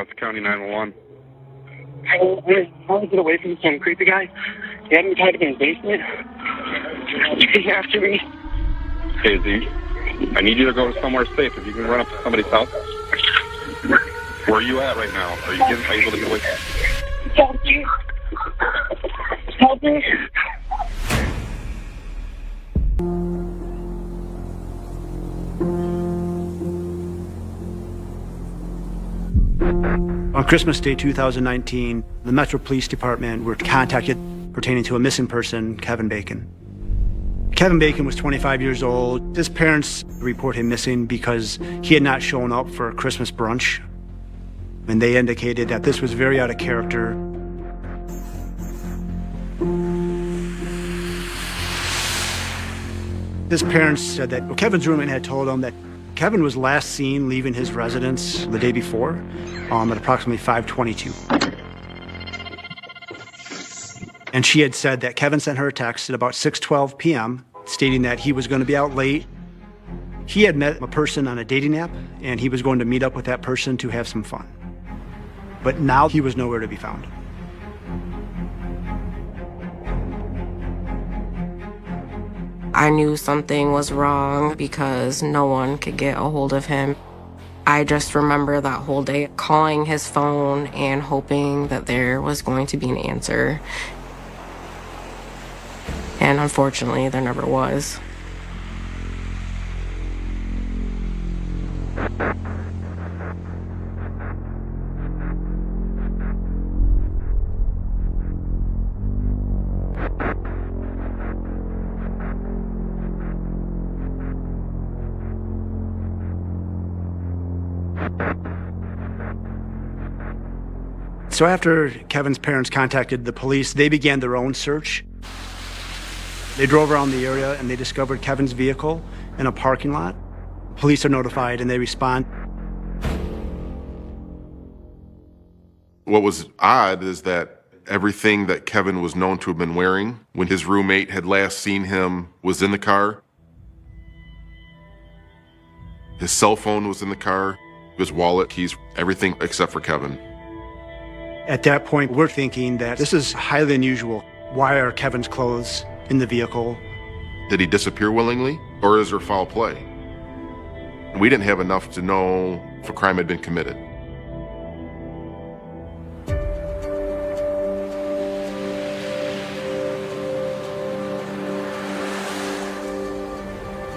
it's County 911. I want to get away from some creepy guy. He had me tied up in his basement. He's after me. Hey, Z, I need you to go somewhere safe. If you can run up to somebody's house. Where are you at right now? Are you able to get away? Help me. Help me. On Christmas Day 2019, the Metro Police Department were contacted pertaining to a missing person, Kevin Bacon. Kevin Bacon was 25 years old. His parents report him missing because he had not shown up for a Christmas brunch, and they indicated that this was very out of character. His parents said that Kevin's roommate had told him that Kevin was last seen leaving his residence the day before at approximately 5:22. And she had said that Kevin sent her a text at about 6:12 p.m. stating that he was going to be out late. He had met a person on a dating app, and he was going to meet up with that person to have some fun. But now he was nowhere to be found. I knew something was wrong because no one could get a hold of him. I just remember that whole day calling his phone and hoping that there was going to be an answer. And unfortunately, there never was. So after Kevin's parents contacted the police, they began their own search. They drove around the area and they discovered Kevin's vehicle in a parking lot. Police are notified and they respond. What was odd is that everything that Kevin was known to have been wearing when his roommate had last seen him was in the car. His cell phone was in the car, his wallet, keys, everything except for Kevin. At that point, we're thinking that this is highly unusual. Why are Kevin's clothes in the vehicle? Did he disappear willingly, or is there foul play? We didn't have enough to know if a crime had been committed.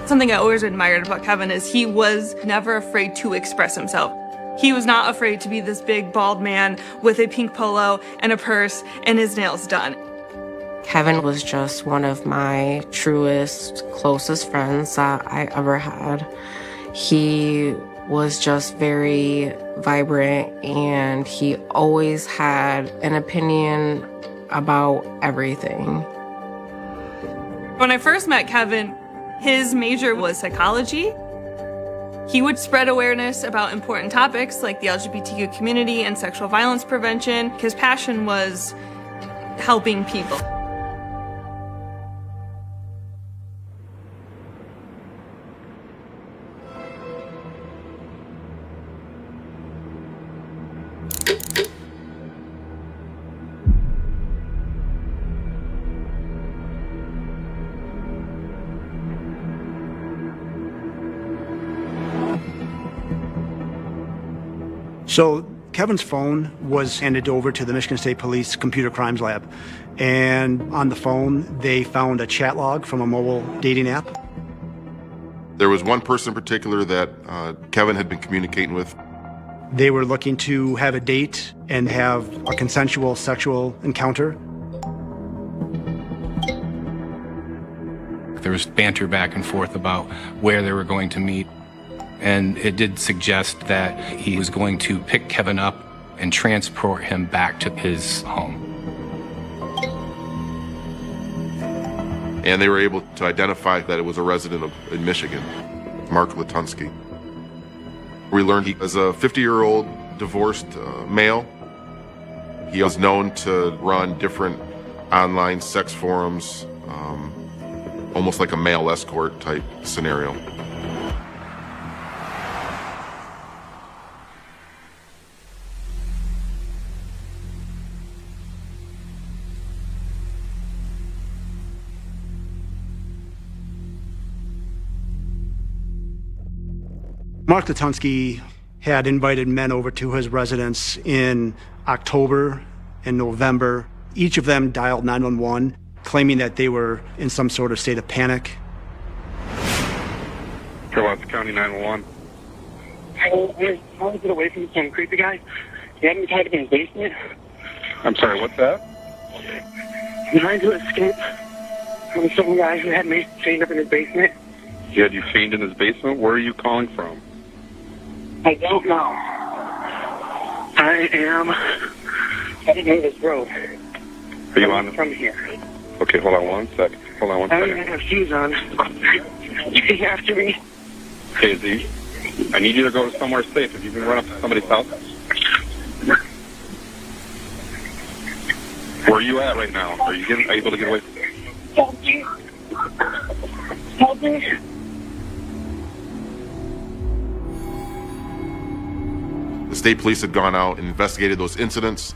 Something I always admired about Kevin is he was never afraid to express himself. He was not afraid to be this big, bald man with a pink polo and a purse and his nails done. Kevin was just one of my truest, closest friends that I ever had. He was just very vibrant, and he always had an opinion about everything. When I first met Kevin, his major was psychology. He would spread awareness about important topics like the LGBTQ community and sexual violence prevention. His passion was helping people. So Kevin's phone was handed over to the Michigan State Police Computer Crimes Lab. And on the phone, they found a chat log from a mobile dating app. There was one person in particular that Kevin had been communicating with. They were looking to have a date and have a consensual sexual encounter. There was banter back and forth about where they were going to meet. And it did suggest that he was going to pick Kevin up and transport him back to his home. And they were able to identify that it was a resident in Michigan, Mark Latunsky. We learned he was a 50-year-old divorced male. He was known to run different online sex forums, almost like a male escort type scenario. Mark Latunsky had invited men over to his residence in October and November. Each of them dialed 911, claiming that they were in some sort of state of panic. Carolina County 911. I want to get away from some creepy guy. He had me tied up in his basement. I'm sorry, what's that? I'm trying to escape from some guy who had me chained up in his basement. He had you chained in his basement? Where are you calling from? I don't know. I am heading to this road. Are you on? From here. Okay, hold on one sec. Hold on one I don't second. even have shoes on. Chase after me. Okay, Z, I need you to go somewhere safe. If you can run up to somebody's house. Where are you at right now? Are you able to get away from there? Help me. Help me. The state police had gone out and investigated those incidents,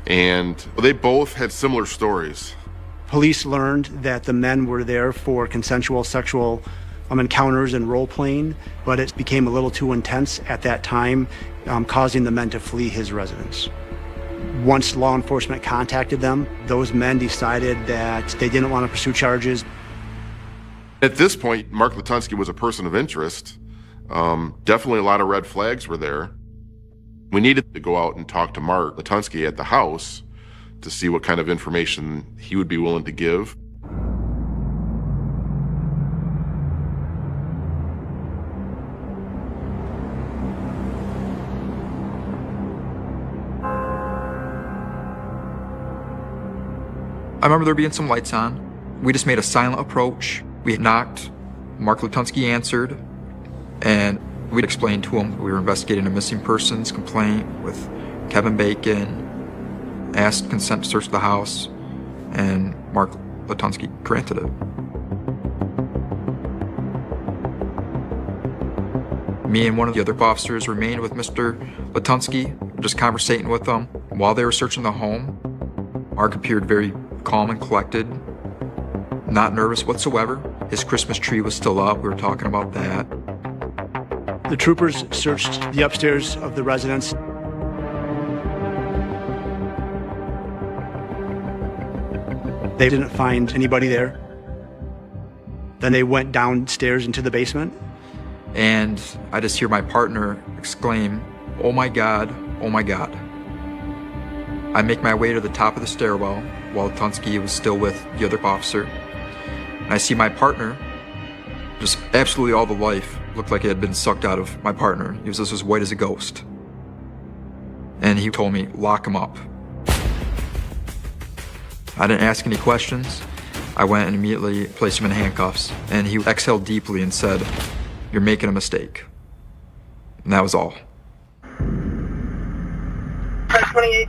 and they both had similar stories. Police learned that the men were there for consensual sexual encounters and role-playing, but it became a little too intense at that time, causing the men to flee his residence. Once law enforcement contacted them, those men decided that they didn't want to pursue charges. At this point, Mark Latunsky was a person of interest. Definitely a lot of red flags were there. We needed to go out and talk to Mark Latunsky at the house to see what kind of information he would be willing to give. I remember there being some lights on. We just made a silent approach. We knocked. Mark Latunsky answered, and we explained to him we were investigating a missing persons complaint with Kevin Bacon, asked consent to search the house, and Mark Latunsky granted it. Me and one of the other officers remained with Mr. Latunsky, just conversating with him. While they were searching the home, Mark appeared very calm and collected, not nervous whatsoever. His Christmas tree was still up. We were talking about that. The troopers searched the upstairs of the residence. They didn't find anybody there. Then they went downstairs into the basement. And I just hear my partner exclaim, "Oh my God, oh my God." I make my way to the top of the stairwell while Latunsky was still with the other officer. And I see my partner, just absolutely all the life looked like it had been sucked out of my partner. He was just as white as a ghost. And he told me, "Lock him up." I didn't ask any questions. I went and immediately placed him in handcuffs. And he exhaled deeply and said, "You're making a mistake." And that was all. 28.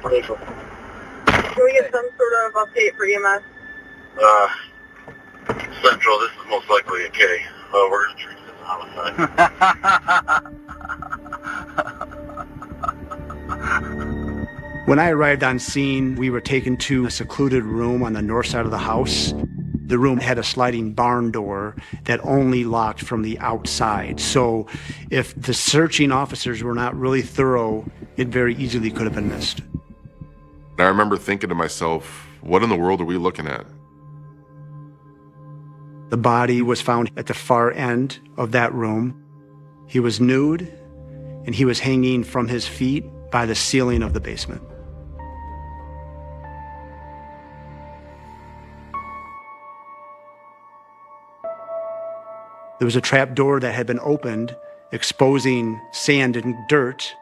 Can we get some sort of update for EMS? Central, this is most likely a K. We're going to treat this as a homicide. When I arrived on scene, we were taken to a secluded room on the north side of the house. The room had a sliding barn door that only locked from the outside. So if the searching officers were not really thorough, it very easily could have been missed. And I remember thinking to myself, what in the world are we looking at? The body was found at the far end of that room. He was nude, and he was hanging from his feet by the ceiling of the basement. There was a trap door that had been opened, exposing sand and dirt.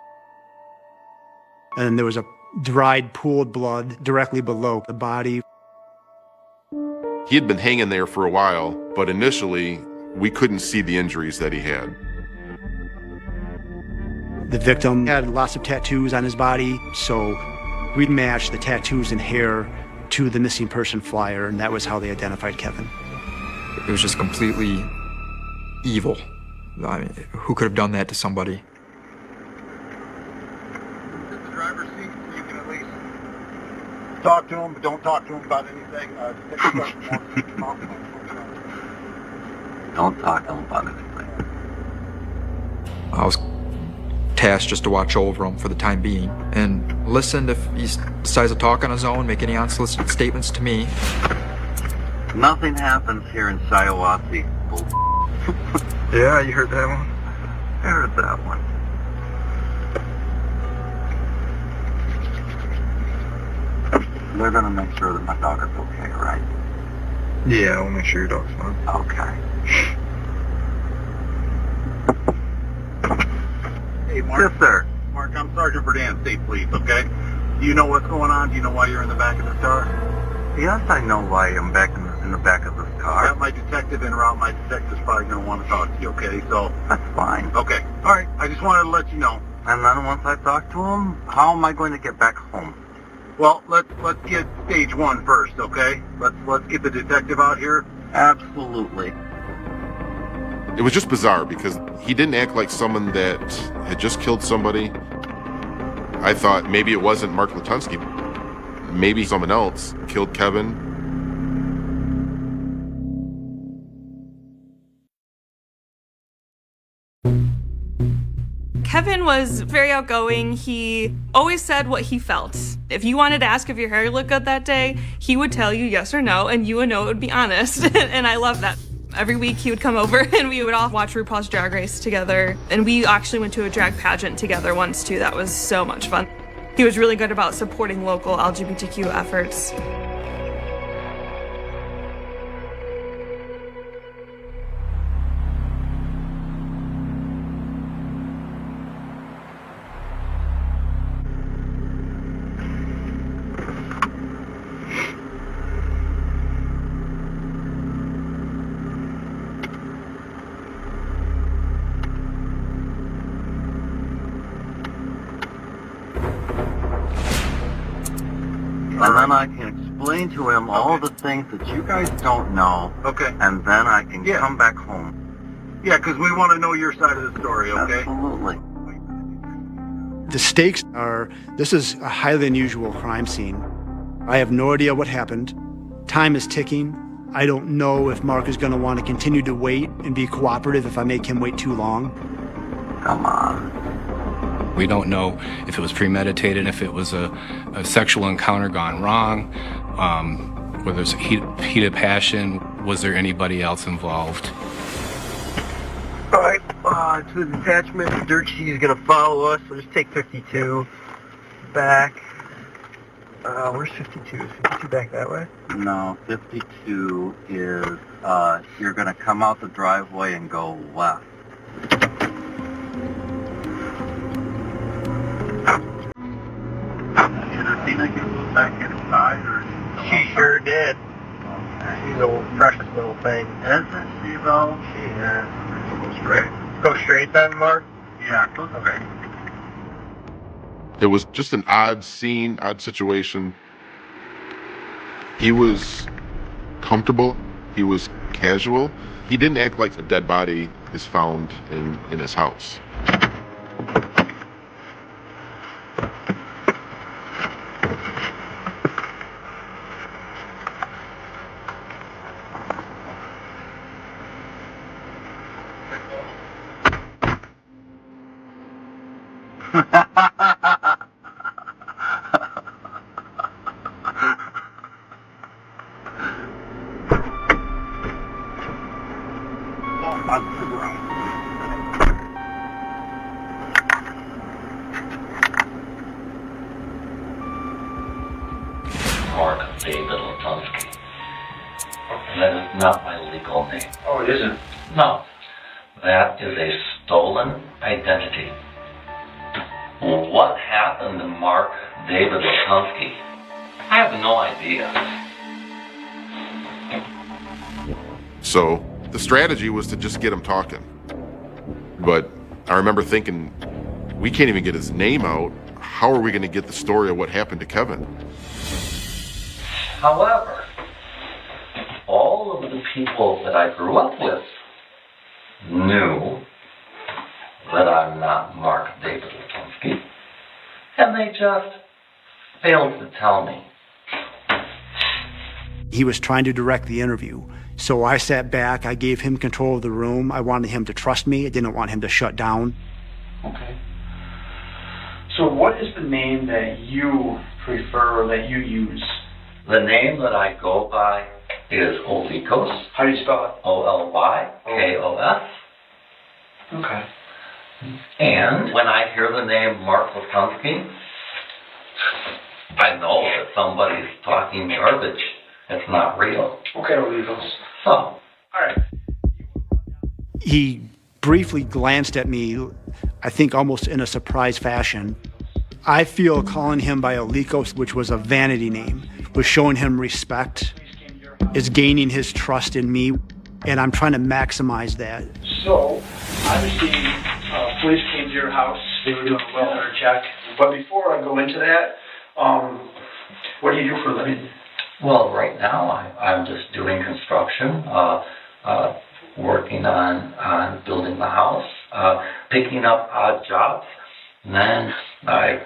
And there was a dried pool of blood directly below the body. He had been hanging there for a while, but initially, we couldn't see the injuries that he had. The victim had lots of tattoos on his body, so we matched the tattoos and hair to the missing person flyer, and that was how they identified Kevin. It was just completely evil. I mean, who could have done that to somebody? The driver's seat, you can at least talk to him, but don't talk to him about anything. Don't talk to him about anything. I was tasked just to watch over him for the time being and listen if he decides to talk on his own, make any unsolicited statements to me. Nothing happens here in Shiawassee. Yeah, you heard that one? I heard that one. They're gonna make sure that my dog is okay, right? Yeah, I'll make sure your dog's fine. Okay. Hey, Mark. Yes, sir. Mark, I'm Sergeant Verdan, State Police, okay? Do you know what's going on? Do you know why you're in the back of this car? Yes, I know why I'm back in the back of this I car. got my detective en route. My detective's probably going to want to talk to you, okay? So, That's fine. okay. All right. I just wanted to let you know. And then once I talk to him, how am I going to get back home? Well, let's get stage one first, okay? Let's get the detective out here. Absolutely. It was just bizarre because he didn't act like someone that had just killed somebody. I thought maybe it wasn't Mark Lutunsky. Maybe someone else killed Kevin. Kevin was very outgoing. He always said what he felt. If you wanted to ask if your hair looked good that day, he would tell you yes or no, and you would know it would be honest. And I love that. Every week he would come over and we would all watch RuPaul's Drag Race together. And we actually went to a drag pageant together once too. That was so much fun. He was really good about supporting local LGBTQ efforts. And then I can explain to him all the things that you guys don't know. Okay. And then I can Yeah. come back home. Yeah, because we want to know your side of the story, okay? Absolutely. The stakes are, this is a highly unusual crime scene. I have no idea what happened. Time is ticking. I don't know if Mark is going to want to continue to wait and be cooperative if I make him wait too long. Come on. We don't know if it was premeditated, if it was a sexual encounter gone wrong, whether there's heat of passion, was there anybody else involved? All right, to the detachment, the dirt sheet is going to follow us, so just take 52 back. Where's 52? Is 52 back that way? No, 52 is, you're going to come out the driveway and go left. She sure did. She's a precious little thing. Isn't she, though? She is. Straight. Go straight then, Mark? Yeah. Okay. It was just an odd scene, odd situation. He was comfortable. He was casual. He didn't act like a dead body is found in his house. Mark David Lutunsky. That is not my legal name. Oh, it isn't? No. That is a stolen identity. What happened to Mark David Lutunsky? I have no idea. So the strategy was to just get him talking. But I remember thinking, we can't even get his name out. How are we going to get the story of what happened to Kevin? However, all of the people that I grew up with knew that I'm not Mark David Lutunsky, and they just failed to tell me. He was trying to direct the interview. So I sat back, I gave him control of the room. I wanted him to trust me. I didn't want him to shut down. Okay. So what is the name that you prefer or that you use? The name that I go by is Olykos. How do you spell it? Olykos. Okay. And when I hear the name Mark Latunsky, I know that somebody's talking garbage. It's not real. Okay, Olykos. So, all right. He briefly glanced at me, I think almost in a surprised fashion. I feel calling him by Olykos, which was a vanity name, was showing him respect, is gaining his trust in me, and I'm trying to maximize that. So, obviously, police came to your house. They were doing a welfare check. But before I go into that, what do you do for a living? well, right now I'm just doing construction, working on building the house, picking up odd jobs, and then I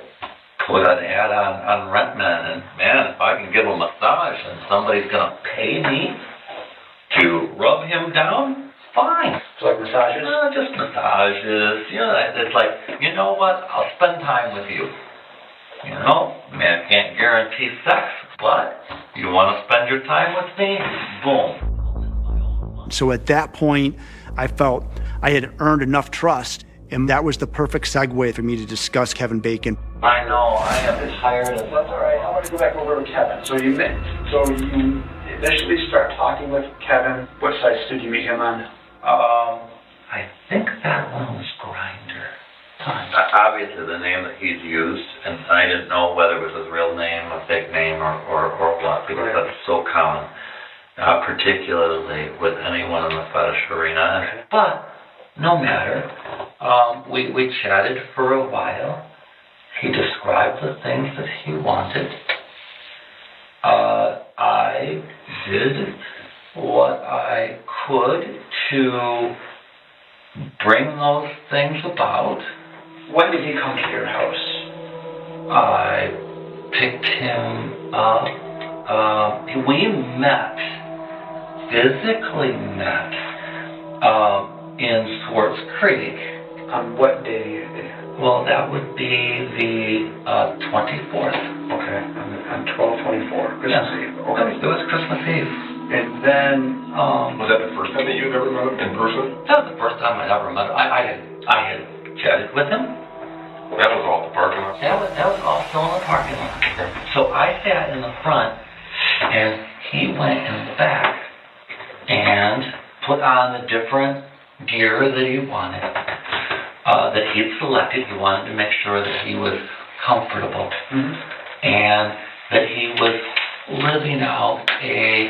put an ad on RentMan, and man, if I can get a massage and somebody's gonna pay me to rub him down, fine. So like massages? Just massages. You know, it's like, you know what? I'll spend time with you. You know, I mean, I can't guarantee sex, but you want to spend your time with me? Boom. So at that point, I felt I had earned enough trust, and that was the perfect segue for me to discuss Kevin Bacon. I know, I am tired of it. That's all right. I want to go back over to Kevin. So you initially start talking with Kevin. What site did you meet him on? I think that one was Grindr. Obviously, the name that he's used, and I didn't know whether it was his real name, a fake name, or what, because that's so common, particularly with anyone in the fetish arena. But no matter, we chatted for a while. He described the things that he wanted. I did what I could to bring those things about. When did he come to your house? I picked him up. We physically met in Swartz Creek. On what day? Well, that would be the 24th. Okay, on 12/24, Christmas Eve. Okay. It was Christmas Eve. And then, was that the first time that you had ever met him in person? That was the first time I'd ever met him. I had chatted with him. That was all at the parking lot? That was all still in the parking lot. So I sat in the front, and he went in the back and put on the different gear that he wanted, that he'd selected. He wanted to make sure that he was comfortable, and that he was living out a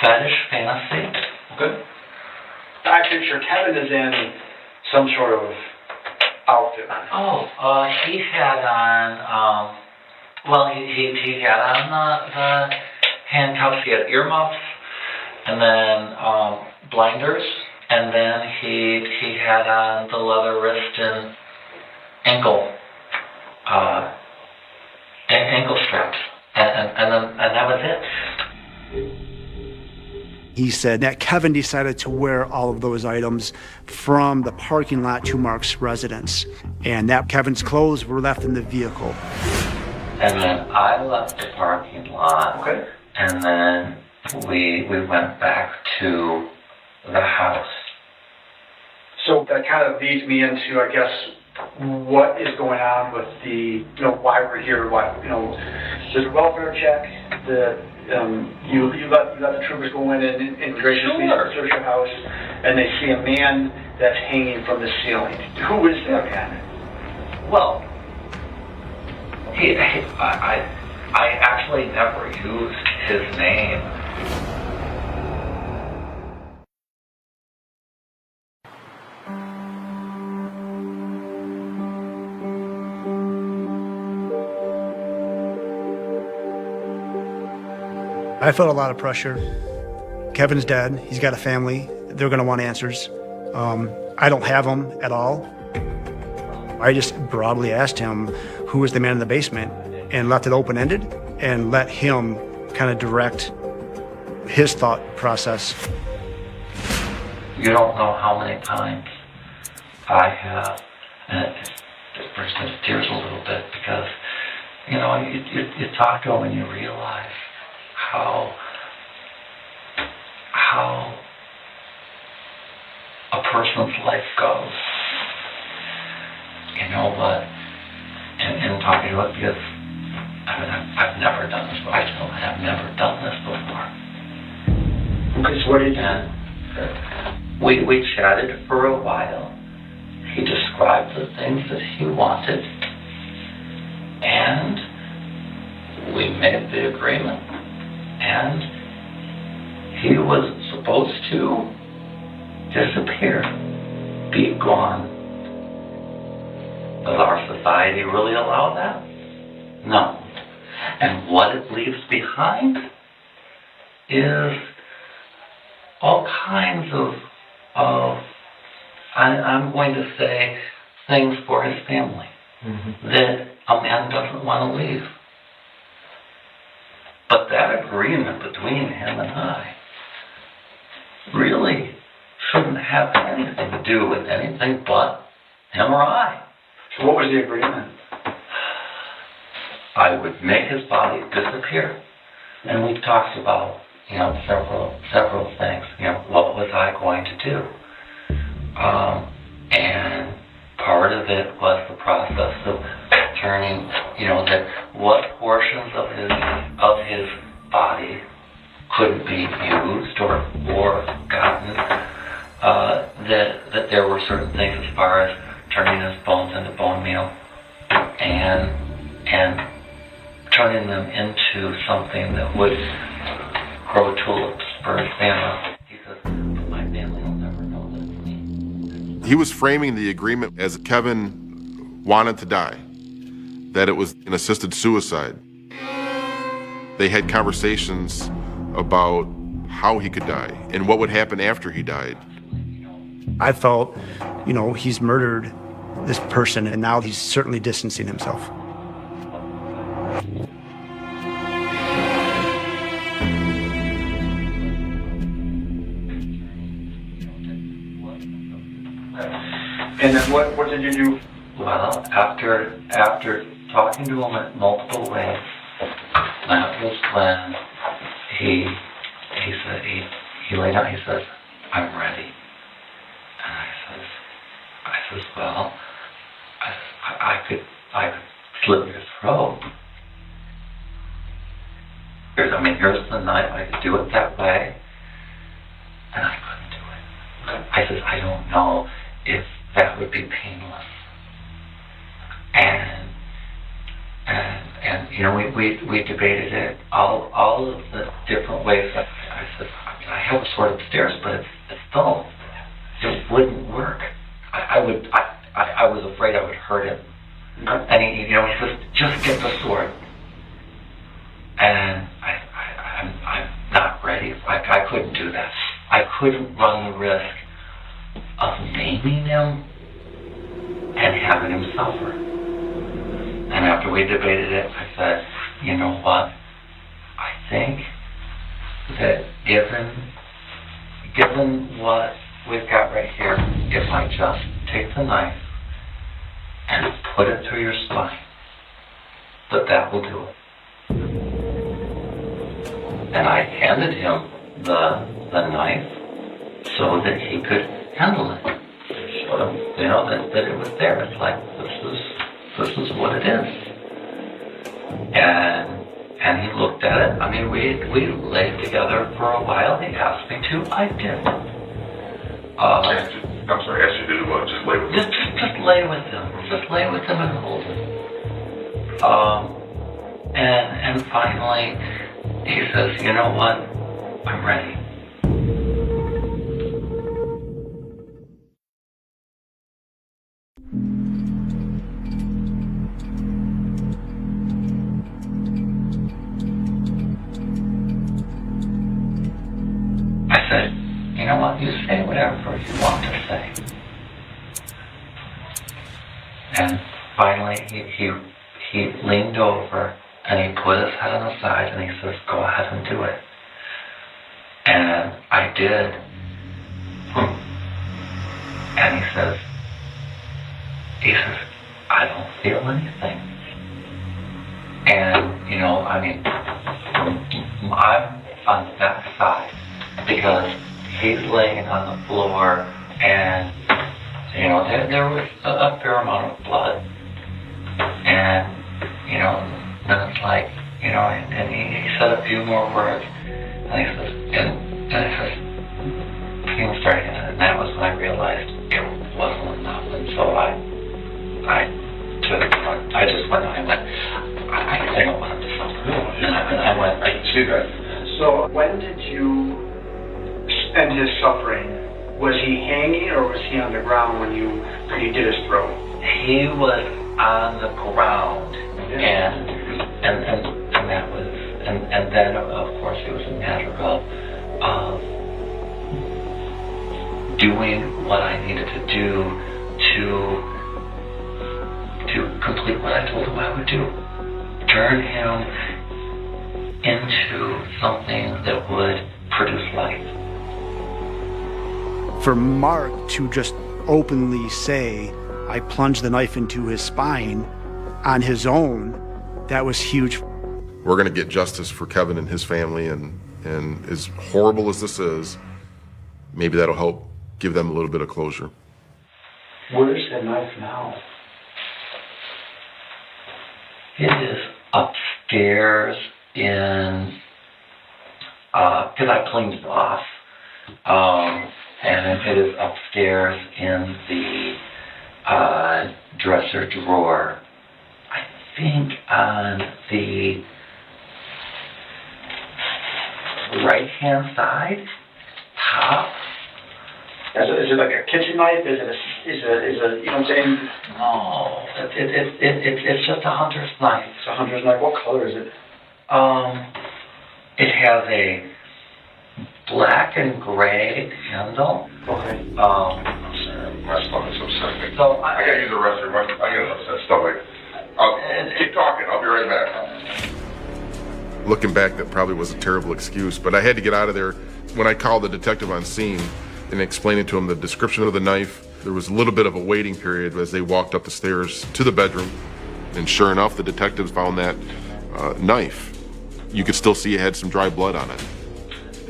fetish fantasy. Okay. I picture Kevin is in some sort of outfit. He had on, he had on the handcuffs. He had earmuffs, and then blinders, and then he had on the leather wrist and ankle straps, and that was it. He said that Kevin decided to wear all of those items from the parking lot to Mark's residence, and that Kevin's clothes were left in the vehicle. And then I left the parking lot, okay, and then we went back to the house. So that kind of leads me into, I guess, what is going on with the, why we're here, there's a welfare check, you let the troopers go in and graciously search your house, and they see a man that's hanging from the ceiling. Who is that man? Well, I actually never used his name. I felt a lot of pressure. Kevin's dead. He's got a family. They're going to want answers. I don't have them at all. I just broadly asked him who was the man in the basement and left it open-ended and let him kind of direct his thought process. You don't know how many times I have And it brings me to tears a little bit because, you know, you talk to him and you realize how a person's life goes. You know, but in talking to it, because I mean, I've never done this, I still have never done this before. Okay, so what did you do? And we chatted for a while. He described the things that he wanted, and we made the agreement, and he was supposed to disappear, be gone. Does our society really allow that? No. And what it leaves behind is all kinds of I'm going to say, things for his family that a man doesn't want to leave. But that agreement between him and I really shouldn't have anything to do with anything but him or I. So what was the agreement? I would make his body disappear. And we talked about, you know, several things. You know, what was I going to do? And part of it was the process of turning, you know, that what portions of his body couldn't be used or gotten, that there were certain things as far as turning his bones into bone meal and turning them into something that would grow tulips for his family. He says, but my family will never know that it's me. He was framing the agreement as Kevin wanted to die, that it was an assisted suicide. They had conversations about how he could die and what would happen after he died. I felt, you know, he's murdered this person, and now he's certainly distancing himself. And then what did you do? Well, after talking to him in multiple ways, that was when he said he laid out. He says, "I'm ready." And I says, well, I could slit your throat. Here's the knife. I could do it that way, and I couldn't do it. I says, I don't know if that would be painless. And you know, we debated it, all of the different ways. I said, I have a sword upstairs, but it's dull. It wouldn't work. I was afraid I would hurt him. And he says, just get the sword. And I'm not ready. I couldn't do that. I couldn't run the risk of maiming him and having him suffer. And after we debated it, I said, you know what? I think that given what we've got right here, if I just take the knife and put it through your spine, that will do it. And I handed him the knife so that he could handle it. Showed him, you know, that it was there. It's like, this is what it is. And he looked at it. We laid together for a while. He asked me to. I did. I'm sorry, I asked you to do what? Just lay with him? Just lay with him. Just lay with him and hold him. And finally, he says, you know what? I'm ready. I said, you know what? You say whatever you want to say. And finally, he leaned over and he put his head on the side and he says, go ahead and do it. And I did. And he says, He says, I don't feel anything. And, you know, I mean, I'm on that side because he's laying on the floor and, you know, there was a fair amount of blood. And, you know, then it's like, you know, and he said a few more words. And he says, and I says, he was starting, and that was when I realized it wasn't enough. And so I just went, I don't want to suffer. And I went, I can see that. So when did you end his suffering? Was he hanging or was he on the ground when you did his throat? He was on the ground, and that was, and then of course it was a matter of doing what I needed to do to complete what I told him I would do. Turn him into something that would produce life. For Mark to just openly say, I plunged the knife into his spine on his own, that was huge. We're going to get justice for Kevin and his family, and as horrible as this is, maybe that'll help give them a little bit of closure. Where's the knife now? It is upstairs in, because I cleaned it off, and it is upstairs in the dresser drawer. I think on the right-hand side, top. Is it like a kitchen knife? Is it you know what I'm saying? No, it's just a hunter's knife. It's a hunter's knife. What color is it? It has a black and gray handle. Okay. My stomach's upset. So I gotta use the restroom. I got an upset stomach. Keep talking. I'll be right back. Looking back, that probably was a terrible excuse, but I had to get out of there. When I called the detective on scene and explained to him the description of the knife, there was a little bit of a waiting period as they walked up the stairs to the bedroom. And sure enough, the detectives found that knife. You could still see it had some dry blood on it.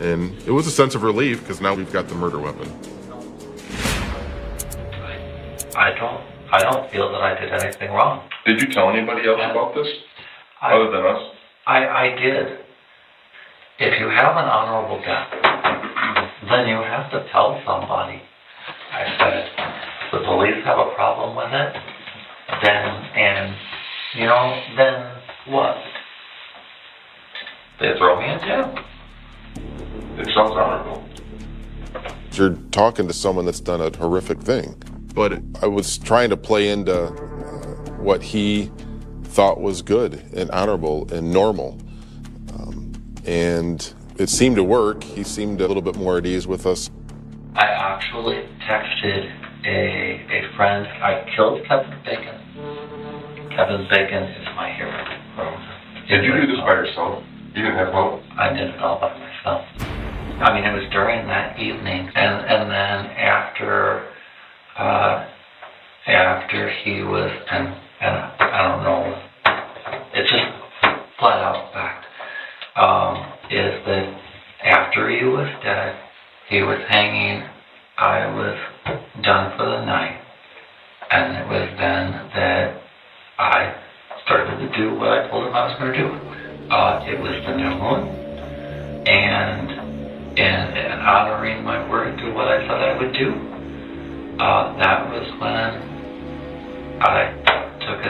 And it was a sense of relief because now we've got the murder weapon. I don't feel that I did anything wrong. Did you tell anybody else about this, other than us? I did. If you have an honorable death, then you have to tell somebody. I said, the police have a problem with it, then what? They throw me in jail. It sounds honorable. You're talking to someone that's done a horrific thing. But I was trying to play into what he thought was good and honorable and normal. And it seemed to work. He seemed a little bit more at ease with us. I actually texted a friend. I killed Kevin Bacon. Kevin Bacon is my hero. Did you do this by yourself? You didn't have help? I did it all by myself. I mean, it was during that evening, and then after he was, and I don't know, it's just flat out fact, is that after he was dead, he was hanging, I was done for the night, and it was then that I started to do what I told him I was going to do. It was the new moon, and honoring my word to what I said I would do. That was when I took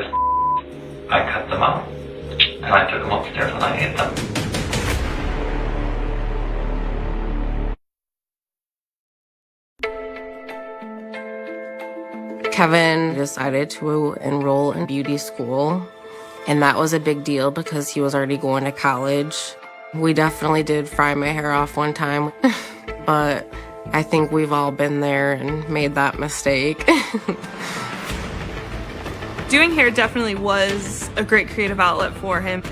I cut them out, and I took them upstairs and I ate them. Kevin decided to enroll in beauty school, and that was a big deal because he was already going to college. We definitely did fry my hair off one time, but I think we've all been there and made that mistake. Doing hair definitely was a great creative outlet for him.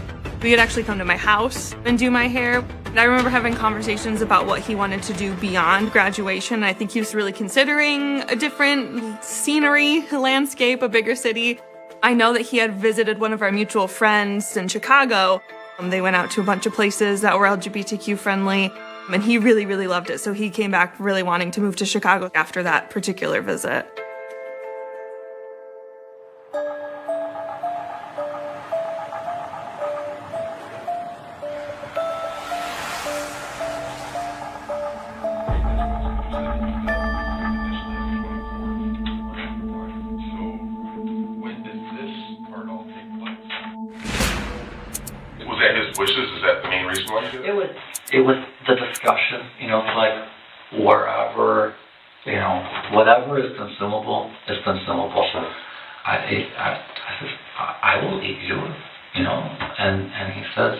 He would actually come to my house and do my hair. And I remember having conversations about what he wanted to do beyond graduation. I think he was really considering a different scenery, landscape, a bigger city. I know that he had visited one of our mutual friends in Chicago. They went out to a bunch of places that were LGBTQ friendly, and he really, really loved it. So he came back really wanting to move to Chicago after that particular visit. Wishes, is that the main reason why you did it? It was the discussion, it's like wherever, whatever is consumable is consumable. So I will eat you, and he says,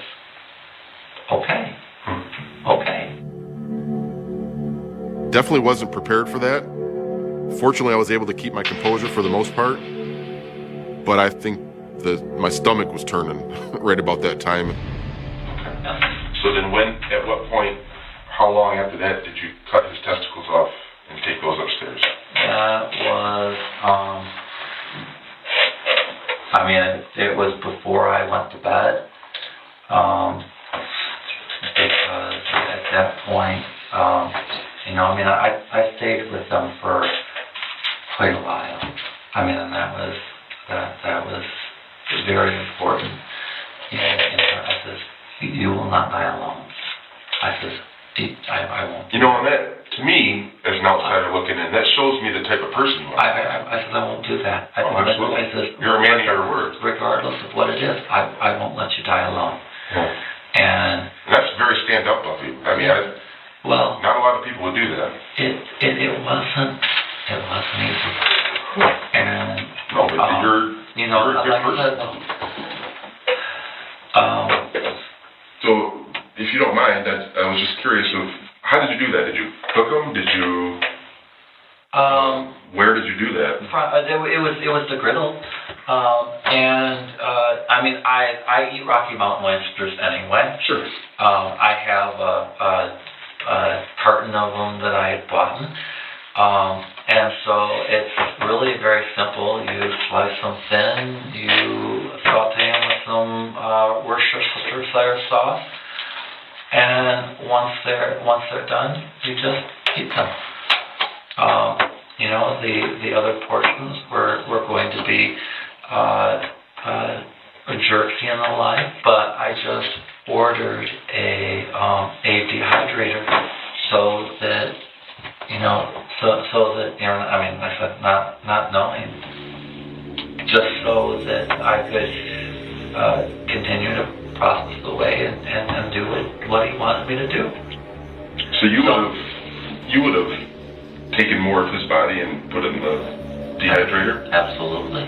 okay. Definitely wasn't prepared for that. Fortunately, I was able to keep my composure for the most part, but I think my stomach was turning right about that time. So then at what point, how long after that did you cut his testicles off and take those upstairs? That was, it was before I went to bed, because at that point, I stayed with them for quite a while. And that was very important. And I says, you will not die alone. I says, I won't. And that, to me, as an outsider looking in, that shows me the type of person you are. I said, I won't do that. Absolutely. I says, you're a man of your word. Regardless of what it is, I won't let you die alone. Yeah. And that's very stand-up of you. Well, not a lot of people would do that. It wasn't easy. And no, but you're a good person. So, if you don't mind, I was just curious of how did you do that? Did you cook them? Did you? Where did you do that? It was the griddle, I eat Rocky Mountain oysters anyway. Sure. I have a carton of them that I had bought. And so it's really very simple. You slice them thin, you saute them with some Worcestershire sauce, and once they're done, you just eat them. The other portions were going to be a jerky and the like, but I just ordered a dehydrator so that I said not knowing, just so that I could continue to process away and do what he wanted me to do. So you would have taken more of his body and put it in the dehydrator? Absolutely.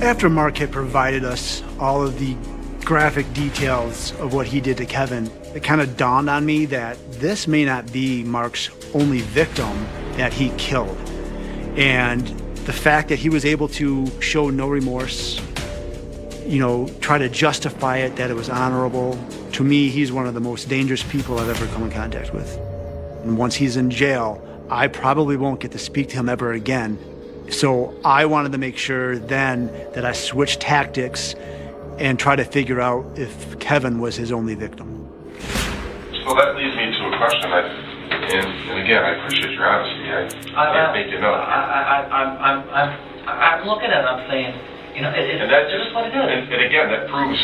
After Mark had provided us all of the graphic details of what he did to Kevin, it kind of dawned on me that this may not be Mark's only victim that he killed. And the fact that he was able to show no remorse, try to justify it, that it was honorable, to me, he's one of the most dangerous people I've ever come in contact with. And once he's in jail, I probably won't get to speak to him ever again. So I wanted to make sure then that I switched tactics and try to figure out if Kevin was his only victim. So that leads me to a question, and again, I appreciate your honesty. I can't make it up. I'm looking at it, I'm saying, it's just what it is. And again, that proves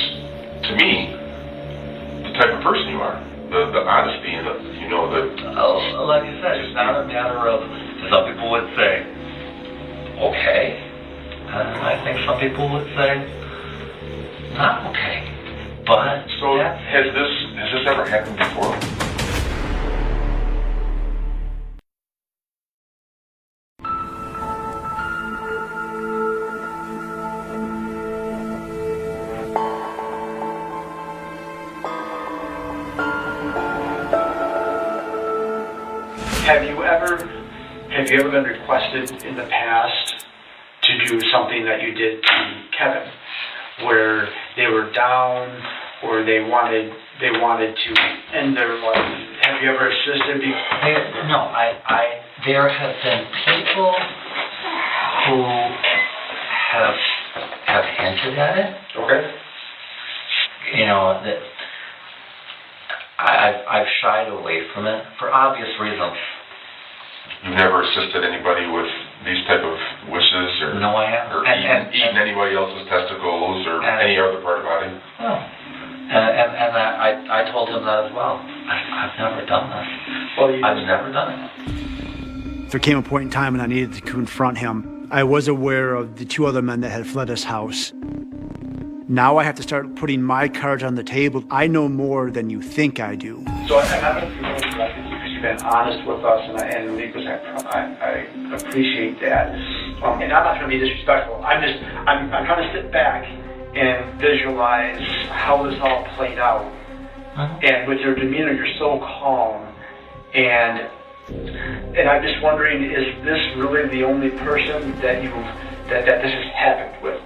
to me the type of person you are, the honesty and like I said, it's not a matter of, some people would say, okay, and I think some people would say, not okay. But so has this ever happened before? Have you ever been requested in the past to do something that you did to Kevin? where they were down or they wanted to end their life? Have you ever assisted? No, there have been people who have hinted at it. Okay. You know, that I've shied away from it for obvious reasons. You've never assisted anybody with these type of wishes, or no, I haven't. Or eaten anybody else's testicles or any other part of the body? No. And I told him that as well. I've never done that. Well, I've never done it. There came a point in time when I needed to confront him. I was aware of the 2 other men that had fled his house. Now I have to start putting my cards on the table. I know more than you think I do. So I'm going to because you've been honest with us, and because I appreciate that. And I'm not going to be disrespectful. I'm trying to sit back and visualize how this all played out. And with your demeanor, you're so calm. And I'm just wondering, is this really the only person that this has happened with?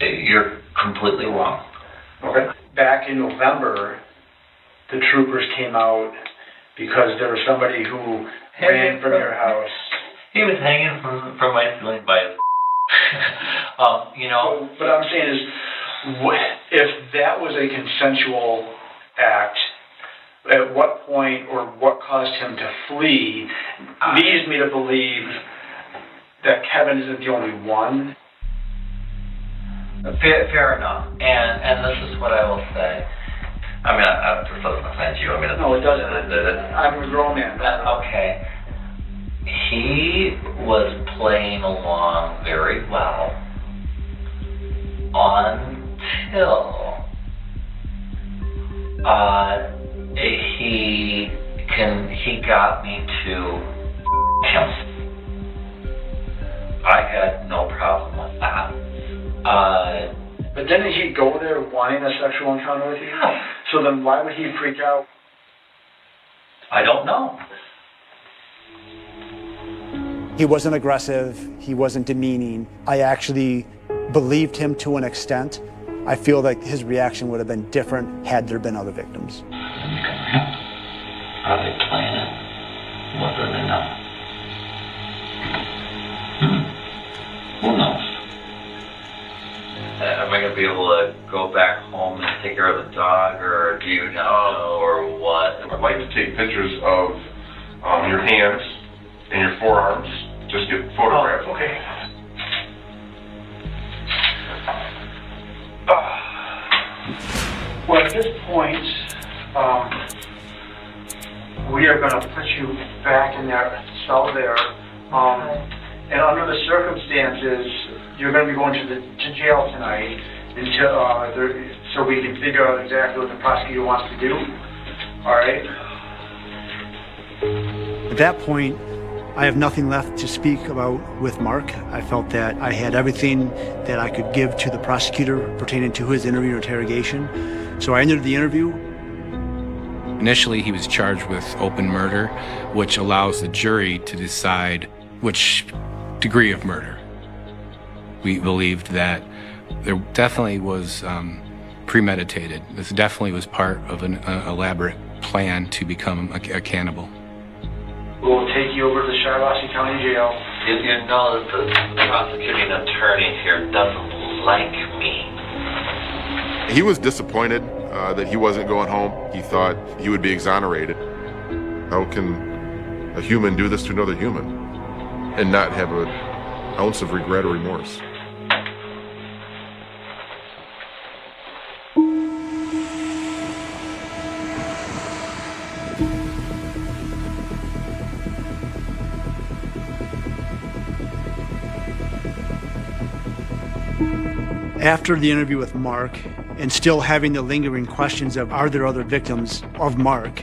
You're completely wrong. Okay. Back in November, the troopers came out because there was somebody who ran from your house. He was hanging from my ceiling by his you know. What I'm saying is, if that was a consensual act, at what point or what caused him to flee leads me to believe that Kevin isn't the only one. Fair enough. And this is what I will say. I mean, this doesn't offend you. I mean, no, it doesn't. I'm a grown man. Okay. He was playing along very well until he got me to him. I had no problem with that. But didn't he go there wanting a sexual encounter with you? Yeah. So then why would he freak out? I don't know. He wasn't aggressive. He wasn't demeaning. I actually believed him to an extent. I feel like his reaction would have been different had there been other victims. Are they playing it? Whether they know. Who knows? Am I going to be able to go back home and take care of the dog, or do you know, or what? I'd like to take pictures of your hands and your forearms. Just get photographs. Oh, okay. Well, at this point, we are going to put you back in that cell there. And under the circumstances, you're going to be going to jail tonight until so we can figure out exactly what the prosecutor wants to do. All right. At that point, I have nothing left to speak about with Mark. I felt that I had everything that I could give to the prosecutor pertaining to his interview or interrogation. So I entered the interview. Initially, he was charged with open murder, which allows the jury to decide which degree of murder. We believed that there definitely was premeditated. This definitely was part of an elaborate plan to become a cannibal. We'll take you over to the Shiawassee County Jail. You know that the prosecuting attorney here doesn't like me. He was disappointed that he wasn't going home. He thought he would be exonerated. How can a human do this to another human and not have an ounce of regret or remorse? After the interview with Mark, and still having the lingering questions of are there other victims of Mark,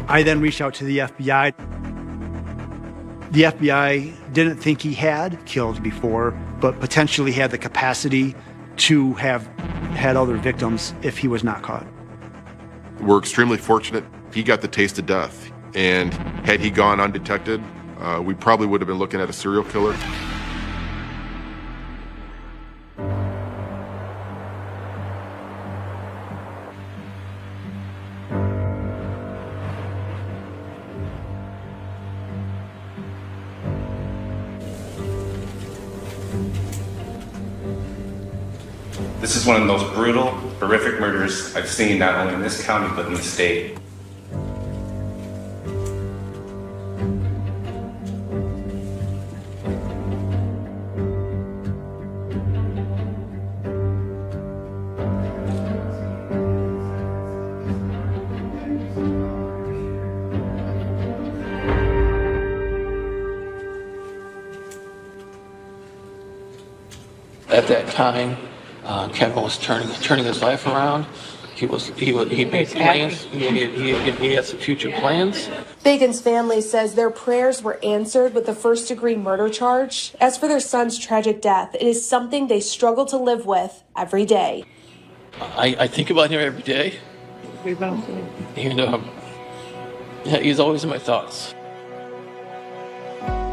I then reached out to the FBI. The FBI didn't think he had killed before, but potentially had the capacity to have had other victims if he was not caught. We're extremely fortunate he got the taste of death, and had he gone undetected, we probably would have been looking at a serial killer. is one of the most brutal, horrific murders I've seen not only in this county but in the state. At that time, Kevin was turning his life around. He made plans. He had some future plans. Bacon's family says their prayers were answered with the first-degree murder charge. As for their son's tragic death, it is something they struggle to live with every day. I think about him every day. And yeah, he's always in my thoughts.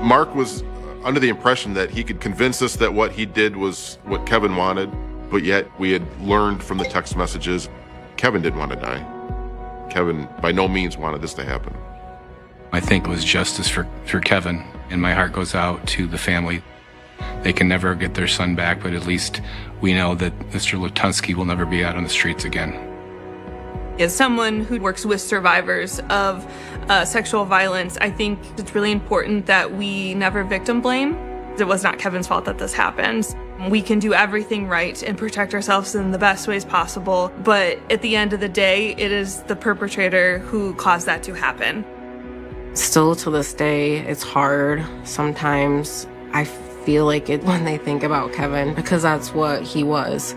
Mark was under the impression that he could convince us that what he did was what Kevin wanted, but yet we had learned from the text messages Kevin didn't want to die. Kevin by no means wanted this to happen. I think it was justice for Kevin, and my heart goes out to the family. They can never get their son back, but at least we know that Mr. Lutunsky will never be out on the streets again. As someone who works with survivors of sexual violence, I think it's really important that we never victim blame. It was not Kevin's fault that this happened. We can do everything right and protect ourselves in the best ways possible, but at the end of the day, it is the perpetrator who caused that to happen. Still to this day, it's hard. Sometimes I feel like it when they think about Kevin, because that's what he was.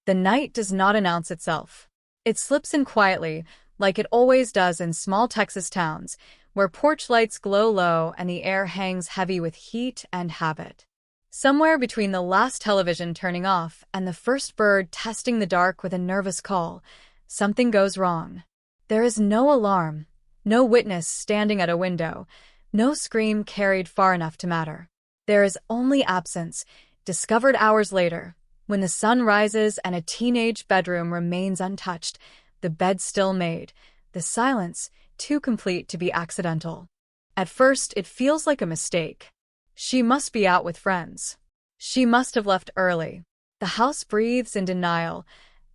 The night does not announce itself. It slips in quietly, like it always does in small Texas towns, where porch lights glow low and the air hangs heavy with heat and habit. Somewhere between the last television turning off and the first bird testing the dark with a nervous call, something goes wrong. There is no alarm, no witness standing at a window, no scream carried far enough to matter. There is only absence, discovered hours later, when the sun rises and a teenage bedroom remains untouched, the bed still made, the silence too complete to be accidental. At first, it feels like a mistake. She must be out with friends. She must have left early. The house breathes in denial,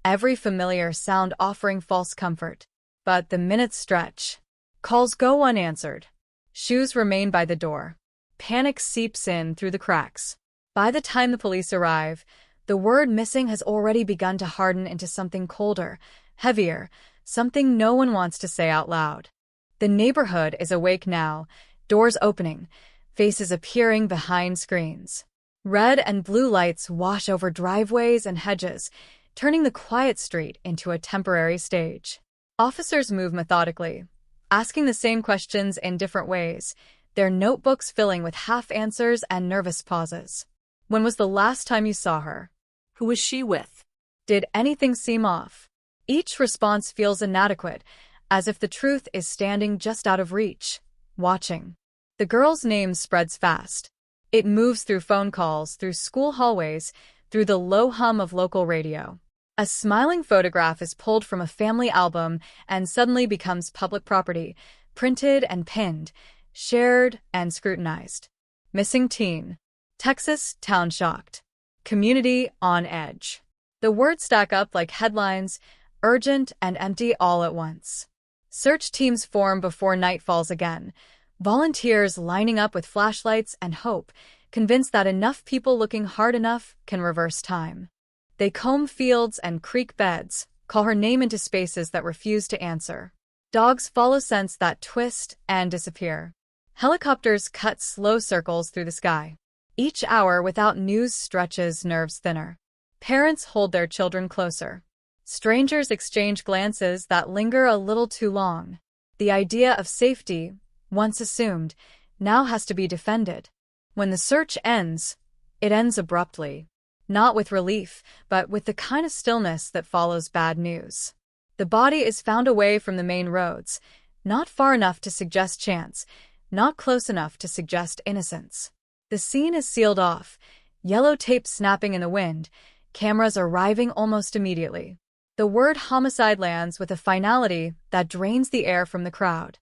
every familiar sound offering false comfort. But the minutes stretch. Calls go unanswered. Shoes remain by the door. Panic seeps in through the cracks. By the time the police arrive, the word missing has already begun to harden into something colder, heavier, something no one wants to say out loud. The neighborhood is awake now, doors opening, faces appearing behind screens. Red and blue lights wash over driveways and hedges, turning the quiet street into a temporary stage. Officers move methodically, asking the same questions in different ways, their notebooks filling with half answers and nervous pauses. When was the last time you saw her? Who was she with? Did anything seem off? Each response feels inadequate, as if the truth is standing just out of reach, watching. The girl's name spreads fast. It moves through phone calls, through school hallways, through the low hum of local radio. A smiling photograph is pulled from a family album and suddenly becomes public property, printed and pinned, shared and scrutinized. Missing teen. Texas town shocked. Community on edge. The words stack up like headlines, urgent and empty all at once. Search teams form before night falls again. Volunteers lining up with flashlights and hope, convinced that enough people looking hard enough can reverse time. They comb fields and creak beds, call her name into spaces that refuse to answer. Dogs follow scents that twist and disappear. Helicopters cut slow circles through the sky. Each hour without news stretches nerves thinner. Parents hold their children closer. Strangers exchange glances that linger a little too long. The idea of safety, once assumed, now has to be defended. When the search ends, it ends abruptly. Not with relief, but with the kind of stillness that follows bad news. The body is found away from the main roads, not far enough to suggest chance, not close enough to suggest innocence. The scene is sealed off, yellow tape snapping in the wind, cameras arriving almost immediately. The word homicide lands with a finality that drains the air from the crowd.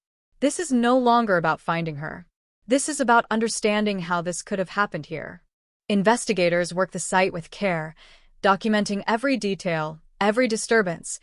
This is no longer about finding her. This is about understanding how this could have happened here. Investigators work the site with care, documenting every detail, every disturbance,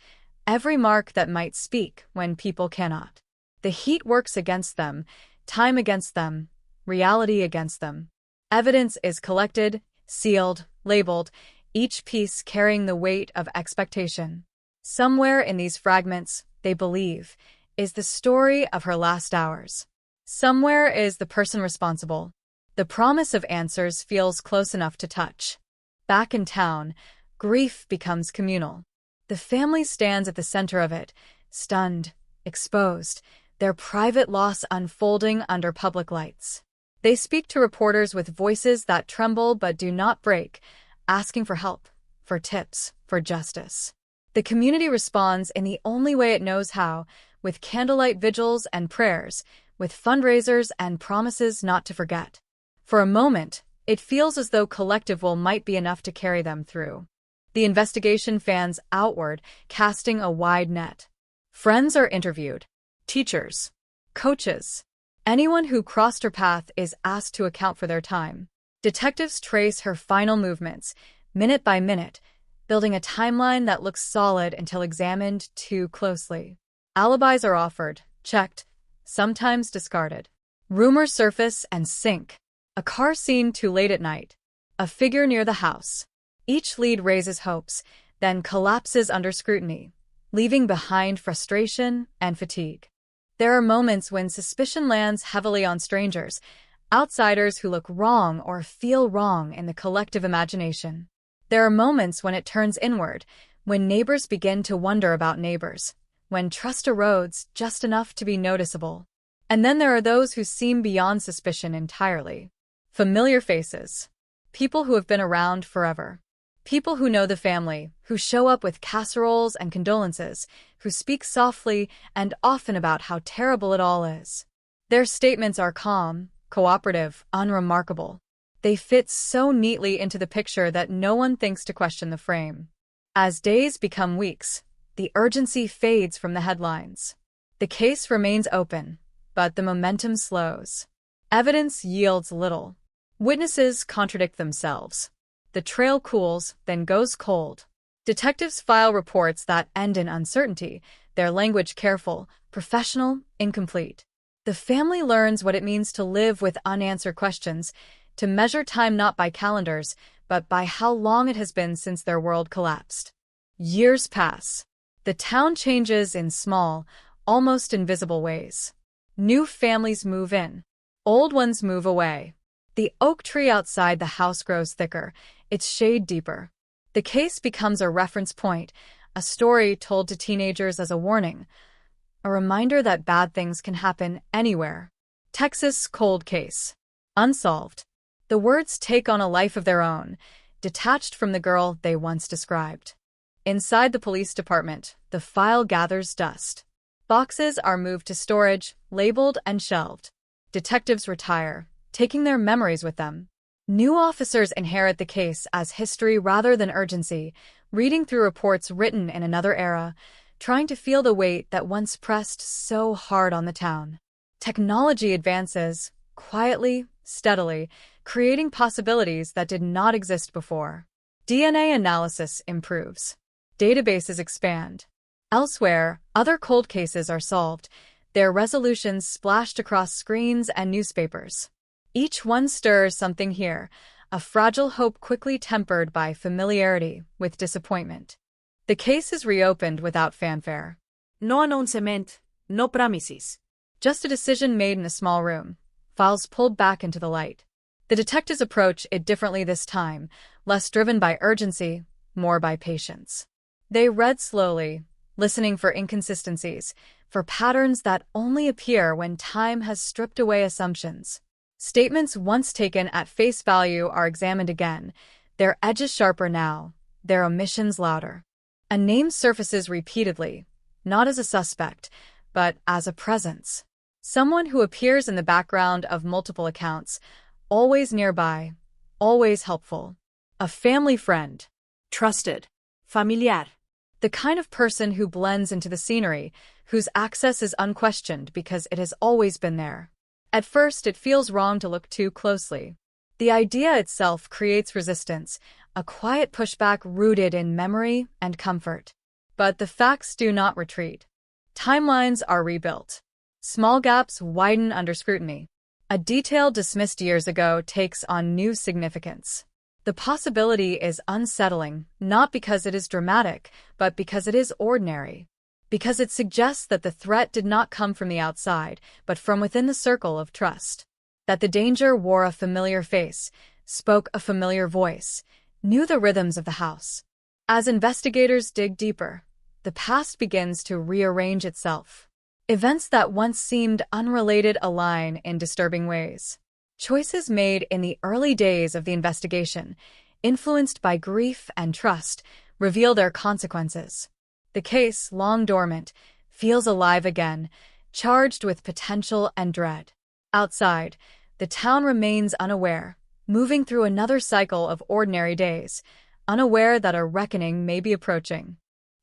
every mark that might speak when people cannot. The heat works against them, time against them, reality against them. Evidence is collected, sealed, labeled, each piece carrying the weight of expectation. Somewhere in these fragments, they believe, is the story of her last hours. Somewhere is the person responsible. The promise of answers feels close enough to touch. Back in town, grief becomes communal. The family stands at the center of it, stunned, exposed, their private loss unfolding under public lights. They speak to reporters with voices that tremble but do not break, asking for help, for tips, for justice. The community responds in the only way it knows how, with candlelight vigils and prayers, with fundraisers and promises not to forget. For a moment, it feels as though collective will might be enough to carry them through. The investigation fans outward, casting a wide net. Friends are interviewed. Teachers. Coaches. Anyone who crossed her path is asked to account for their time. Detectives trace her final movements, minute by minute, building a timeline that looks solid until examined too closely. Alibis are offered, checked, sometimes discarded. Rumors surface and sink. A car seen too late at night. A figure near the house. Each lead raises hopes, then collapses under scrutiny, leaving behind frustration and fatigue. There are moments when suspicion lands heavily on strangers, outsiders who look wrong or feel wrong in the collective imagination. There are moments when it turns inward, when neighbors begin to wonder about neighbors, when trust erodes just enough to be noticeable. And then there are those who seem beyond suspicion entirely. Familiar faces. People who have been around forever. People who know the family, who show up with casseroles and condolences, who speak softly and often about how terrible it all is. Their statements are calm, cooperative, unremarkable. They fit so neatly into the picture that no one thinks to question the frame. As days become weeks, the urgency fades from the headlines. The case remains open, but the momentum slows. Evidence yields little. Witnesses contradict themselves. The trail cools, then goes cold. Detectives file reports that end in uncertainty, their language careful, professional, incomplete. The family learns what it means to live with unanswered questions, to measure time not by calendars, but by how long it has been since their world collapsed. Years pass. The town changes in small, almost invisible ways. New families move in. Old ones move away. The oak tree outside the house grows thicker, its shade deeper. The case becomes a reference point, a story told to teenagers as a warning, a reminder that bad things can happen anywhere. Texas cold case. Unsolved. The words take on a life of their own, detached from the girl they once described. Inside the police department, the file gathers dust. Boxes are moved to storage, labeled and shelved. Detectives retire, taking their memories with them. New officers inherit the case as history rather than urgency, reading through reports written in another era, trying to feel the weight that once pressed so hard on the town. Technology advances, quietly, steadily, creating possibilities that did not exist before. DNA analysis improves. Databases expand. Elsewhere, other cold cases are solved, their resolutions splashed across screens and newspapers. Each one stirs something here, a fragile hope quickly tempered by familiarity with disappointment. The case is reopened without fanfare. No announcement, no promises. Just a decision made in a small room, files pulled back into the light. The detectives approach it differently this time, less driven by urgency, more by patience. They read slowly, listening for inconsistencies, for patterns that only appear when time has stripped away assumptions. Statements once taken at face value are examined again, their edges sharper now, their omissions louder. A name surfaces repeatedly, not as a suspect, but as a presence. Someone who appears in the background of multiple accounts, always nearby, always helpful. A family friend. Trusted. Familiar. The kind of person who blends into the scenery, whose access is unquestioned because it has always been there. At first, it feels wrong to look too closely. The idea itself creates resistance, a quiet pushback rooted in memory and comfort. But the facts do not retreat. Timelines are rebuilt. Small gaps widen under scrutiny. A detail dismissed years ago takes on new significance. The possibility is unsettling, not because it is dramatic, but because it is ordinary. Because it suggests that the threat did not come from the outside, but from within the circle of trust. That the danger wore a familiar face, spoke a familiar voice, knew the rhythms of the house. As investigators dig deeper, the past begins to rearrange itself. Events that once seemed unrelated align in disturbing ways. Choices made in the early days of the investigation, influenced by grief and trust, reveal their consequences. The case, long dormant, feels alive again, charged with potential and dread. Outside, the town remains unaware, moving through another cycle of ordinary days, unaware that a reckoning may be approaching.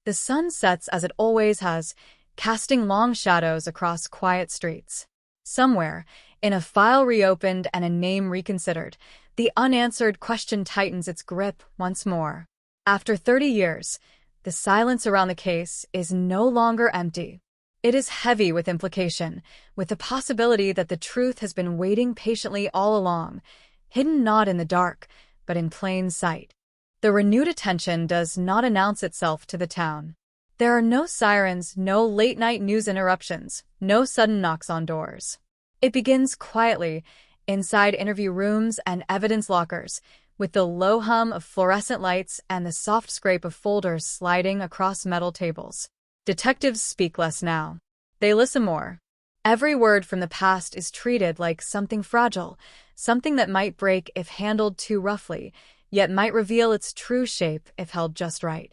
The sun sets as it always has, casting long shadows across quiet streets. Somewhere, in a file reopened and a name reconsidered, the unanswered question tightens its grip once more. After 30 years, the silence around the case is no longer empty. It is heavy with implication, with the possibility that the truth has been waiting patiently all along, hidden not in the dark, but in plain sight. The renewed attention does not announce itself to the town. There are no sirens, no late-night news interruptions, no sudden knocks on doors. It begins quietly, inside interview rooms and evidence lockers, with the low hum of fluorescent lights and the soft scrape of folders sliding across metal tables. Detectives speak less now. They listen more. Every word from the past is treated like something fragile, something that might break if handled too roughly, yet might reveal its true shape if held just right.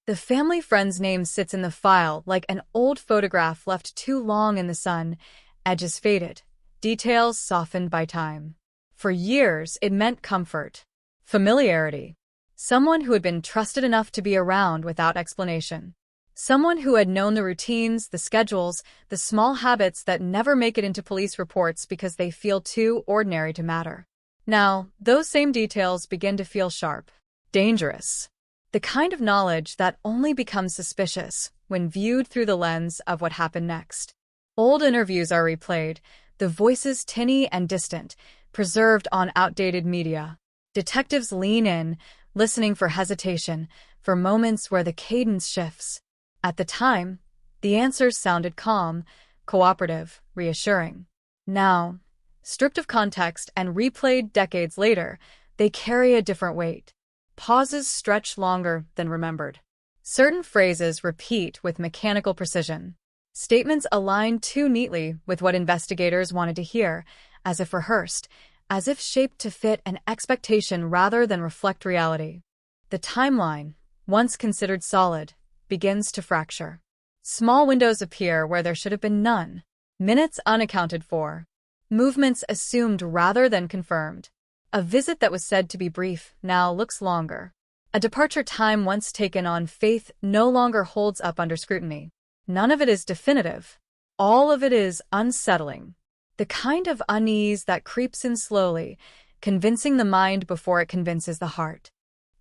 The family friend's name sits in the file like an old photograph left too long in the sun, edges faded, details softened by time. For years, it meant comfort, familiarity, someone who had been trusted enough to be around without explanation. Someone who had known the routines, the schedules, the small habits that never make it into police reports because they feel too ordinary to matter. Now, those same details begin to feel sharp, dangerous. The kind of knowledge that only becomes suspicious when viewed through the lens of what happened next. Old interviews are replayed, the voices tinny and distant, preserved on outdated media. Detectives lean in, listening for hesitation, for moments where the cadence shifts. At the time, the answers sounded calm, cooperative, reassuring. Now, stripped of context and replayed decades later, they carry a different weight. Pauses stretch longer than remembered. Certain phrases repeat with mechanical precision. Statements align too neatly with what investigators wanted to hear, as if rehearsed, as if shaped to fit an expectation rather than reflect reality. The timeline, once considered solid, begins to fracture. Small windows appear where there should have been none. Minutes unaccounted for. Movements assumed rather than confirmed. A visit that was said to be brief now looks longer. A departure time once taken on faith no longer holds up under scrutiny. None of it is definitive. All of it is unsettling. The kind of unease that creeps in slowly, convincing the mind before it convinces the heart.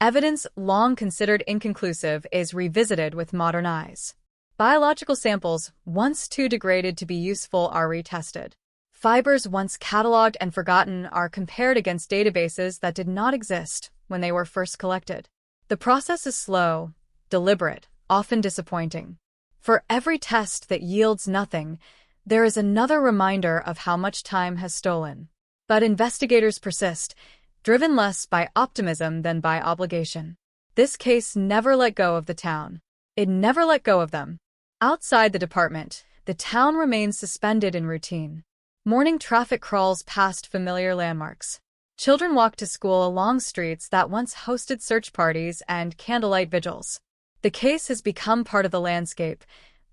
Evidence long considered inconclusive is revisited with modern eyes. Biological samples, once too degraded to be useful, are retested. Fibers once cataloged and forgotten are compared against databases that did not exist when they were first collected. The process is slow, deliberate, often disappointing. For every test that yields nothing, there is another reminder of how much time has stolen. But investigators persist, driven less by optimism than by obligation. This case never let go of the town. It never let go of them. Outside the department, the town remains suspended in routine. Morning traffic crawls past familiar landmarks. Children walk to school along streets that once hosted search parties and candlelight vigils. The case has become part of the landscape,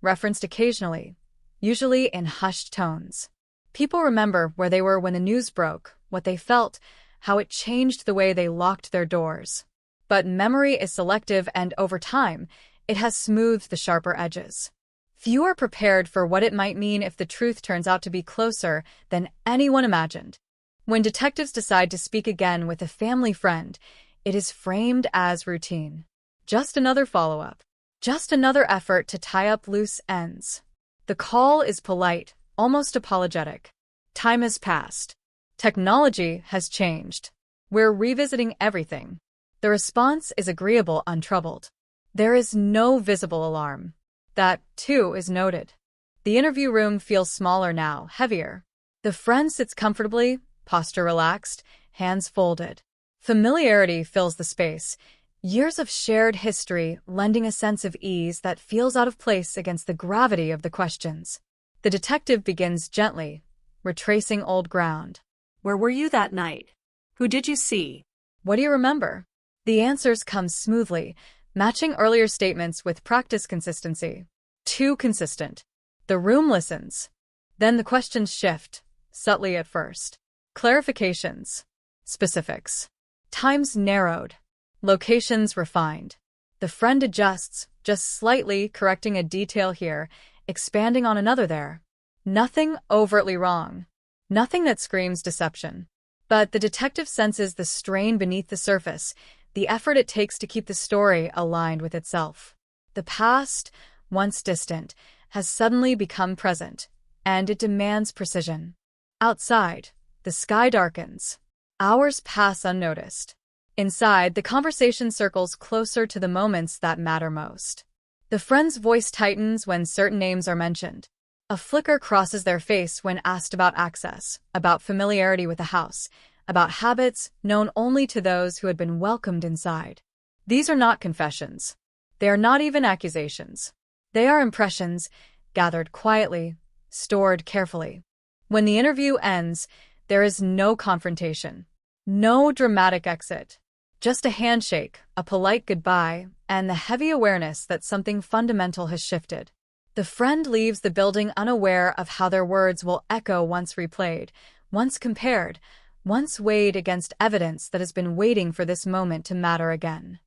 referenced occasionally, usually in hushed tones. People remember where they were when the news broke, what they felt, how it changed the way they locked their doors. But memory is selective, and over time, it has smoothed the sharper edges. Few are prepared for what it might mean if the truth turns out to be closer than anyone imagined. When detectives decide to speak again with a family friend, it is framed as routine. Just another follow-up. Just another effort to tie up loose ends. The call is polite, almost apologetic. Time has passed. Technology has changed. We're revisiting everything. The response is agreeable, untroubled. There is no visible alarm. That, too, is noted. The interview room feels smaller now, heavier. The friend sits comfortably, posture relaxed, hands folded. Familiarity fills the space, years of shared history lending a sense of ease that feels out of place against the gravity of the questions. The detective begins gently, retracing old ground. Where were you that night? Who did you see? What do you remember? The answers come smoothly, matching earlier statements with practice consistency. Too consistent. The room listens. Then the questions shift, subtly at first. Clarifications. Specifics. Times narrowed. Locations refined. The friend adjusts, just slightly correcting a detail here, expanding on another there. Nothing overtly wrong. Nothing that screams deception. But the detective senses the strain beneath the surface, the effort it takes to keep the story aligned with itself. The past, once distant, has suddenly become present, and it demands precision. Outside, the sky darkens. Hours pass unnoticed. Inside, the conversation circles closer to the moments that matter most. The friend's voice tightens when certain names are mentioned. A flicker crosses their face when asked about access, about familiarity with the house, about habits known only to those who had been welcomed inside. These are not confessions. They are not even accusations. They are impressions, gathered quietly, stored carefully. When the interview ends, there is no confrontation, no dramatic exit, just a handshake, a polite goodbye, and the heavy awareness that something fundamental has shifted. The friend leaves the building unaware of how their words will echo once replayed, once compared, once weighed against evidence that has been waiting for this moment to matter again.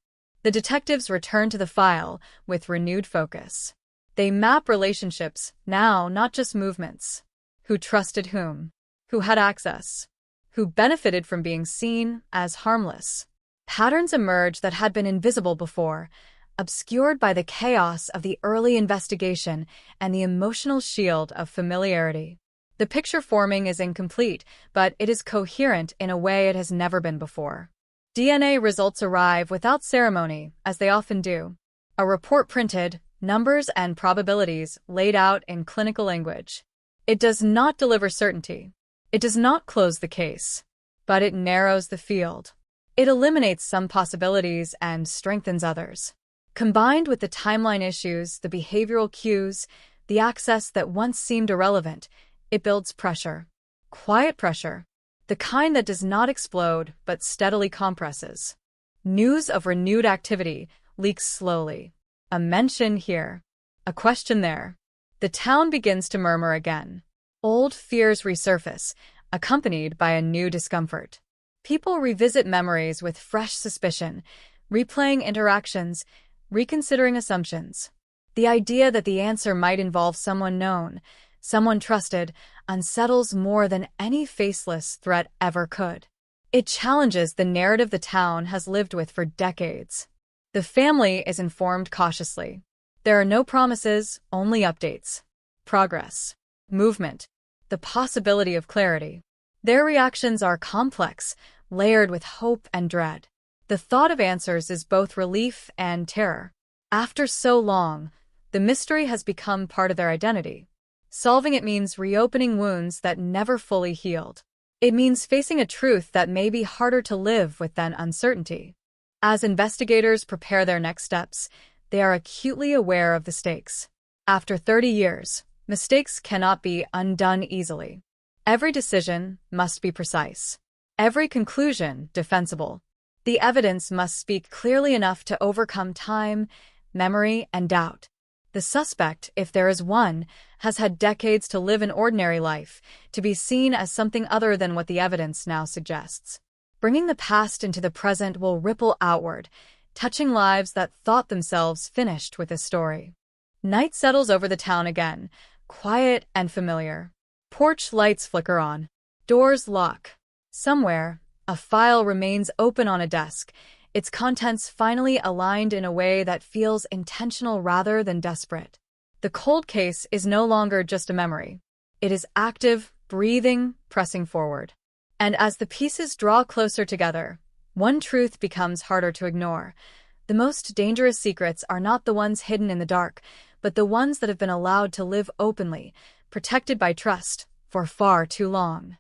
The detectives return to the file with renewed focus. They map relationships, now not just movements. Who trusted whom? Who had access? Who benefited from being seen as harmless? Patterns emerge that had been invisible before, obscured by the chaos of the early investigation and the emotional shield of familiarity. The picture forming is incomplete, but it is coherent in a way it has never been before. DNA results arrive without ceremony, as they often do. A report printed, numbers and probabilities laid out in clinical language. It does not deliver certainty. It does not close the case, but it narrows the field. It eliminates some possibilities and strengthens others. Combined with the timeline issues, the behavioral cues, the access that once seemed irrelevant, it builds pressure. Quiet pressure. The kind that does not explode but steadily compresses. News of renewed activity leaks slowly. A mention here. A question there. The town begins to murmur again. Old fears resurface, accompanied by a new discomfort. People revisit memories with fresh suspicion, replaying interactions, reconsidering assumptions. The idea that the answer might involve someone known, someone trusted, unsettles more than any faceless threat ever could. It challenges the narrative the town has lived with for decades. The family is informed cautiously. There are no promises, only updates. Progress. Movement. The possibility of clarity. Their reactions are complex, layered with hope and dread. The thought of answers is both relief and terror. After so long, the mystery has become part of their identity. Solving it means reopening wounds that never fully healed. It means facing a truth that may be harder to live with than uncertainty. As investigators prepare their next steps, they are acutely aware of the stakes. After 30 years, mistakes cannot be undone easily. Every decision must be precise. Every conclusion defensible. The evidence must speak clearly enough to overcome time, memory, and doubt. The suspect, if there is one, has had decades to live an ordinary life, to be seen as something other than what the evidence now suggests. Bringing the past into the present will ripple outward, touching lives that thought themselves finished with a story. Night settles over the town again, quiet and familiar. Porch lights flicker on. Doors lock. Somewhere, a file remains open on a desk, its contents finally aligned in a way that feels intentional rather than desperate. The cold case is no longer just a memory. It is active, breathing, pressing forward. And as the pieces draw closer together, one truth becomes harder to ignore. The most dangerous secrets are not the ones hidden in the dark, but the ones that have been allowed to live openly, protected by trust, for far too long.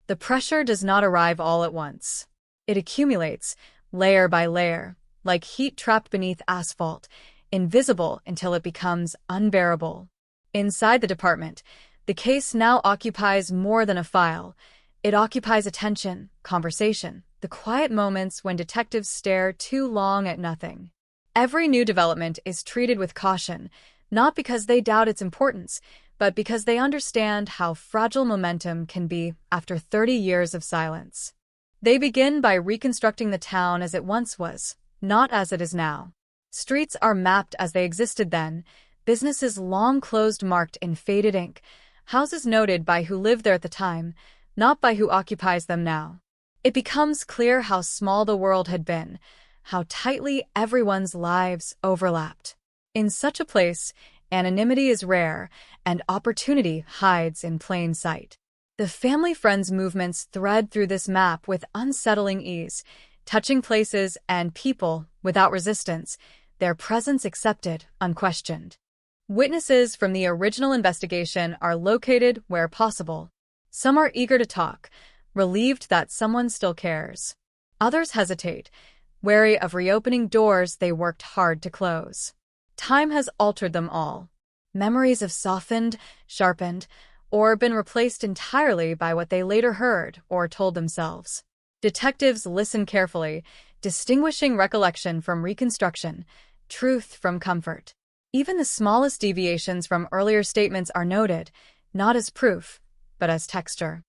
The pressure does not arrive all at once. It accumulates, layer by layer, like heat trapped beneath asphalt, invisible until it becomes unbearable. Inside the department, the case now occupies more than a file. It occupies attention, conversation, the quiet moments when detectives stare too long at nothing. Every new development is treated with caution, not because they doubt its importance, but because they understand how fragile momentum can be after 30 years of silence. They begin by reconstructing the town as it once was, not as it is now. Streets are mapped as they existed then, businesses long closed marked in faded ink, houses noted by who lived there at the time, not by who occupies them now. It becomes clear how small the world had been, how tightly everyone's lives overlapped. In such a place, anonymity is rare, and opportunity hides in plain sight. The family friends movements thread through this map with unsettling ease, touching places and people without resistance, their presence accepted, unquestioned. Witnesses from the original investigation are located where possible. Some are eager to talk, relieved that someone still cares. Others hesitate, wary of reopening doors they worked hard to close. Time has altered them all. Memories have softened, sharpened, or been replaced entirely by what they later heard or told themselves. Detectives listen carefully, distinguishing recollection from reconstruction, truth from comfort. Even the smallest deviations from earlier statements are noted, not as proof, but as texture.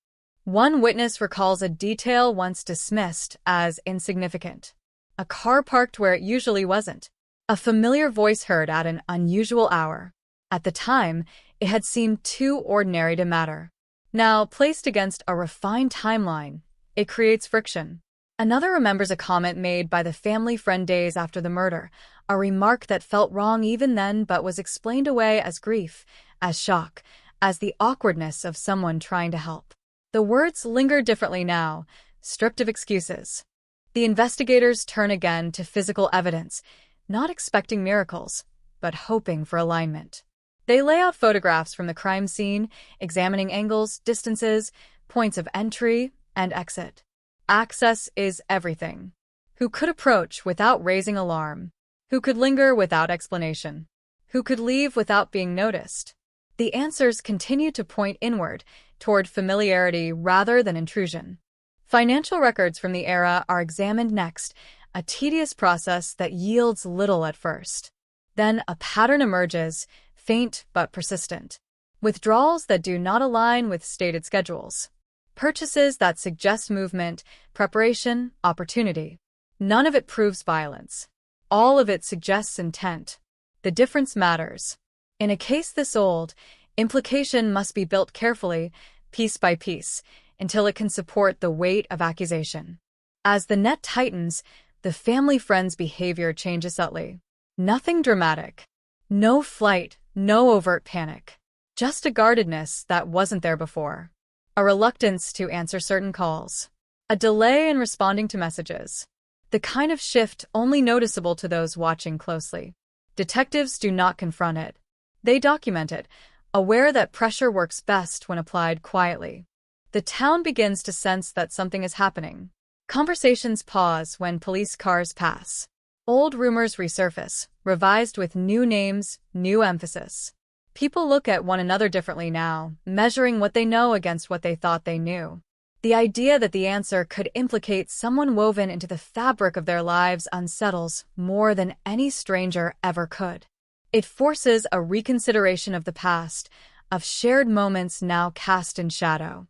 One witness recalls a detail once dismissed as insignificant. A car parked where it usually wasn't. A familiar voice heard at an unusual hour. At the time, it had seemed too ordinary to matter. Now, placed against a refined timeline, it creates friction. Another remembers a comment made by the family friend days after the murder, a remark that felt wrong even then but was explained away as grief, as shock, as the awkwardness of someone trying to help. The words linger differently now, stripped of excuses. The investigators turn again to physical evidence, not expecting miracles, but hoping for alignment. They lay out photographs from the crime scene, examining angles, distances, points of entry and exit. Access is everything. Who could approach without raising alarm? Who could linger without explanation? Who could leave without being noticed? The answers continue to point inward, toward familiarity rather than intrusion. Financial records from the era are examined next, a tedious process that yields little at first. Then a pattern emerges, faint but persistent. Withdrawals that do not align with stated schedules. Purchases that suggest movement, preparation, opportunity. None of it proves violence. All of it suggests intent. The difference matters. In a case this old, implication must be built carefully, piece by piece, until it can support the weight of accusation. As the net tightens, the family friend's behavior changes subtly. Nothing dramatic. No flight, no overt panic. Just a guardedness that wasn't there before. A reluctance to answer certain calls. A delay in responding to messages. The kind of shift only noticeable to those watching closely. Detectives do not confront it. They document it, aware that pressure works best when applied quietly. The town begins to sense that something is happening. Conversations pause when police cars pass. Old rumors resurface, revised with new names, new emphasis. People look at one another differently now, measuring what they know against what they thought they knew. The idea that the answer could implicate someone woven into the fabric of their lives unsettles more than any stranger ever could. It forces a reconsideration of the past, of shared moments now cast in shadow.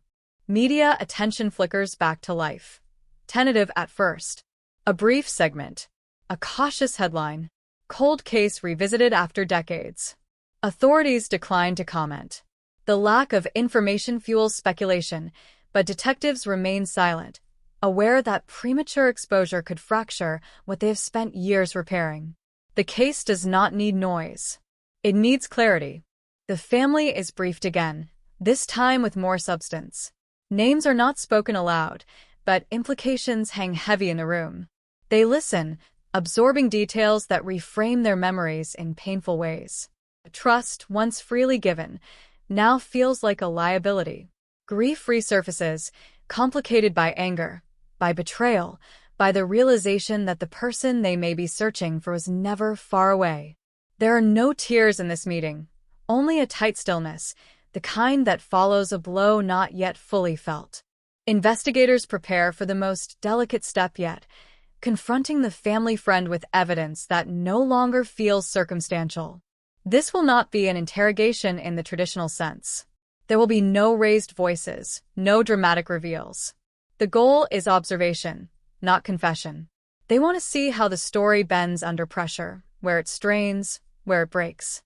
Media attention flickers back to life. Tentative at first. A brief segment. A cautious headline. Cold case revisited after decades. Authorities decline to comment. The lack of information fuels speculation, but detectives remain silent, aware that premature exposure could fracture what they have spent years repairing. The case does not need noise. It needs clarity. The family is briefed again, this time with more substance. Names are not spoken aloud, but implications hang heavy in the room. They listen, absorbing details that reframe their memories in painful ways. Trust, once freely given, now feels like a liability. Grief resurfaces, complicated by anger, by betrayal, by the realization that the person they may be searching for was never far away. There are no tears in this meeting, only a tight stillness, the kind that follows a blow not yet fully felt. Investigators prepare for the most delicate step yet, confronting the family friend with evidence that no longer feels circumstantial. This will not be an interrogation in the traditional sense. There will be no raised voices, no dramatic reveals. The goal is observation, not confession. They want to see how the story bends under pressure, where it strains, where it breaks.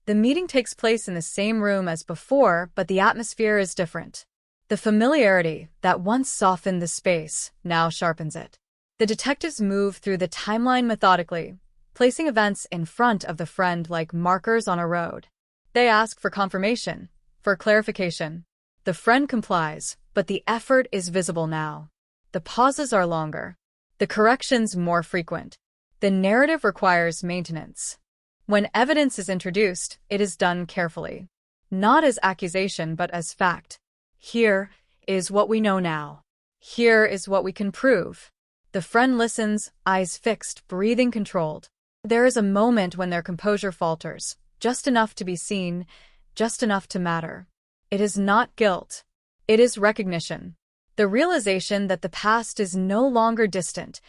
The meeting takes place in the same room as before, but the atmosphere is different. The familiarity that once softened the space now sharpens it. The detectives move through the timeline methodically, placing events in front of the friend like markers on a road. They ask for confirmation, for clarification. The friend complies, but the effort is visible now. The pauses are longer, the corrections more frequent. The narrative requires maintenance. When evidence is introduced, it is done carefully. Not as accusation, but as fact. Here is what we know now. Here is what we can prove. The friend listens, eyes fixed, breathing controlled. There is a moment when their composure falters, just enough to be seen, just enough to matter. It is not guilt. It is recognition. The realization that the past is no longer distant,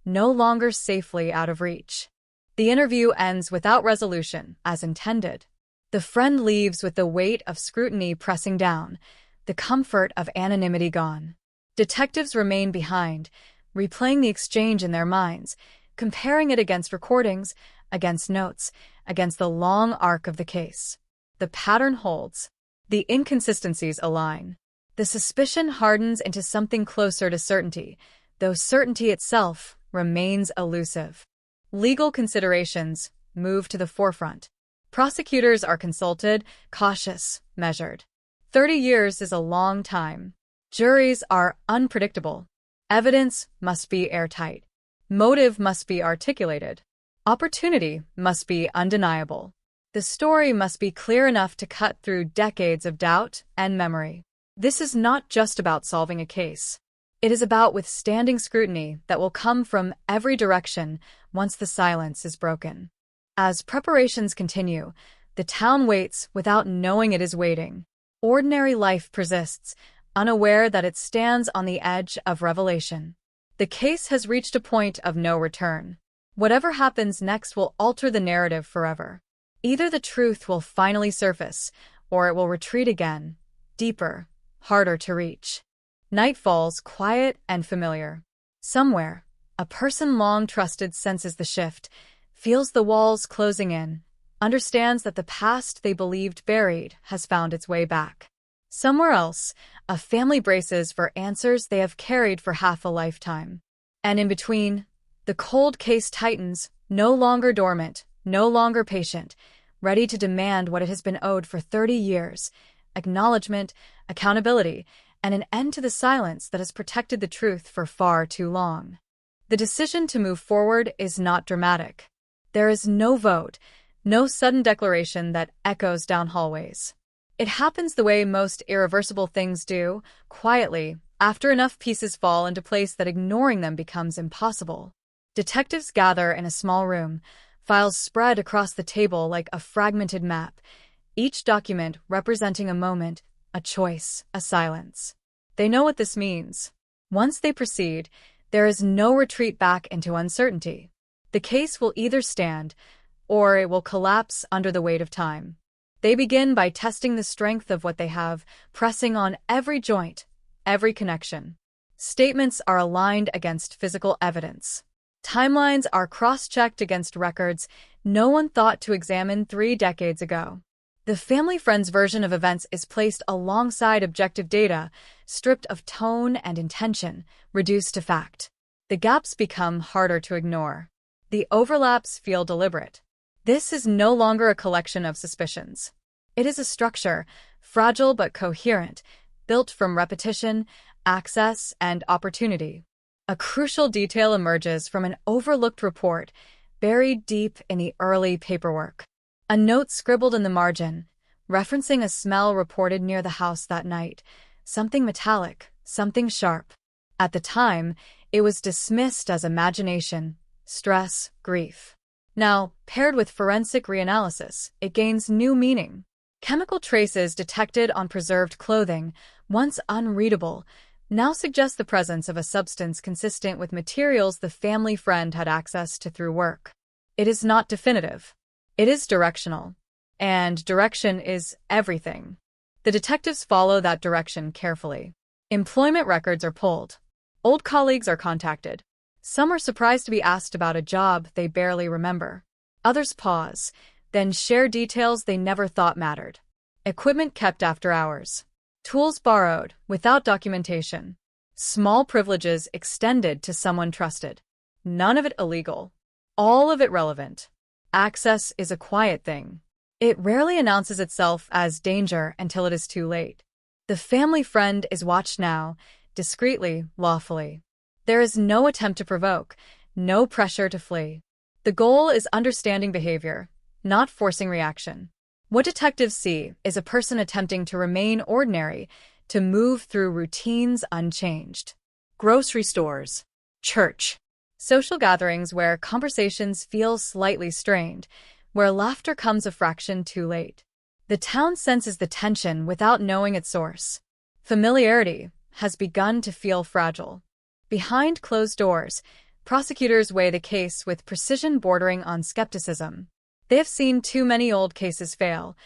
no longer safely out of reach. The interview ends without resolution, as intended. The friend leaves with the weight of scrutiny pressing down, the comfort of anonymity gone. Detectives remain behind, replaying the exchange in their minds, comparing it against recordings, against notes, against the long arc of the case. The pattern holds. The inconsistencies align. The suspicion hardens into something closer to certainty, though certainty itself remains elusive. Legal considerations move to the forefront. Prosecutors are consulted, cautious, measured. 30 years is a long time. Juries are unpredictable. Evidence must be airtight. Motive must be articulated. Opportunity must be undeniable. The story must be clear enough to cut through decades of doubt and memory. This is not just about solving a case. It is about withstanding scrutiny that will come from every direction once the silence is broken. As preparations continue, the town waits without knowing it is waiting. Ordinary life persists, unaware that it stands on the edge of revelation. The case has reached a point of no return. Whatever happens next will alter the narrative forever. Either the truth will finally surface, or it will retreat again, deeper, harder to reach. Night falls, quiet and familiar. Somewhere, a person long trusted senses the shift, feels the walls closing in, understands that the past they believed buried has found its way back. Somewhere else, a family braces for answers they have carried for half a lifetime. And in between, the cold case tightens, no longer dormant, no longer patient, ready to demand what it has been owed for 30 years, acknowledgement, accountability, and an end to the silence that has protected the truth for far too long. The decision to move forward is not dramatic. There is no vote, no sudden declaration that echoes down hallways. It happens the way most irreversible things do, quietly, after enough pieces fall into place that ignoring them becomes impossible. Detectives gather in a small room, files spread across the table like a fragmented map, each document representing a moment, a choice, a silence. They know what this means. Once they proceed, there is no retreat back into uncertainty. The case will either stand, or it will collapse under the weight of time. They begin by testing the strength of what they have, pressing on every joint, every connection. Statements are aligned against physical evidence. Timelines are cross-checked against records no one thought to examine 3 decades ago. The family friend's version of events is placed alongside objective data, stripped of tone and intention, reduced to fact. The gaps become harder to ignore. The overlaps feel deliberate. This is no longer a collection of suspicions. It is a structure, fragile but coherent, built from repetition, access, and opportunity. A crucial detail emerges from an overlooked report, buried deep in the early paperwork. A note scribbled in the margin, referencing a smell reported near the house that night. Something metallic, something sharp. At the time, it was dismissed as imagination, stress, grief. Now, paired with forensic reanalysis, it gains new meaning. Chemical traces detected on preserved clothing, once unreadable, now suggest the presence of a substance consistent with materials the family friend had access to through work. It is not definitive. It is directional. And direction is everything. The detectives follow that direction carefully. Employment records are pulled. Old colleagues are contacted. Some are surprised to be asked about a job they barely remember. Others pause, then share details they never thought mattered. Equipment kept after hours. Tools borrowed, without documentation. Small privileges extended to someone trusted. None of it illegal. All of it relevant. Access is a quiet thing. It rarely announces itself as danger until it is too late. The family friend is watched now, discreetly, lawfully. There is no attempt to provoke, no pressure to flee. The goal is understanding behavior, not forcing reaction. What detectives see is a person attempting to remain ordinary, to move through routines unchanged. Grocery stores, church, social gatherings where conversations feel slightly strained, where laughter comes a fraction too late. The town senses the tension without knowing its source. Familiarity has begun to feel fragile. Behind closed doors, prosecutors weigh the case with precision bordering on skepticism. They have seen too many old cases fail.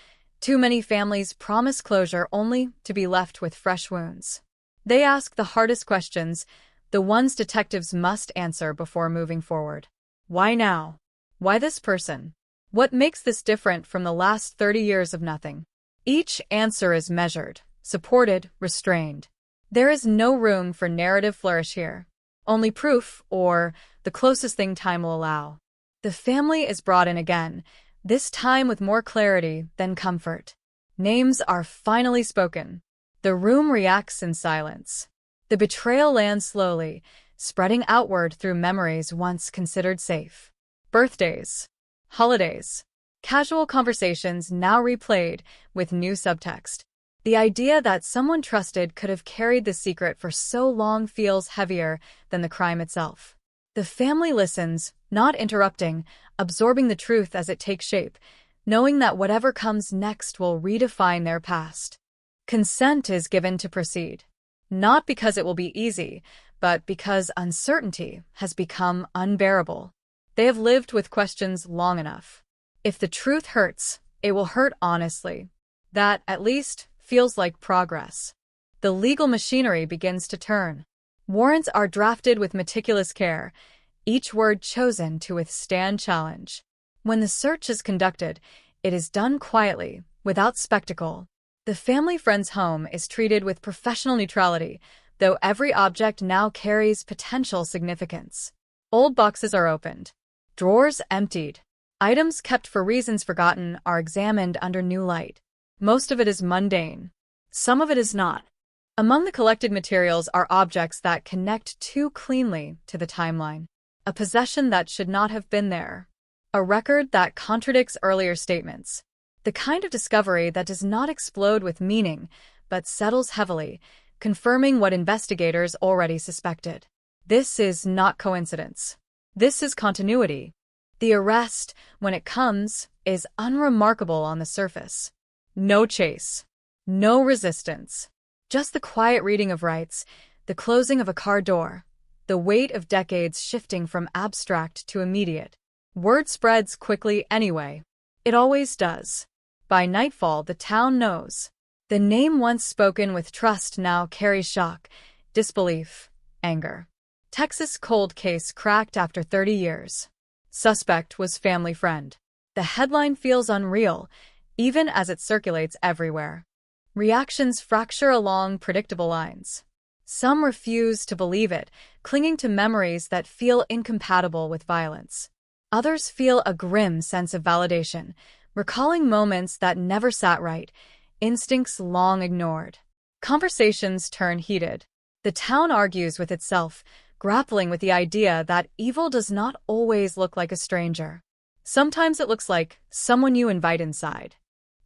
Too many families promise closure only to be left with fresh wounds. They ask the hardest questions, the ones detectives must answer before moving forward. Why now? Why this person? What makes this different from the last 30 years of nothing? Each answer is measured, supported, restrained. There is no room for narrative flourish here. Only proof, or the closest thing time will allow. The family is brought in again, this time with more clarity than comfort. Names are finally spoken. The room reacts in silence. The betrayal lands slowly, spreading outward through memories once considered safe. Birthdays, holidays, casual conversations now replayed with new subtext. The idea that someone trusted could have carried the secret for so long feels heavier than the crime itself. The family listens, not interrupting, absorbing the truth as it takes shape, knowing that whatever comes next will redefine their past. Consent is given to proceed. Not because it will be easy, but because uncertainty has become unbearable. They have lived with questions long enough. If the truth hurts, it will hurt honestly. That, at least, feels like progress. The legal machinery begins to turn. Warrants are drafted with meticulous care, each word chosen to withstand challenge. When the search is conducted, it is done quietly, without spectacle. The family friend's home is treated with professional neutrality, though every object now carries potential significance. Old boxes are opened. Drawers emptied. Items kept for reasons forgotten are examined under new light. Most of it is mundane. Some of it is not. Among the collected materials are objects that connect too cleanly to the timeline. A possession that should not have been there. A record that contradicts earlier statements. The kind of discovery that does not explode with meaning, but settles heavily, confirming what investigators already suspected. This is not coincidence. This is continuity. The arrest, when it comes, is unremarkable on the surface. No chase. No resistance. Just the quiet reading of rights, the closing of a car door, the weight of decades shifting from abstract to immediate. Word spreads quickly anyway. It always does. By nightfall, the town knows. The name once spoken with trust now carries shock, disbelief, anger. Texas cold case cracked after 30 years. Suspect was family friend. The headline feels unreal, even as it circulates everywhere. Reactions fracture along predictable lines. Some refuse to believe it, clinging to memories that feel incompatible with violence. Others feel a grim sense of validation, recalling moments that never sat right, instincts long ignored. Conversations turn heated. The town argues with itself, grappling with the idea that evil does not always look like a stranger. Sometimes it looks like someone you invite inside.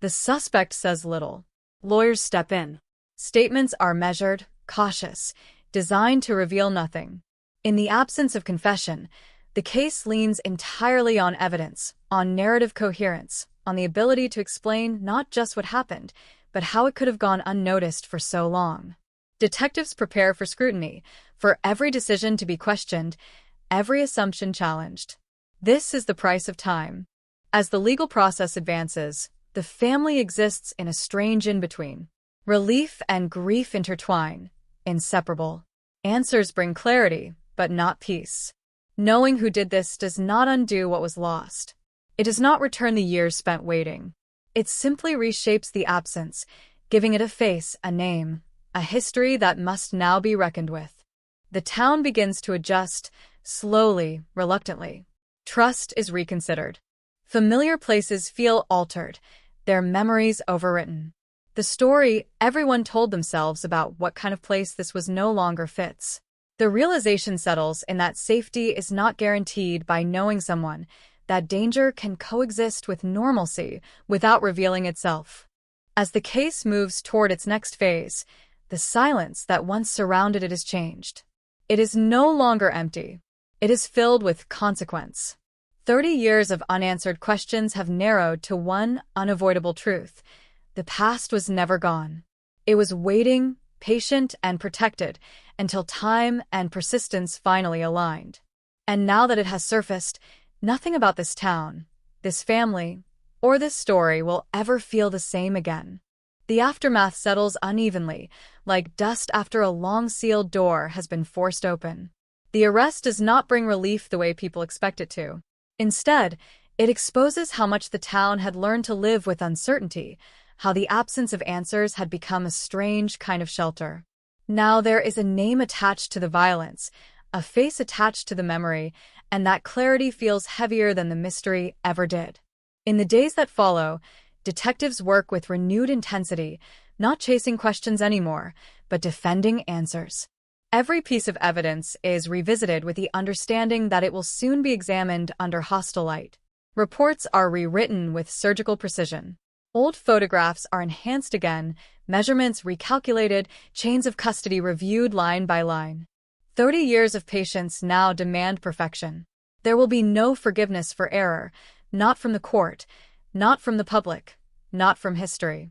The suspect says little. Lawyers step in. Statements are measured, cautious, designed to reveal nothing. In the absence of confession, the case leans entirely on evidence, on narrative coherence, on the ability to explain not just what happened, but how it could have gone unnoticed for so long. Detectives prepare for scrutiny, for every decision to be questioned, every assumption challenged. This is the price of time. As the legal process advances, the family exists in a strange in-between. Relief and grief intertwine, inseparable. Answers bring clarity, but not peace. Knowing who did this does not undo what was lost. It does not return the years spent waiting. It simply reshapes the absence, giving it a face, a name, a history that must now be reckoned with. The town begins to adjust, slowly, reluctantly. Trust is reconsidered. Familiar places feel altered, their memories overwritten. The story everyone told themselves about what kind of place this was no longer fits. The realization settles in that safety is not guaranteed by knowing someone, that danger can coexist with normalcy without revealing itself. As the case moves toward its next phase, the silence that once surrounded it has changed. It is no longer empty. It is filled with consequence. 30 years of unanswered questions have narrowed to one unavoidable truth. The past was never gone. It was waiting, patient and protected, until time and persistence finally aligned. And now that it has surfaced, nothing about this town, this family, or this story will ever feel the same again. The aftermath settles unevenly, like dust after a long-sealed door has been forced open. The arrest does not bring relief the way people expect it to. Instead, it exposes how much the town had learned to live with uncertainty, how the absence of answers had become a strange kind of shelter. Now there is a name attached to the violence, a face attached to the memory, and that clarity feels heavier than the mystery ever did. In the days that follow, detectives work with renewed intensity, not chasing questions anymore, but defending answers. Every piece of evidence is revisited with the understanding that it will soon be examined under hostile light. Reports are rewritten with surgical precision. Old photographs are enhanced again, measurements recalculated, chains of custody reviewed line by line. 30 years of patience now demand perfection. There will be no forgiveness for error, not from the court, not from the public, not from history.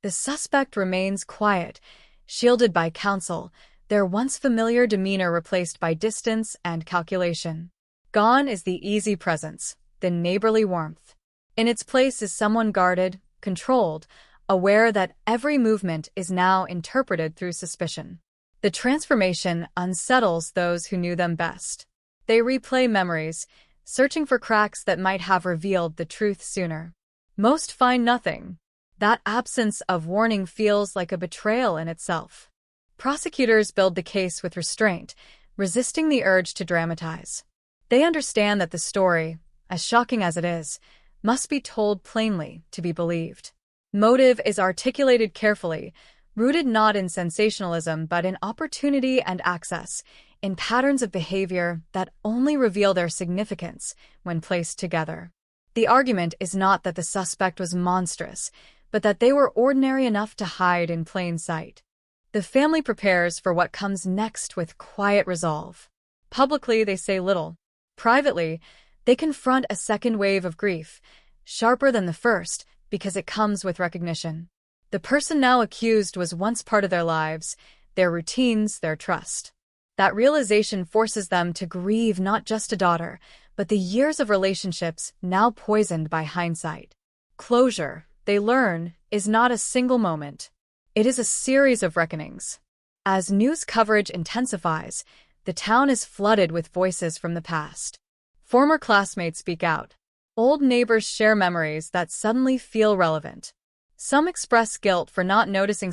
The suspect remains quiet, shielded by counsel, their once familiar demeanor replaced by distance and calculation. Gone is the easy presence, the neighborly warmth. In its place is someone guarded, controlled, aware that every movement is now interpreted through suspicion. The transformation unsettles those who knew them best. They replay memories, searching for cracks that might have revealed the truth sooner. Most find nothing. That absence of warning feels like a betrayal in itself. Prosecutors build the case with restraint, resisting the urge to dramatize. They understand that the story, as shocking as it is, must be told plainly to be believed. Motive is articulated carefully, rooted not in sensationalism but in opportunity and access, in patterns of behavior that only reveal their significance when placed together. The argument is not that the suspect was monstrous, but that they were ordinary enough to hide in plain sight. The family prepares for what comes next with quiet resolve. Publicly, they say little. Privately, they confront a second wave of grief, sharper than the first because it comes with recognition. The person now accused was once part of their lives, their routines, their trust. That realization forces them to grieve not just a daughter, but the years of relationships now poisoned by hindsight. Closure, they learn, is not a single moment. It is a series of reckonings. As news coverage intensifies, the town is flooded with voices from the past. Former classmates speak out. Old neighbors share memories that suddenly feel relevant. Some express guilt for not noticing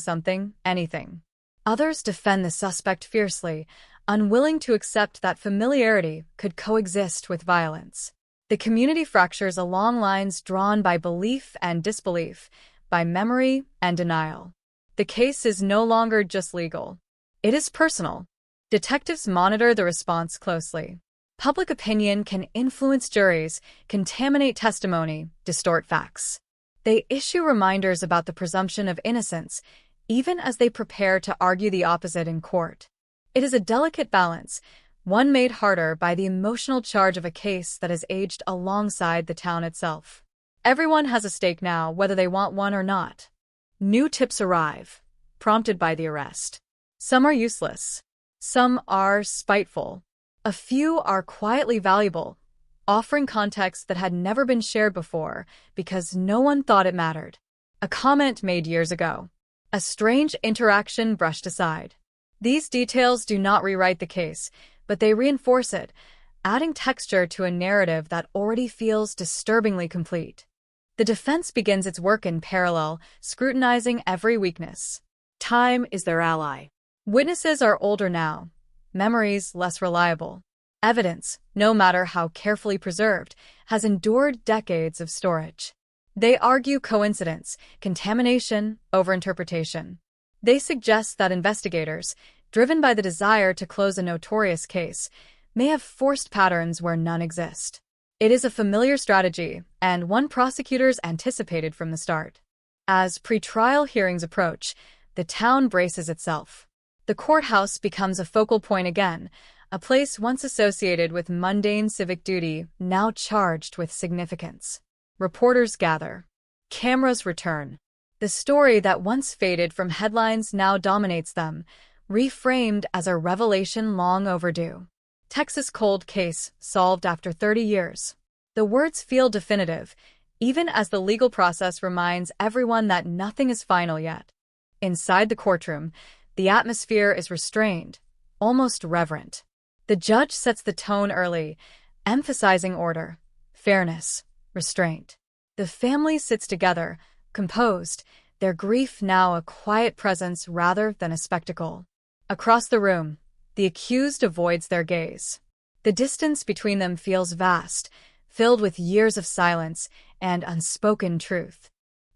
anything. Others defend the suspect fiercely, unwilling to accept that familiarity could coexist with violence. The community fractures along lines drawn by belief and disbelief, by memory and denial. The case is no longer just legal. It is personal. Detectives monitor the response closely. Public opinion can influence juries, contaminate testimony, distort facts. They issue reminders about the presumption of innocence, even as they prepare to argue the opposite in court. It is a delicate balance, one made harder by the emotional charge of a case that has aged alongside the town itself. Everyone has a stake now, whether they want one or not. New tips arrive, prompted by the arrest. Some are useless. Some are spiteful. A few are quietly valuable, offering context that had never been shared before because no one thought it mattered. A comment made years ago. A strange interaction brushed aside. These details do not rewrite the case, but they reinforce it, adding texture to a narrative that already feels disturbingly complete. The defense begins its work in parallel, scrutinizing every weakness. Time is their ally. Witnesses are older now, memories less reliable. Evidence, no matter how carefully preserved, has endured decades of storage. They argue coincidence, contamination, overinterpretation. They suggest that investigators, driven by the desire to close a notorious case, may have forced patterns where none exist. It is a familiar strategy, and one prosecutors anticipated from the start. As pretrial hearings approach, the town braces itself. The courthouse becomes a focal point again, a place once associated with mundane civic duty, now charged with significance. Reporters gather. Cameras return. The story that once faded from headlines now dominates them, reframed as a revelation long overdue. Texas cold case solved after 30 years. The words feel definitive, even as the legal process reminds everyone that nothing is final yet. Inside the courtroom, the atmosphere is restrained, almost reverent. The judge sets the tone early, emphasizing order, fairness, restraint. The family sits together, composed, their grief now a quiet presence rather than a spectacle. Across the room, the accused avoids their gaze. The distance between them feels vast, filled with years of silence and unspoken truth.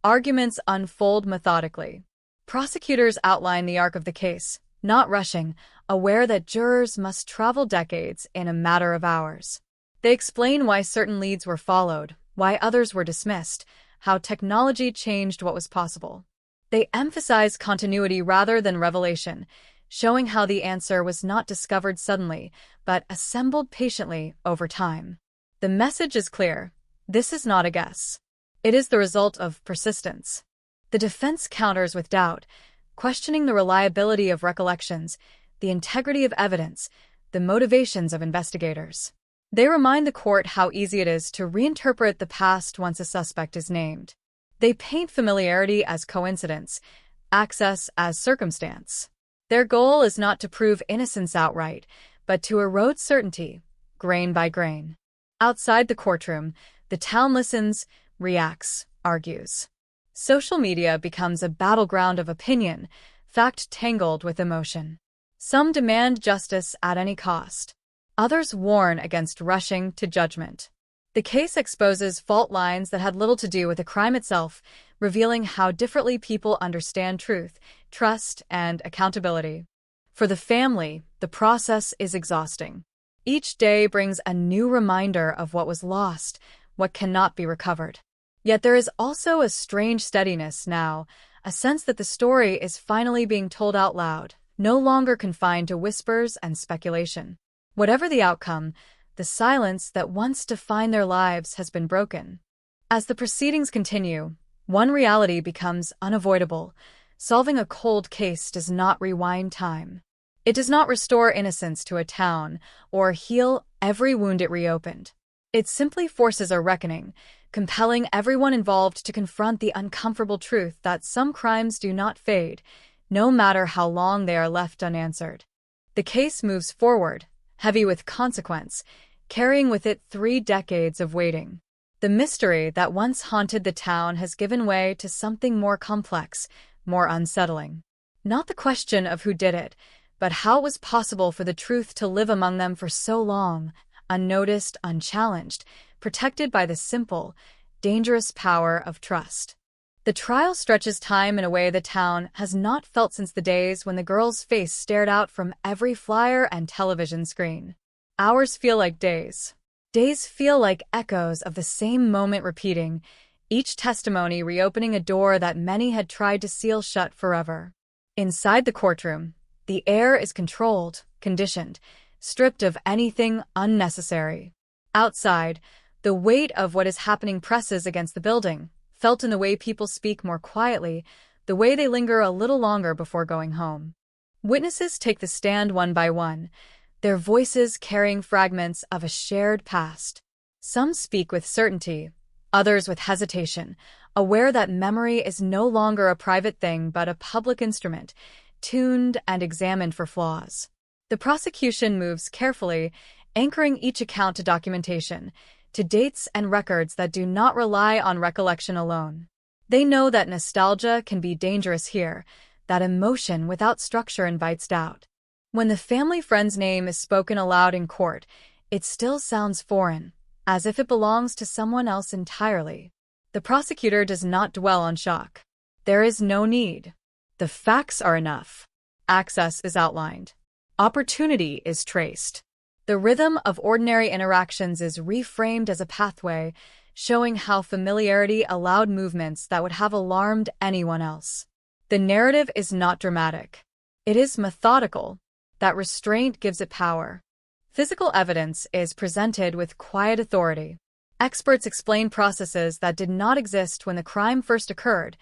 Arguments unfold methodically. Prosecutors outline the arc of the case, not rushing, aware that jurors must travel decades in a matter of hours. They explain why certain leads were followed, why others were dismissed, how technology changed what was possible. They emphasize continuity rather than revelation, showing how the answer was not discovered suddenly, but assembled patiently over time. The message is clear. This is not a guess. It is the result of persistence. The defense counters with doubt, questioning the reliability of recollections, the integrity of evidence, the motivations of investigators. They remind the court how easy it is to reinterpret the past once a suspect is named. They paint familiarity as coincidence, access as circumstance. Their goal is not to prove innocence outright, but to erode certainty, grain by grain. Outside the courtroom, the town listens, reacts, argues. Social media becomes a battleground of opinion, fact tangled with emotion. Some demand justice at any cost. Others warn against rushing to judgment. The case exposes fault lines that had little to do with the crime itself, revealing how differently people understand truth, trust, and accountability. For the family, the process is exhausting. Each day brings a new reminder of what was lost, what cannot be recovered. Yet there is also a strange steadiness now, a sense that the story is finally being told out loud, no longer confined to whispers and speculation. Whatever the outcome, the silence that once defined their lives has been broken. As the proceedings continue, one reality becomes unavoidable. Solving a cold case does not rewind time. It does not restore innocence to a town or heal every wound it reopened. It simply forces a reckoning, compelling everyone involved to confront the uncomfortable truth that some crimes do not fade, no matter how long they are left unanswered. The case moves forward, heavy with consequence, carrying with it 3 decades of waiting. The mystery that once haunted the town has given way to something more complex, more unsettling. Not the question of who did it, but how it was possible for the truth to live among them for so long, unnoticed, unchallenged, protected by the simple, dangerous power of trust. The trial stretches time in a way the town has not felt since the days when the girl's face stared out from every flyer and television screen. Hours feel like days. Days feel like echoes of the same moment repeating, each testimony reopening a door that many had tried to seal shut forever. Inside the courtroom, the air is controlled, conditioned, stripped of anything unnecessary. Outside, the weight of what is happening presses against the building, felt in the way people speak more quietly, the way they linger a little longer before going home. Witnesses take the stand one by one, their voices carrying fragments of a shared past. Some speak with certainty, others with hesitation, aware that memory is no longer a private thing but a public instrument, tuned and examined for flaws. The prosecution moves carefully, anchoring each account to documentation, to dates and records that do not rely on recollection alone. They know that nostalgia can be dangerous here, that emotion without structure invites doubt. When the family friend's name is spoken aloud in court, it still sounds foreign, as if it belongs to someone else entirely. The prosecutor does not dwell on shock. There is no need. The facts are enough. Access is outlined. Opportunity is traced. The rhythm of ordinary interactions is reframed as a pathway, showing how familiarity allowed movements that would have alarmed anyone else. The narrative is not dramatic. It is methodical. That restraint gives it power. Physical evidence is presented with quiet authority. Experts explain processes that did not exist when the crime first occurred,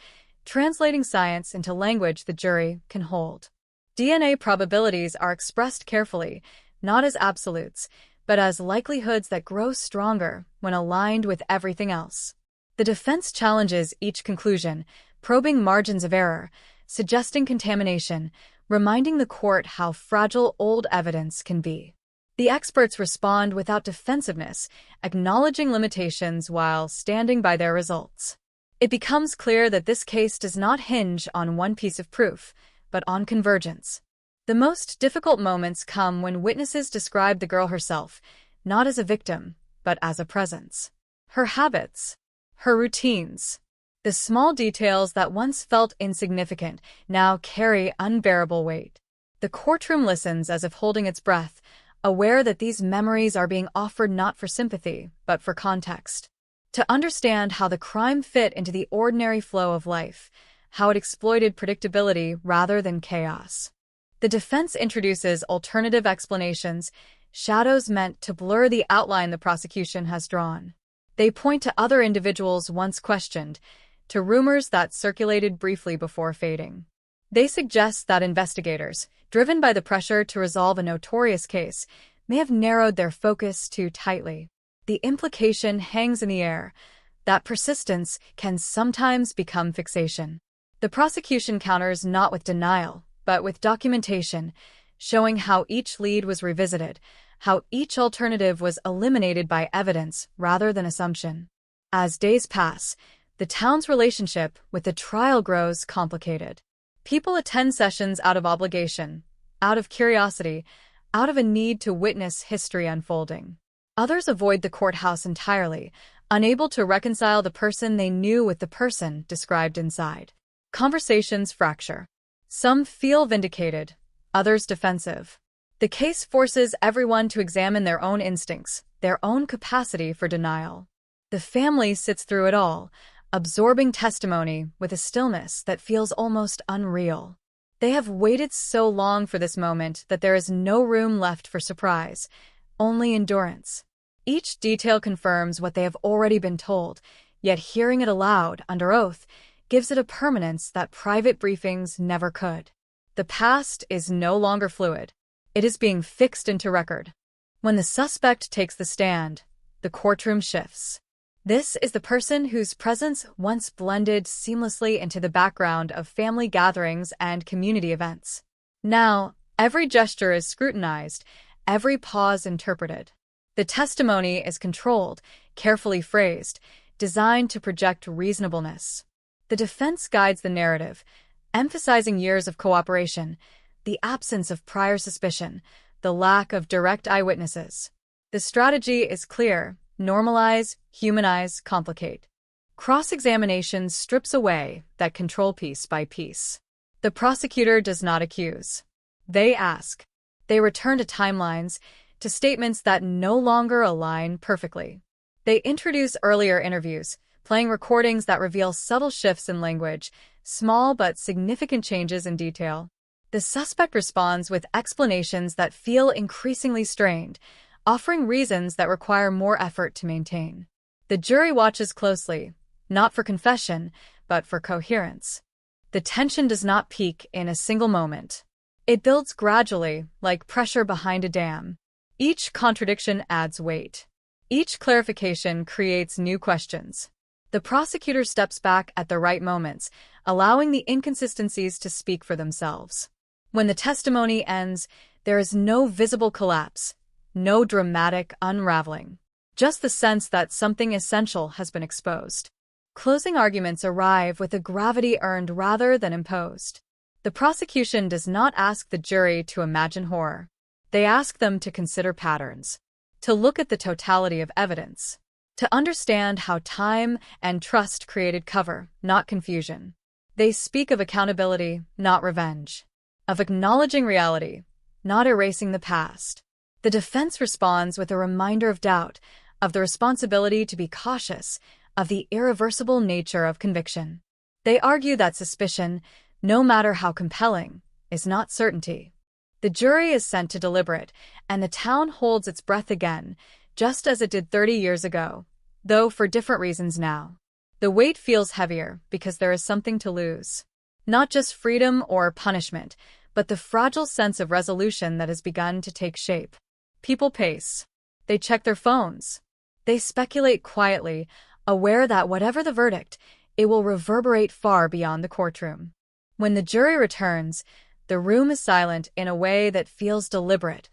translating science into language the jury can hold. DNA probabilities are expressed carefully, not as absolutes, but as likelihoods that grow stronger when aligned with everything else. The defense challenges each conclusion, probing margins of error, suggesting contamination, reminding the court how fragile old evidence can be. The experts respond without defensiveness, acknowledging limitations while standing by their results. It becomes clear that this case does not hinge on one piece of proof, but on convergence. The most difficult moments come when witnesses describe the girl herself, not as a victim, but as a presence. Her habits, her routines, the small details that once felt insignificant now carry unbearable weight. The courtroom listens as if holding its breath, aware that these memories are being offered not for sympathy, but for context. To understand how the crime fit into the ordinary flow of life, how it exploited predictability rather than chaos. The defense introduces alternative explanations, shadows meant to blur the outline the prosecution has drawn. They point to other individuals once questioned, to rumors that circulated briefly before fading. They suggest that investigators, driven by the pressure to resolve a notorious case, may have narrowed their focus too tightly. The implication hangs in the air that persistence can sometimes become fixation. The prosecution counters not with denial, but with documentation, showing how each lead was revisited, how each alternative was eliminated by evidence rather than assumption. As days pass, the town's relationship with the trial grows complicated. People attend sessions out of obligation, out of curiosity, out of a need to witness history unfolding. Others avoid the courthouse entirely, unable to reconcile the person they knew with the person described inside. Conversations fracture. Some feel vindicated, others defensive. The case forces everyone to examine their own instincts, their own capacity for denial. The family sits through it all, absorbing testimony with a stillness that feels almost unreal. They have waited so long for this moment that there is no room left for surprise, only endurance. Each detail confirms what they have already been told, yet hearing it aloud, under oath, gives it a permanence that private briefings never could. The past is no longer fluid. It is being fixed into record. When the suspect takes the stand, the courtroom shifts. This is the person whose presence once blended seamlessly into the background of family gatherings and community events. Now, every gesture is scrutinized, every pause interpreted. The testimony is controlled, carefully phrased, designed to project reasonableness. The defense guides the narrative, emphasizing years of cooperation, the absence of prior suspicion, the lack of direct eyewitnesses. The strategy is clear: normalize, humanize, complicate. Cross-examination strips away that control piece by piece. The prosecutor does not accuse. They ask. They return to timelines, to statements that no longer align perfectly. They introduce earlier interviews, playing recordings that reveal subtle shifts in language, small but significant changes in detail. The suspect responds with explanations that feel increasingly strained, offering reasons that require more effort to maintain. The jury watches closely, not for confession, but for coherence. The tension does not peak in a single moment. It builds gradually, like pressure behind a dam. Each contradiction adds weight. Each clarification creates new questions. The prosecutor steps back at the right moments, allowing the inconsistencies to speak for themselves. When the testimony ends, there is no visible collapse, no dramatic unraveling, just the sense that something essential has been exposed. Closing arguments arrive with a gravity earned rather than imposed. The prosecution does not ask the jury to imagine horror. They ask them to consider patterns, to look at the totality of evidence, to understand how time and trust created cover, not confusion. They speak of accountability, not revenge, of acknowledging reality, not erasing the past. The defense responds with a reminder of doubt, of the responsibility to be cautious, of the irreversible nature of conviction. They argue that suspicion, no matter how compelling, is not certainty. The jury is sent to deliberate, and the town holds its breath again, just as it did 30 years ago, though for different reasons now. The weight feels heavier because there is something to lose. Not just freedom or punishment, but the fragile sense of resolution that has begun to take shape. People pace. They check their phones. They speculate quietly, aware that whatever the verdict, it will reverberate far beyond the courtroom. When the jury returns, the room is silent in a way that feels deliberate,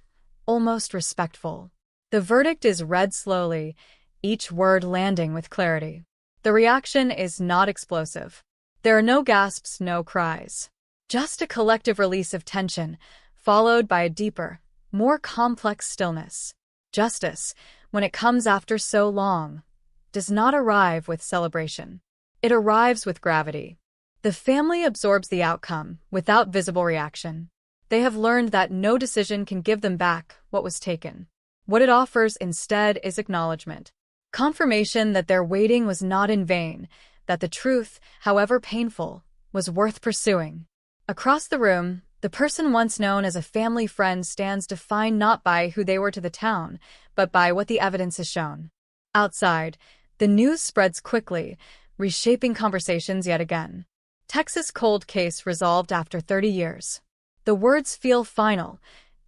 almost respectful. The verdict is read slowly, each word landing with clarity. The reaction is not explosive. There are no gasps, no cries. Just a collective release of tension, followed by a deeper, more complex stillness. Justice, when it comes after so long, does not arrive with celebration. It arrives with gravity. The family absorbs the outcome without visible reaction. They have learned that no decision can give them back what was taken. What it offers instead is acknowledgement. Confirmation that their waiting was not in vain, that the truth, however painful, was worth pursuing. Across the room, the person once known as a family friend stands defined not by who they were to the town, but by what the evidence has shown. Outside, the news spreads quickly, reshaping conversations yet again. Texas cold case resolved after 30 years. The words feel final,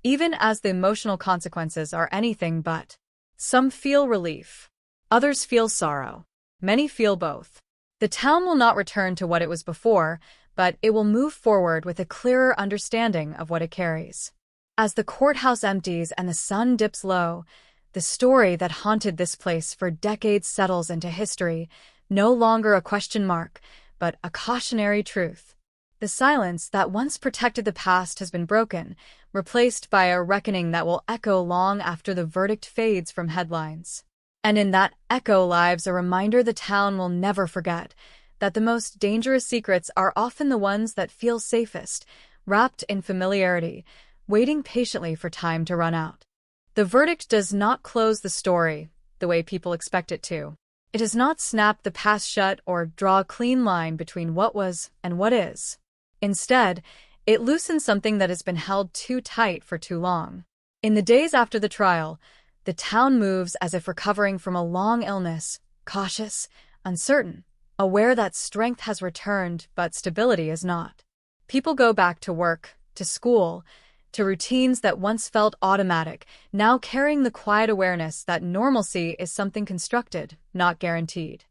even as the emotional consequences are anything but. Some feel relief. Others feel sorrow. Many feel both. The town will not return to what it was before, but it will move forward with a clearer understanding of what it carries. As the courthouse empties and the sun dips low, the story that haunted this place for decades settles into history, no longer a question mark, but a cautionary truth. The silence that once protected the past has been broken, replaced by a reckoning that will echo long after the verdict fades from headlines. And in that echo lives a reminder the town will never forget, that the most dangerous secrets are often the ones that feel safest, wrapped in familiarity, waiting patiently for time to run out. The verdict does not close the story the way people expect it to. It does not snap the past shut or draw a clean line between what was and what is. Instead, it loosens something that has been held too tight for too long. In the days after the trial, the town moves as if recovering from a long illness, cautious, uncertain, aware that strength has returned but stability is not. People go back to work, to school, to routines that once felt automatic, now carrying the quiet awareness that normalcy is something constructed, not guaranteed.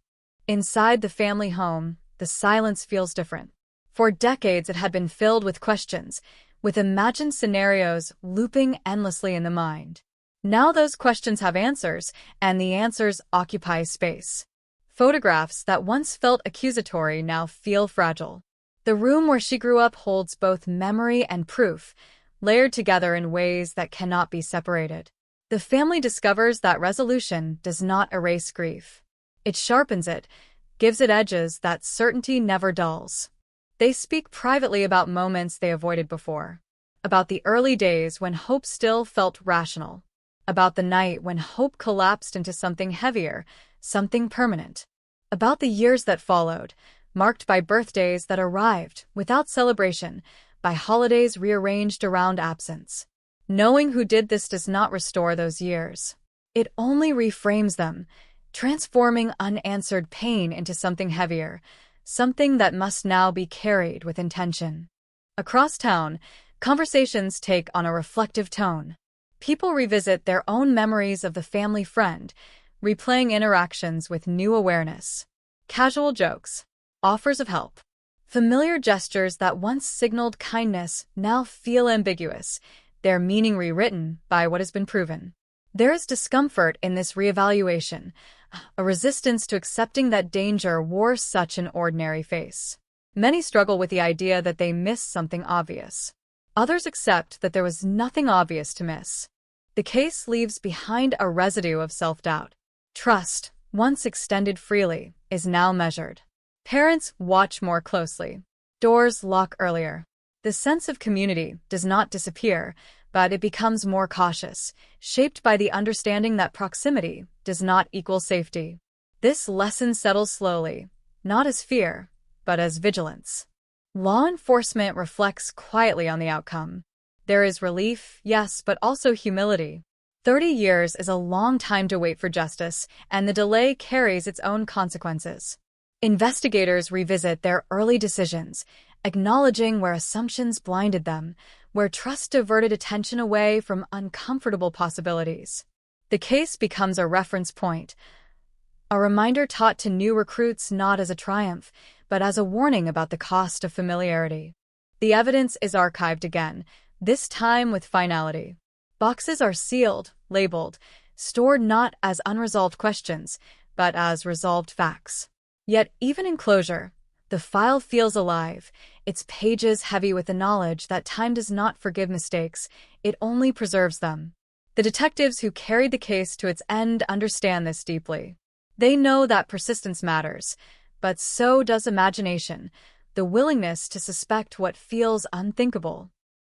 Inside the family home, the silence feels different. For decades it had been filled with questions, with imagined scenarios looping endlessly in the mind. Now those questions have answers, and the answers occupy space. Photographs that once felt accusatory now feel fragile. The room where she grew up holds both memory and proof, layered together in ways that cannot be separated. The family discovers that resolution does not erase grief. It sharpens it, gives it edges that certainty never dulls. They speak privately about moments they avoided before, about the early days when hope still felt rational, about the night when hope collapsed into something heavier, something permanent, about the years that followed, marked by birthdays that arrived without celebration, by holidays rearranged around absence. Knowing who did this does not restore those years. It only reframes them, transforming unanswered pain into something heavier, something that must now be carried with intention. Across town, conversations take on a reflective tone. People revisit their own memories of the family friend, replaying interactions with new awareness. Casual jokes, offers of help, familiar gestures that once signaled kindness now feel ambiguous, their meaning rewritten by what has been proven. There is discomfort in this reevaluation, a resistance to accepting that danger wore such an ordinary face. Many struggle with the idea that they missed something obvious. Others accept that there was nothing obvious to miss. The case leaves behind a residue of self-doubt. Trust, once extended freely, is now measured. Parents watch more closely. Doors lock earlier. The sense of community does not disappear, but it becomes more cautious, shaped by the understanding that proximity does not equal safety. This lesson settles slowly, not as fear, but as vigilance. Law enforcement reflects quietly on the outcome. There is relief, yes, but also humility. 30 years is a long time to wait for justice, and the delay carries its own consequences. Investigators revisit their early decisions, acknowledging where assumptions blinded them, where trust diverted attention away from uncomfortable possibilities. The case becomes a reference point, a reminder taught to new recruits not as a triumph, but as a warning about the cost of familiarity. The evidence is archived again, this time with finality. Boxes are sealed, labeled, stored not as unresolved questions, but as resolved facts. Yet even in closure, the file feels alive, its pages heavy with the knowledge that time does not forgive mistakes, it only preserves them. The detectives who carried the case to its end understand this deeply. They know that persistence matters, but so does imagination, the willingness to suspect what feels unthinkable.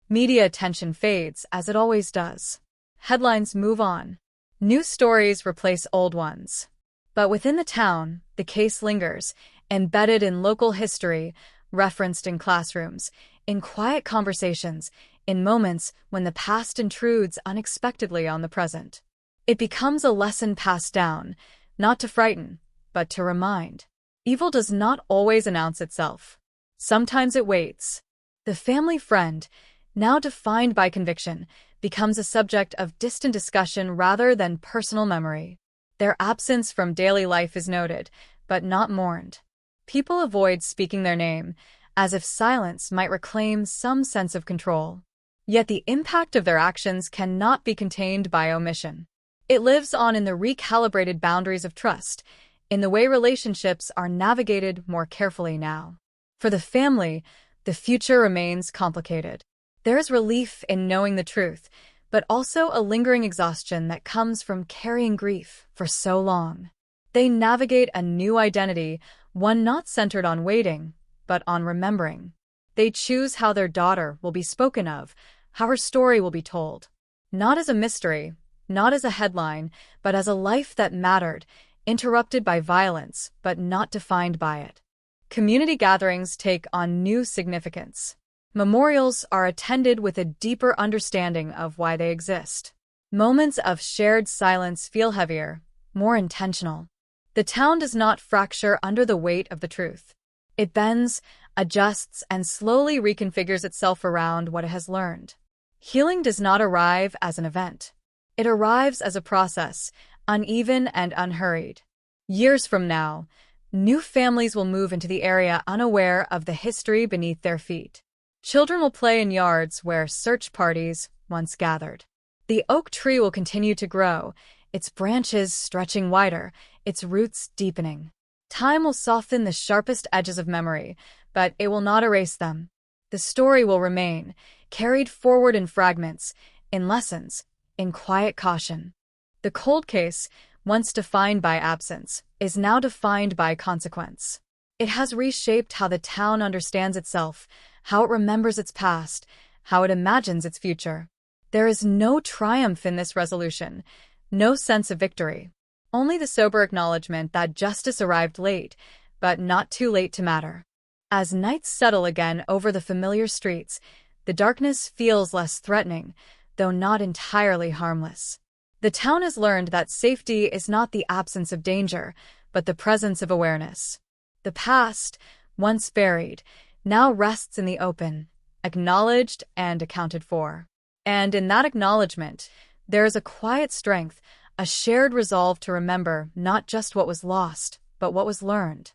Media attention fades, as it always does. Headlines move on. New stories replace old ones. But within the town, the case lingers, embedded in local history, referenced in classrooms, in quiet conversations, in moments when the past intrudes unexpectedly on the present. It becomes a lesson passed down, not to frighten, but to remind. Evil does not always announce itself. Sometimes it waits. The family friend, now defined by conviction, becomes a subject of distant discussion rather than personal memory. Their absence from daily life is noted, but not mourned. People avoid speaking their name, as if silence might reclaim some sense of control. Yet the impact of their actions cannot be contained by omission. It lives on in the recalibrated boundaries of trust, in the way relationships are navigated more carefully now. For the family, the future remains complicated. There is relief in knowing the truth, but also a lingering exhaustion that comes from carrying grief for so long. They navigate a new identity, one not centered on waiting, but on remembering. They choose how their daughter will be spoken of, how her story will be told. Not as a mystery, not as a headline, but as a life that mattered, interrupted by violence, but not defined by it. Community gatherings take on new significance. Memorials are attended with a deeper understanding of why they exist. Moments of shared silence feel heavier, more intentional. The town does not fracture under the weight of the truth. It bends, adjusts, and slowly reconfigures itself around what it has learned. Healing does not arrive as an event. It arrives as a process, uneven and unhurried. Years from now, new families will move into the area unaware of the history beneath their feet. Children will play in yards where search parties once gathered. The oak tree will continue to grow, its branches stretching wider, its roots deepening. Time will soften the sharpest edges of memory, but it will not erase them. The story will remain, carried forward in fragments, in lessons, in quiet caution. The cold case, once defined by absence, is now defined by consequence. It has reshaped how the town understands itself, how it remembers its past, how it imagines its future. There is no triumph in this resolution, no sense of victory. Only the sober acknowledgement that justice arrived late, but not too late to matter. As nights settle again over the familiar streets, the darkness feels less threatening, though not entirely harmless. The town has learned that safety is not the absence of danger, but the presence of awareness. The past, once buried, now rests in the open, acknowledged and accounted for. And in that acknowledgement, there is a quiet strength, a shared resolve to remember not just what was lost, but what was learned.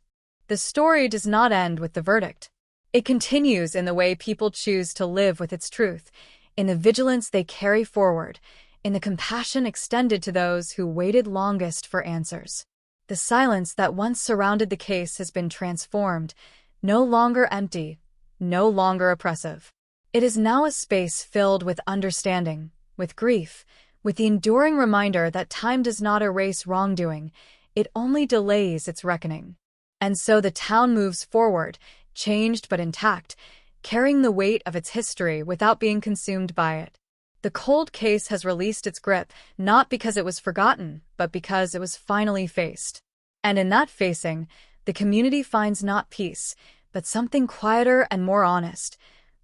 The story does not end with the verdict. It continues in the way people choose to live with its truth, in the vigilance they carry forward, in the compassion extended to those who waited longest for answers. The silence that once surrounded the case has been transformed, no longer empty, no longer oppressive. It is now a space filled with understanding, with grief, with the enduring reminder that time does not erase wrongdoing, it only delays its reckoning. And so the town moves forward, changed but intact, carrying the weight of its history without being consumed by it. The cold case has released its grip, not because it was forgotten, but because it was finally faced. And in that facing, the community finds not peace, but something quieter and more honest,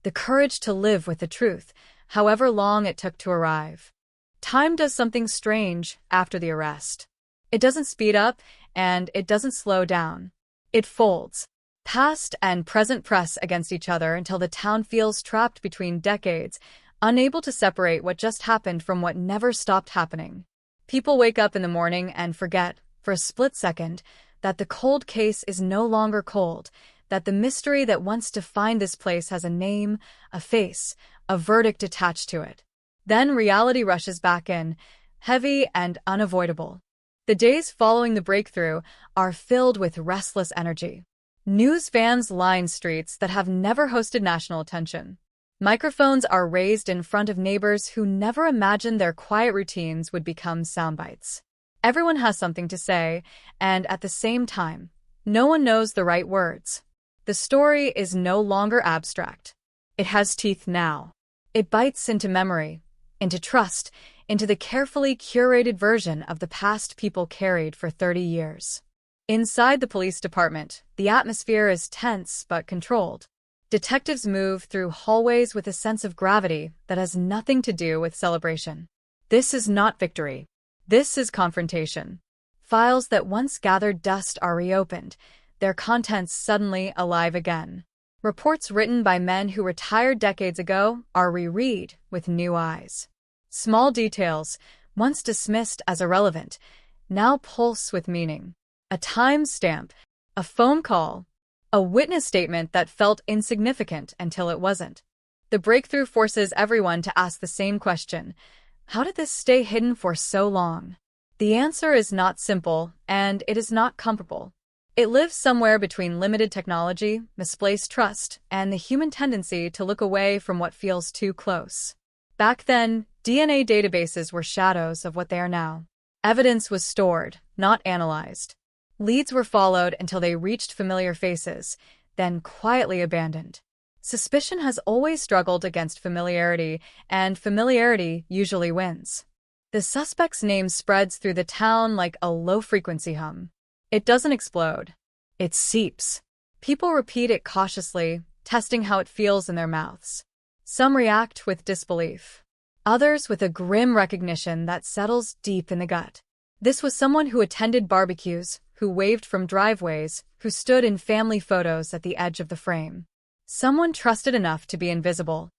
the courage to live with the truth, however long it took to arrive. Time does something strange after the arrest. It doesn't speed up, and it doesn't slow down. It folds. Past and present press against each other until the town feels trapped between decades, unable to separate what just happened from what never stopped happening. People wake up in the morning and forget, for a split second, that the cold case is no longer cold, that the mystery that once defined this place has a name, a face, a verdict attached to it. Then reality rushes back in, heavy and unavoidable. The days following the breakthrough are filled with restless energy. News vans line streets that have never hosted national attention. Microphones are raised in front of neighbors who never imagined their quiet routines would become soundbites. Everyone has something to say, and at the same time, no one knows the right words. The story is no longer abstract. It has teeth now. It bites into memory, into trust, into the carefully curated version of the past people carried for 30 years. Inside the police department, the atmosphere is tense but controlled. Detectives move through hallways with a sense of gravity that has nothing to do with celebration. This is not victory. This is confrontation. Files that once gathered dust are reopened, their contents suddenly alive again. Reports written by men who retired decades ago are reread with new eyes. Small details, once dismissed as irrelevant, now pulse with meaning. A time stamp, a phone call, a witness statement that felt insignificant until it wasn't. The breakthrough forces everyone to ask the same question: how did this stay hidden for so long? The answer is not simple, and it is not comparable. It lives somewhere between limited technology, misplaced trust, and the human tendency to look away from what feels too close. Back then, DNA databases were shadows of what they are now. Evidence was stored, not analyzed. Leads were followed until they reached familiar faces, then quietly abandoned. Suspicion has always struggled against familiarity, and familiarity usually wins. The suspect's name spreads through the town like a low-frequency hum. It doesn't explode. It seeps. People repeat it cautiously, testing how it feels in their mouths. Some react with disbelief. Others with a grim recognition that settles deep in the gut. This was someone who attended barbecues, who waved from driveways, who stood in family photos at the edge of the frame. Someone trusted enough to be invisible.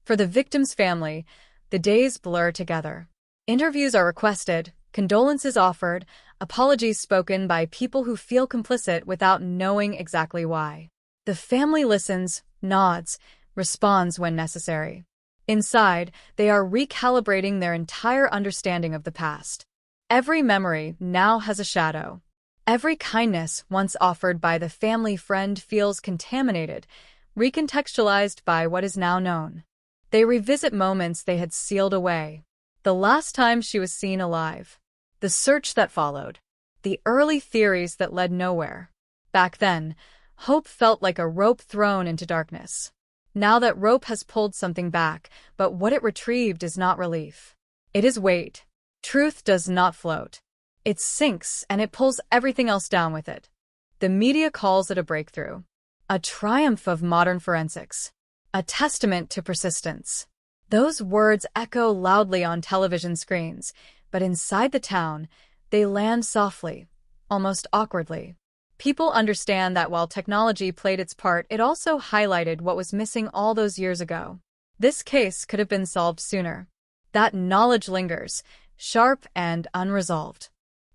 For the victim's family, the days blur together. Interviews are requested, condolences offered, apologies spoken by people who feel complicit without knowing exactly why. The family listens, nods, responds when necessary. Inside, they are recalibrating their entire understanding of the past. Every memory now has a shadow. Every kindness once offered by the family friend feels contaminated, recontextualized by what is now known. They revisit moments they had sealed away. The last time she was seen alive. The search that followed. The early theories that led nowhere. Back then, hope felt like a rope thrown into darkness. Now that rope has pulled something back, but what it retrieved is not relief. It is weight. Truth does not float. It sinks and it pulls everything else down with it. The media calls it a breakthrough. A triumph of modern forensics. A testament to persistence. Those words echo loudly on television screens, but inside the town, they land softly, almost awkwardly. People understand that while technology played its part, it also highlighted what was missing all those years ago. This case could have been solved sooner. That knowledge lingers, sharp and unresolved.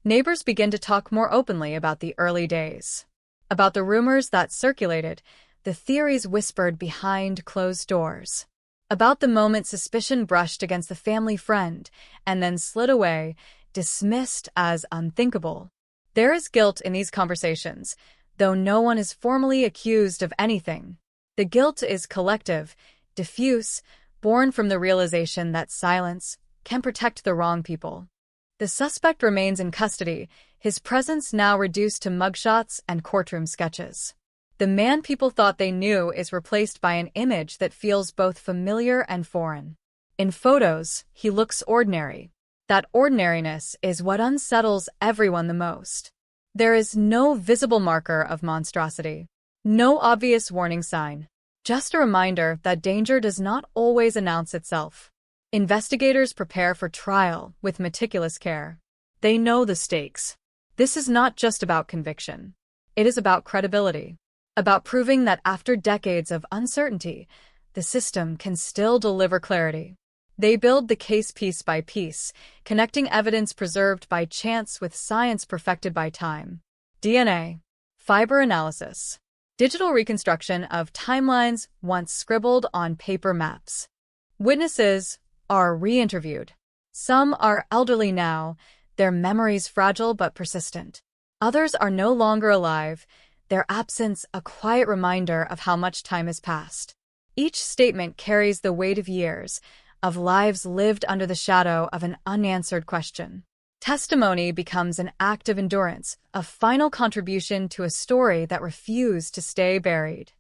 Neighbors begin to talk more openly about the early days. About the rumors that circulated, the theories whispered behind closed doors. About the moment suspicion brushed against the family friend and then slid away, dismissed as unthinkable. There is guilt in these conversations, though no one is formally accused of anything. The guilt is collective, diffuse, born from the realization that silence can protect the wrong people. The suspect remains in custody, his presence now reduced to mugshots and courtroom sketches. The man people thought they knew is replaced by an image that feels both familiar and foreign. In photos, he looks ordinary. That ordinariness is what unsettles everyone the most. There is no visible marker of monstrosity, no obvious warning sign, just a reminder that danger does not always announce itself. Investigators prepare for trial with meticulous care. They know the stakes. This is not just about conviction. It is about credibility, about proving that after decades of uncertainty, the system can still deliver clarity. They build the case piece by piece, connecting evidence preserved by chance with science perfected by time. DNA, fiber analysis, digital reconstruction of timelines once scribbled on paper maps. Witnesses are re-interviewed. Some are elderly now, their memories fragile but persistent. Others are no longer alive, their absence a quiet reminder of how much time has passed. Each statement carries the weight of years, of lives lived under the shadow of an unanswered question. Testimony becomes an act of endurance, a final contribution to a story that refused to stay buried.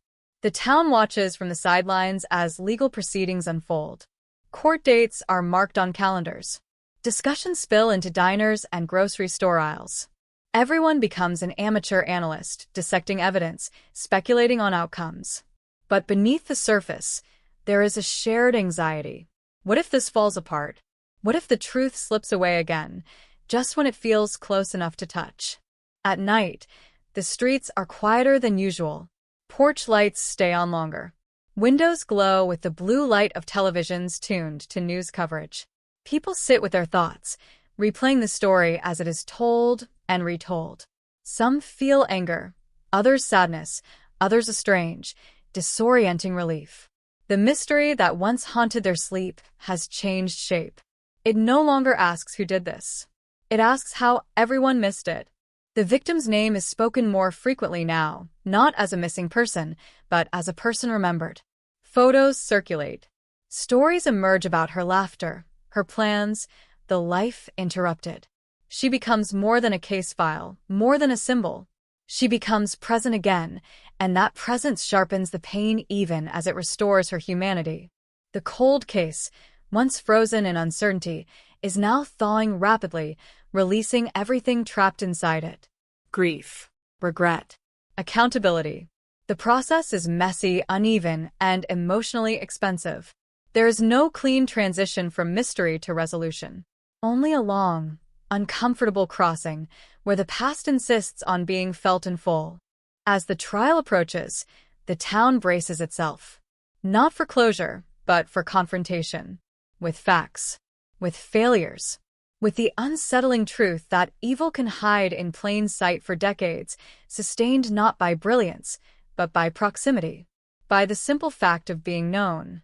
The town watches from the sidelines as legal proceedings unfold. Court dates are marked on calendars. Discussions spill into diners and grocery store aisles. Everyone becomes an amateur analyst, dissecting evidence, speculating on outcomes. But beneath the surface, there is a shared anxiety. What if this falls apart? What if the truth slips away again, just when it feels close enough to touch? At night, the streets are quieter than usual. Porch lights stay on longer. Windows glow with the blue light of televisions tuned to news coverage. People sit with their thoughts, replaying the story as it is told and retold. Some feel anger, others sadness, others a strange, disorienting relief. The mystery that once haunted their sleep has changed shape. It no longer asks who did this. It asks how everyone missed it. The victim's name is spoken more frequently now, not as a missing person, but as a person remembered. Photos circulate. Stories emerge about her laughter, her plans, the life interrupted. She becomes more than a case file, more than a symbol. She becomes present again, and that presence sharpens the pain even as it restores her humanity. The cold case, once frozen in uncertainty, is now thawing rapidly, releasing everything trapped inside it. Grief, regret, accountability. The process is messy, uneven, and emotionally expensive. There is no clean transition from mystery to resolution. Only a long, uncomfortable crossing where the past insists on being felt in full. As the trial approaches, the town braces itself. Not for closure, but for confrontation. With facts. With failures. With the unsettling truth that evil can hide in plain sight for decades, sustained not by brilliance, but by proximity. By the simple fact of being known.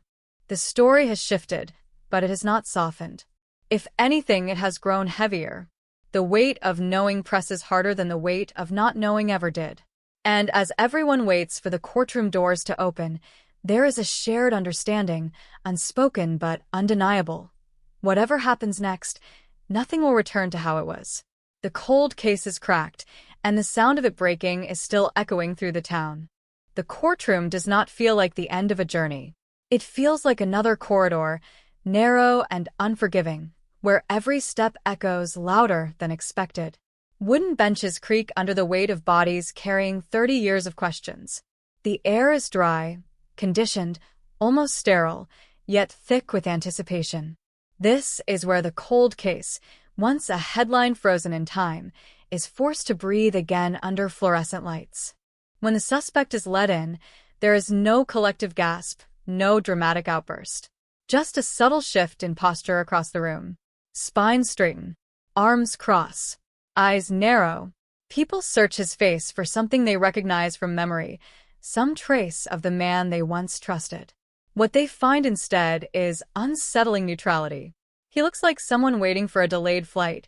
The story has shifted, but it has not softened. If anything, it has grown heavier. The weight of knowing presses harder than the weight of not knowing ever did. And as everyone waits for the courtroom doors to open, there is a shared understanding, unspoken but undeniable. Whatever happens next, nothing will return to how it was. The cold case is cracked, and the sound of it breaking is still echoing through the town. The courtroom does not feel like the end of a journey. It feels like another corridor, narrow and unforgiving, where every step echoes louder than expected. Wooden benches creak under the weight of bodies carrying 30 years of questions. The air is dry, conditioned, almost sterile, yet thick with anticipation. This is where the cold case, once a headline frozen in time, is forced to breathe again under fluorescent lights. When the suspect is let in, there is no collective gasp, no dramatic outburst. Just a subtle shift in posture across the room. Spines straighten, arms cross, eyes narrow. People search his face for something they recognize from memory, some trace of the man they once trusted. What they find instead is unsettling neutrality. He looks like someone waiting for a delayed flight,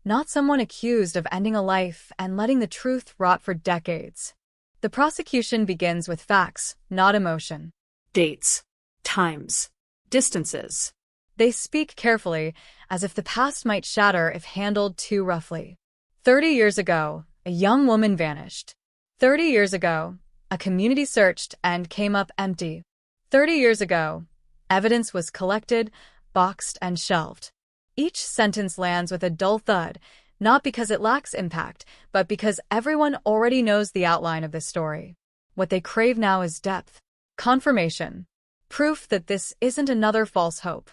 not someone accused of ending a life and letting the truth rot for decades. The prosecution begins with facts, not emotion. Dates, times, distances. They speak carefully, as if the past might shatter if handled too roughly. 30 years ago, a young woman vanished. 30 years ago, a community searched and came up empty. 30 years ago, evidence was collected, boxed, and shelved. Each sentence lands with a dull thud, not because it lacks impact, but because everyone already knows the outline of this story. What they crave now is depth, confirmation, proof that this isn't another false hope.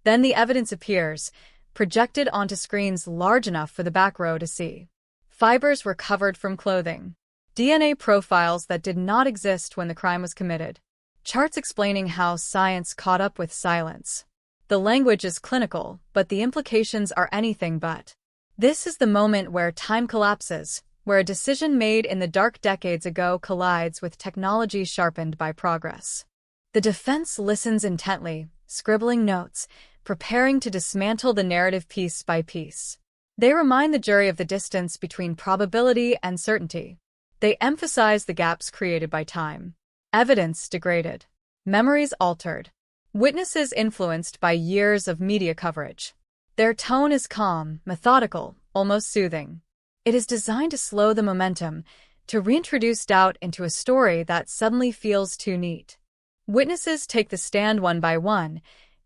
Then the evidence appears, projected onto screens large enough for the back row to see. Fibers were covered from clothing. DNA profiles that did not exist when the crime was committed. Charts explaining how science caught up with silence. The language is clinical, but the implications are anything but. This is the moment where time collapses, where a decision made in the dark decades ago collides with technology sharpened by progress. The defense listens intently, scribbling notes, preparing to dismantle the narrative piece by piece. They remind the jury of the distance between probability and certainty. They emphasize the gaps created by time. Evidence degraded. Memories altered. Witnesses influenced by years of media coverage. Their tone is calm, methodical, almost soothing. It is designed to slow the momentum, to reintroduce doubt into a story that suddenly feels too neat. Witnesses take the stand one by one,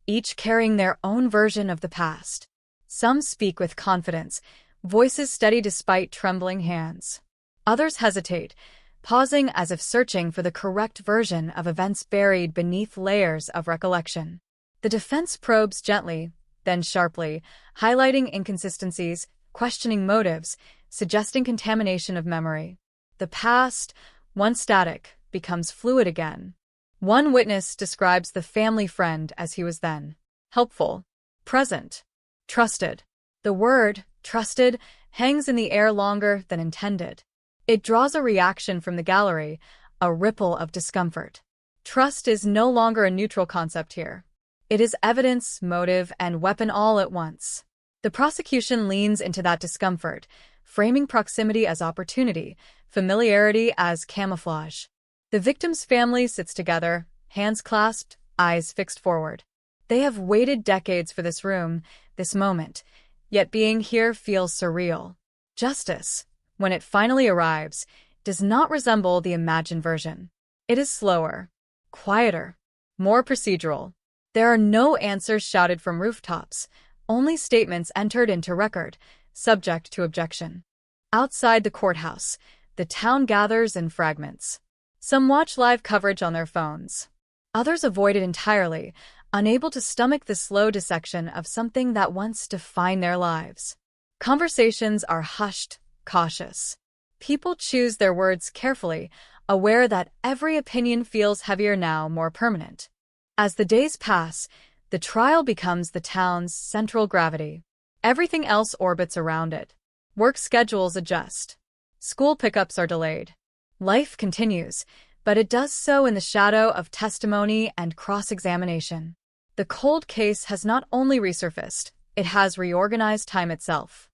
each carrying their own version of the past. Some speak with confidence, voices steady despite trembling hands. Others hesitate, pausing as if searching for the correct version of events buried beneath layers of recollection. The defense probes gently, then sharply, highlighting inconsistencies, questioning motives, suggesting contamination of memory. The past, once static, becomes fluid again. One witness describes the family friend as he was then. Helpful, present, trusted. The word, trusted, hangs in the air longer than intended. It draws a reaction from the gallery, a ripple of discomfort. Trust is no longer a neutral concept here. It is evidence, motive, and weapon all at once. The prosecution leans into that discomfort, framing proximity as opportunity, familiarity as camouflage. The victim's family sits together, hands clasped, eyes fixed forward. They have waited decades for this room, this moment, yet being here feels surreal. Justice, when it finally arrives, does not resemble the imagined version. It is slower, quieter, more procedural. There are no answers shouted from rooftops, only statements entered into record, subject to objection. Outside the courthouse, the town gathers in fragments. Some watch live coverage on their phones. Others avoid it entirely, unable to stomach the slow dissection of something that once defined their lives. Conversations are hushed, cautious. People choose their words carefully, aware that every opinion feels heavier now, more permanent. As the days pass, the trial becomes the town's central gravity. Everything else orbits around it. Work schedules adjust. School pickups are delayed. Life continues, but it does so in the shadow of testimony and cross-examination. The cold case has not only resurfaced, it has reorganized time itself.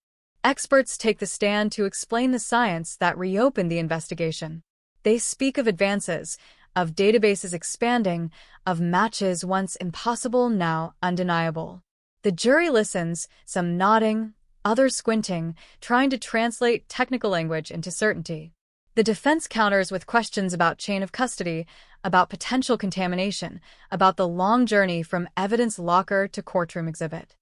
Experts take the stand to explain the science that reopened the investigation. They speak of advances, of databases expanding, of matches once impossible now undeniable. The jury listens, some nodding, others squinting, trying to translate technical language into certainty. The defense counters with questions about chain of custody, about potential contamination, about the long journey from evidence locker to courtroom exhibit.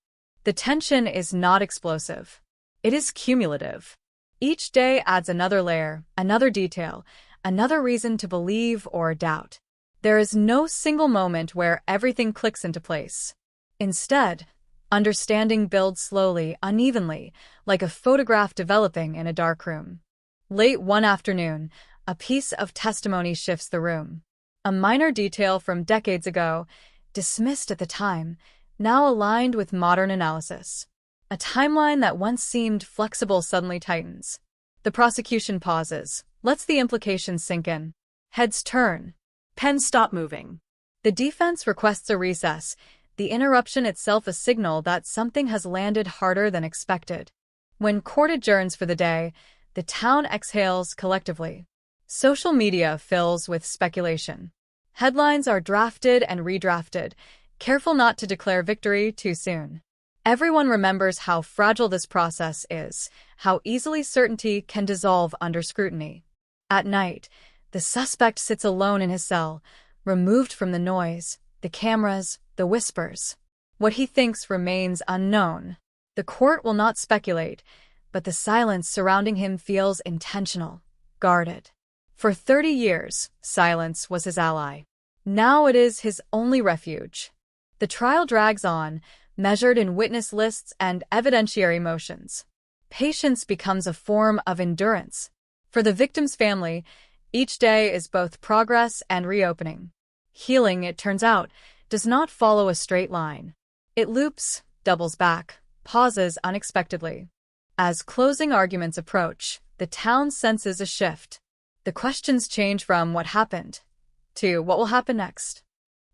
The tension is not explosive. It is cumulative. Each day adds another layer, another detail, another reason to believe or doubt. There is no single moment where everything clicks into place. Instead, understanding builds slowly, unevenly, like a photograph developing in a dark room. Late one afternoon, a piece of testimony shifts the room. A minor detail from decades ago, dismissed at the time, now aligned with modern analysis. A timeline that once seemed flexible suddenly tightens. The prosecution pauses, lets the implications sink in. Heads turn. Pens stop moving. The defense requests a recess, the interruption itself a signal that something has landed harder than expected. When court adjourns for the day, the town exhales collectively. Social media fills with speculation. Headlines are drafted and redrafted, careful not to declare victory too soon. Everyone remembers how fragile this process is, how easily certainty can dissolve under scrutiny. At night, the suspect sits alone in his cell, removed from the noise, the cameras, the whispers. What he thinks remains unknown. The court will not speculate, but the silence surrounding him feels intentional, guarded. For 30 years, silence was his ally. Now it is his only refuge. The trial drags on, measured in witness lists and evidentiary motions. Patience becomes a form of endurance. For the victim's family, each day is both progress and reopening. Healing, it turns out, does not follow a straight line. It loops, doubles back, pauses unexpectedly. As closing arguments approach, the town senses a shift. The questions change from what happened to what will happen next.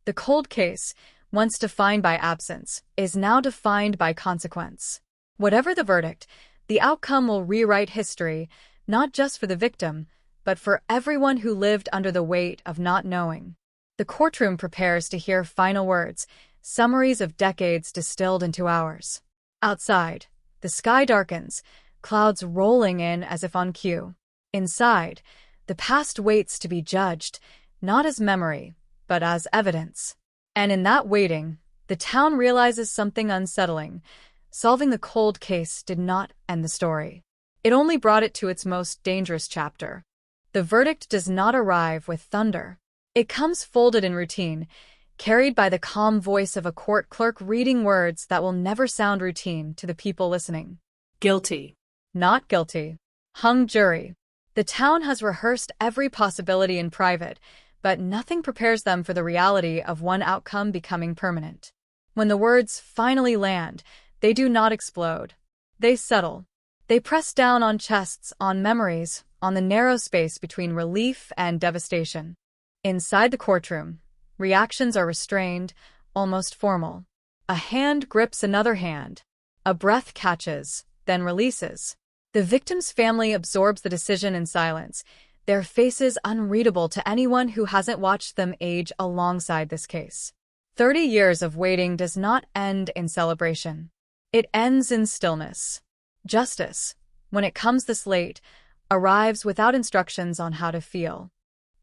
The cold case, once defined by absence, is now defined by consequence. Whatever the verdict, the outcome will rewrite history, not just for the victim, but for everyone who lived under the weight of not knowing. The courtroom prepares to hear final words, summaries of decades distilled into hours. Outside, the sky darkens, clouds rolling in as if on cue. Inside, the past waits to be judged, not as memory, but as evidence. And in that waiting, the town realizes something unsettling. Solving the cold case did not end the story. It only brought it to its most dangerous chapter. The verdict does not arrive with thunder. It comes folded in routine, carried by the calm voice of a court clerk reading words that will never sound routine to the people listening. Guilty. Not guilty. Hung jury. The town has rehearsed every possibility in private, but nothing prepares them for the reality of one outcome becoming permanent. When the words finally land, they do not explode. They settle. They press down on chests, on memories, on the narrow space between relief and devastation. Inside the courtroom, reactions are restrained, almost formal. A hand grips another hand. A breath catches, then releases. The victim's family absorbs the decision in silence, their faces unreadable to anyone who hasn't watched them age alongside this case. 30 years of waiting does not end in celebration. It ends in stillness. Justice, when it comes this late, arrives without instructions on how to feel.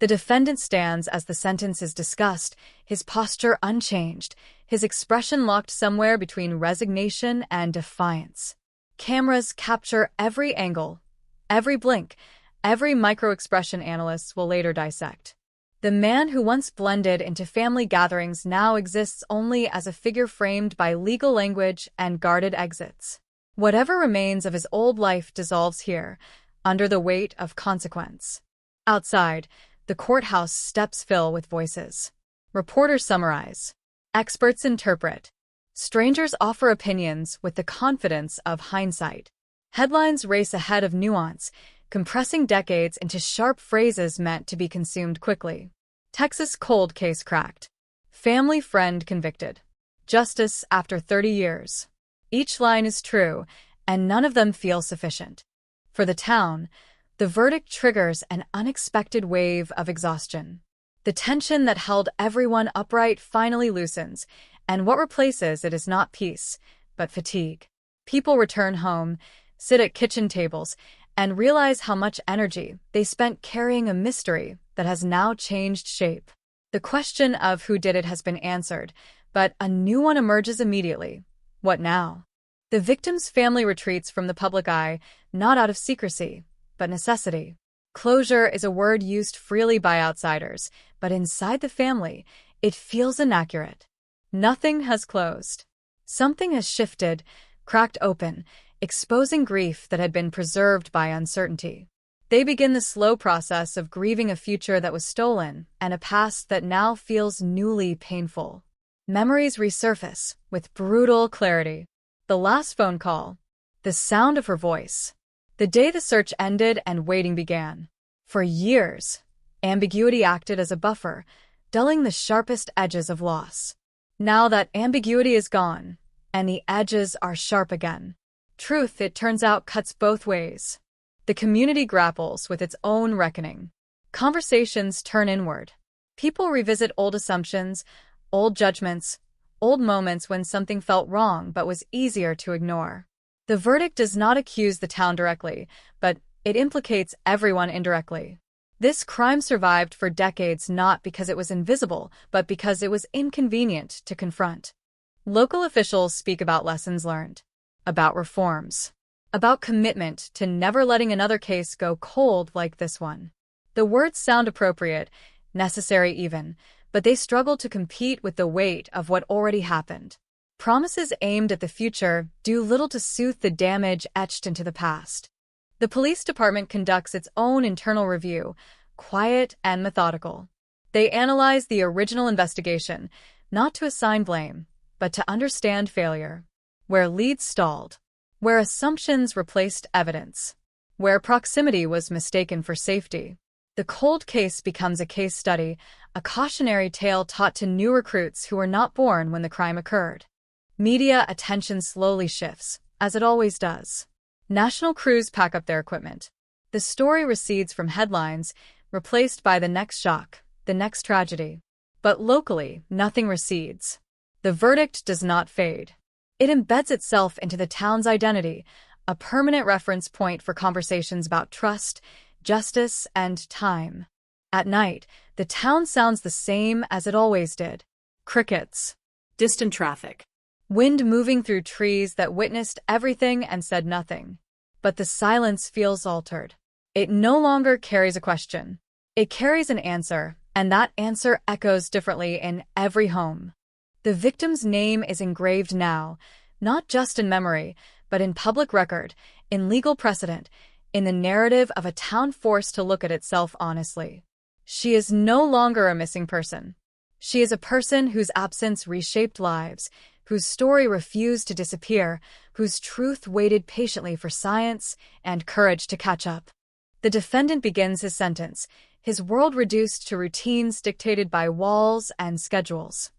The defendant stands as the sentence is discussed, his posture unchanged, his expression locked somewhere between resignation and defiance. Cameras capture every angle, every blink, every micro-expression analysts will later dissect. The man who once blended into family gatherings now exists only as a figure framed by legal language and guarded exits. Whatever remains of his old life dissolves here, under the weight of consequence. Outside, the courthouse steps fill with voices. Reporters summarize. Experts interpret. Strangers offer opinions with the confidence of hindsight. Headlines race ahead of nuance, compressing decades into sharp phrases meant to be consumed quickly. Texas cold case cracked. Family friend convicted. Justice after 30 years. Each line is true, and none of them feel sufficient. For the town, the verdict triggers an unexpected wave of exhaustion. The tension that held everyone upright finally loosens, and what replaces it is not peace, but fatigue. People return home, sit at kitchen tables, and realize how much energy they spent carrying a mystery that has now changed shape. The question of who did it has been answered, but a new one emerges immediately. What now? The victim's family retreats from the public eye, not out of secrecy, but necessity. Closure is a word used freely by outsiders, but inside the family, it feels inaccurate. Nothing has closed. Something has shifted, cracked open, exposing grief that had been preserved by uncertainty. They begin the slow process of grieving a future that was stolen and a past that now feels newly painful. Memories resurface with brutal clarity. The last phone call, the sound of her voice, the day the search ended and waiting began. For years, ambiguity acted as a buffer, dulling the sharpest edges of loss. Now that ambiguity is gone, and the edges are sharp again, truth, it turns out, cuts both ways. The community grapples with its own reckoning. Conversations turn inward. People revisit old assumptions, old judgments, old moments when something felt wrong but was easier to ignore. The verdict does not accuse the town directly, but it implicates everyone indirectly. This crime survived for decades not because it was invisible, but because it was inconvenient to confront. Local officials speak about lessons learned, about reforms, about commitment to never letting another case go cold like this one. The words sound appropriate, necessary even, but they struggle to compete with the weight of what already happened. Promises aimed at the future do little to soothe the damage etched into the past. The police department conducts its own internal review, quiet and methodical. They analyze the original investigation, not to assign blame, but to understand failure. Where leads stalled, where assumptions replaced evidence, where proximity was mistaken for safety. The cold case becomes a case study, a cautionary tale taught to new recruits who were not born when the crime occurred. Media attention slowly shifts, as it always does. National crews pack up their equipment. The story recedes from headlines, replaced by the next shock, the next tragedy. But locally, nothing recedes. The verdict does not fade. It embeds itself into the town's identity, a permanent reference point for conversations about trust, justice, and time. At night, the town sounds the same as it always did. Crickets. Distant traffic. Wind moving through trees that witnessed everything and said nothing. But the silence feels altered. It no longer carries a question. It carries an answer, and that answer echoes differently in every home. The victim's name is engraved now, not just in memory, but in public record, in legal precedent, in the narrative of a town forced to look at itself honestly. She is no longer a missing person. She is a person whose absence reshaped lives, whose story refused to disappear, whose truth waited patiently for science and courage to catch up. The defendant begins his sentence, his world reduced to routines dictated by walls and schedules.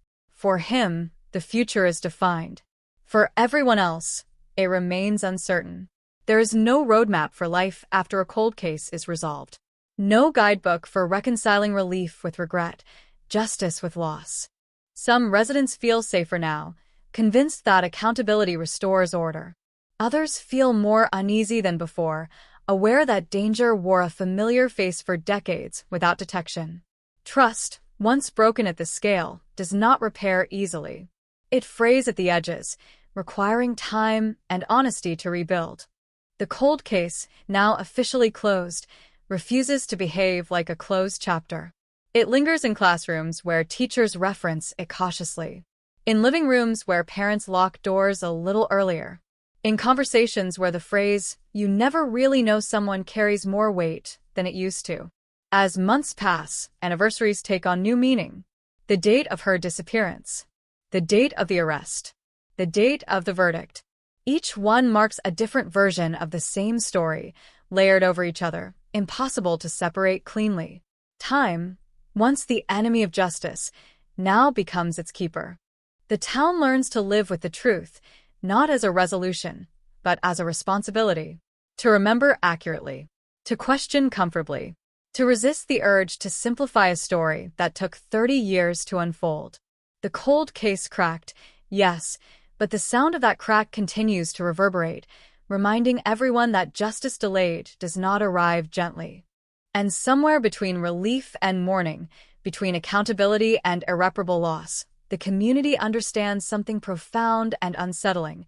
For him, the future is defined. For everyone else, it remains uncertain. There is no roadmap for life after a cold case is resolved. No guidebook for reconciling relief with regret, justice with loss. Some residents feel safer now, convinced that accountability restores order. Others feel more uneasy than before, aware that danger wore a familiar face for decades without detection. Trust, once broken at this scale, does not repair easily. It frays at the edges, requiring time and honesty to rebuild. The cold case, now officially closed, refuses to behave like a closed chapter. It lingers in classrooms where teachers reference it cautiously, in living rooms where parents lock doors a little earlier, in conversations where the phrase, "you never really know someone," carries more weight than it used to. As months pass, anniversaries take on new meaning. The date of her disappearance, the date of the arrest, the date of the verdict. Each one marks a different version of the same story, layered over each other, impossible to separate cleanly. Time, once the enemy of justice, now becomes its keeper. The town learns to live with the truth, not as a resolution, but as a responsibility. To remember accurately, to question comfortably, to resist the urge to simplify a story that took 30 years to unfold. The cold case cracked, yes, but the sound of that crack continues to reverberate, reminding everyone that justice delayed does not arrive gently. And somewhere between relief and mourning, between accountability and irreparable loss, the community understands something profound and unsettling.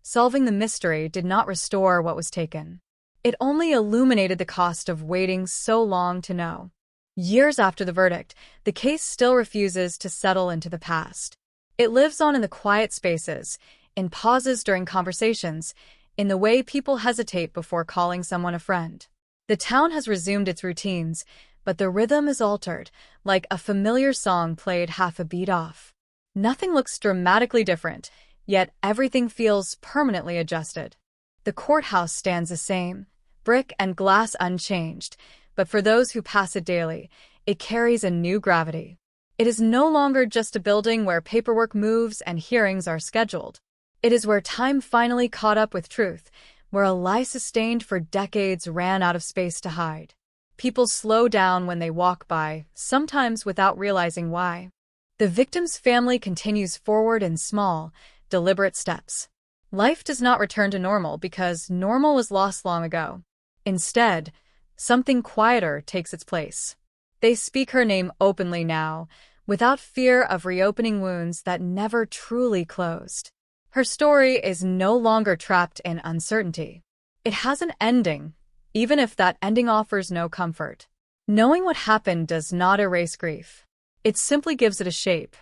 Solving the mystery did not restore what was taken. It only illuminated the cost of waiting so long to know. Years after the verdict, the case still refuses to settle into the past. It lives on in the quiet spaces, in pauses during conversations, in the way people hesitate before calling someone a friend. The town has resumed its routines, but the rhythm is altered, like a familiar song played half a beat off. Nothing looks dramatically different, yet everything feels permanently adjusted. The courthouse stands the same, brick and glass unchanged, but for those who pass it daily, it carries a new gravity. It is no longer just a building where paperwork moves and hearings are scheduled. It is where time finally caught up with truth, where a lie sustained for decades ran out of space to hide. People slow down when they walk by, sometimes without realizing why. The victim's family continues forward in small, deliberate steps. Life does not return to normal because normal was lost long ago. Instead, something quieter takes its place. They speak her name openly now, without fear of reopening wounds that never truly closed. Her story is no longer trapped in uncertainty. It has an ending, even if that ending offers no comfort. Knowing what happened does not erase grief. It simply gives it a shape.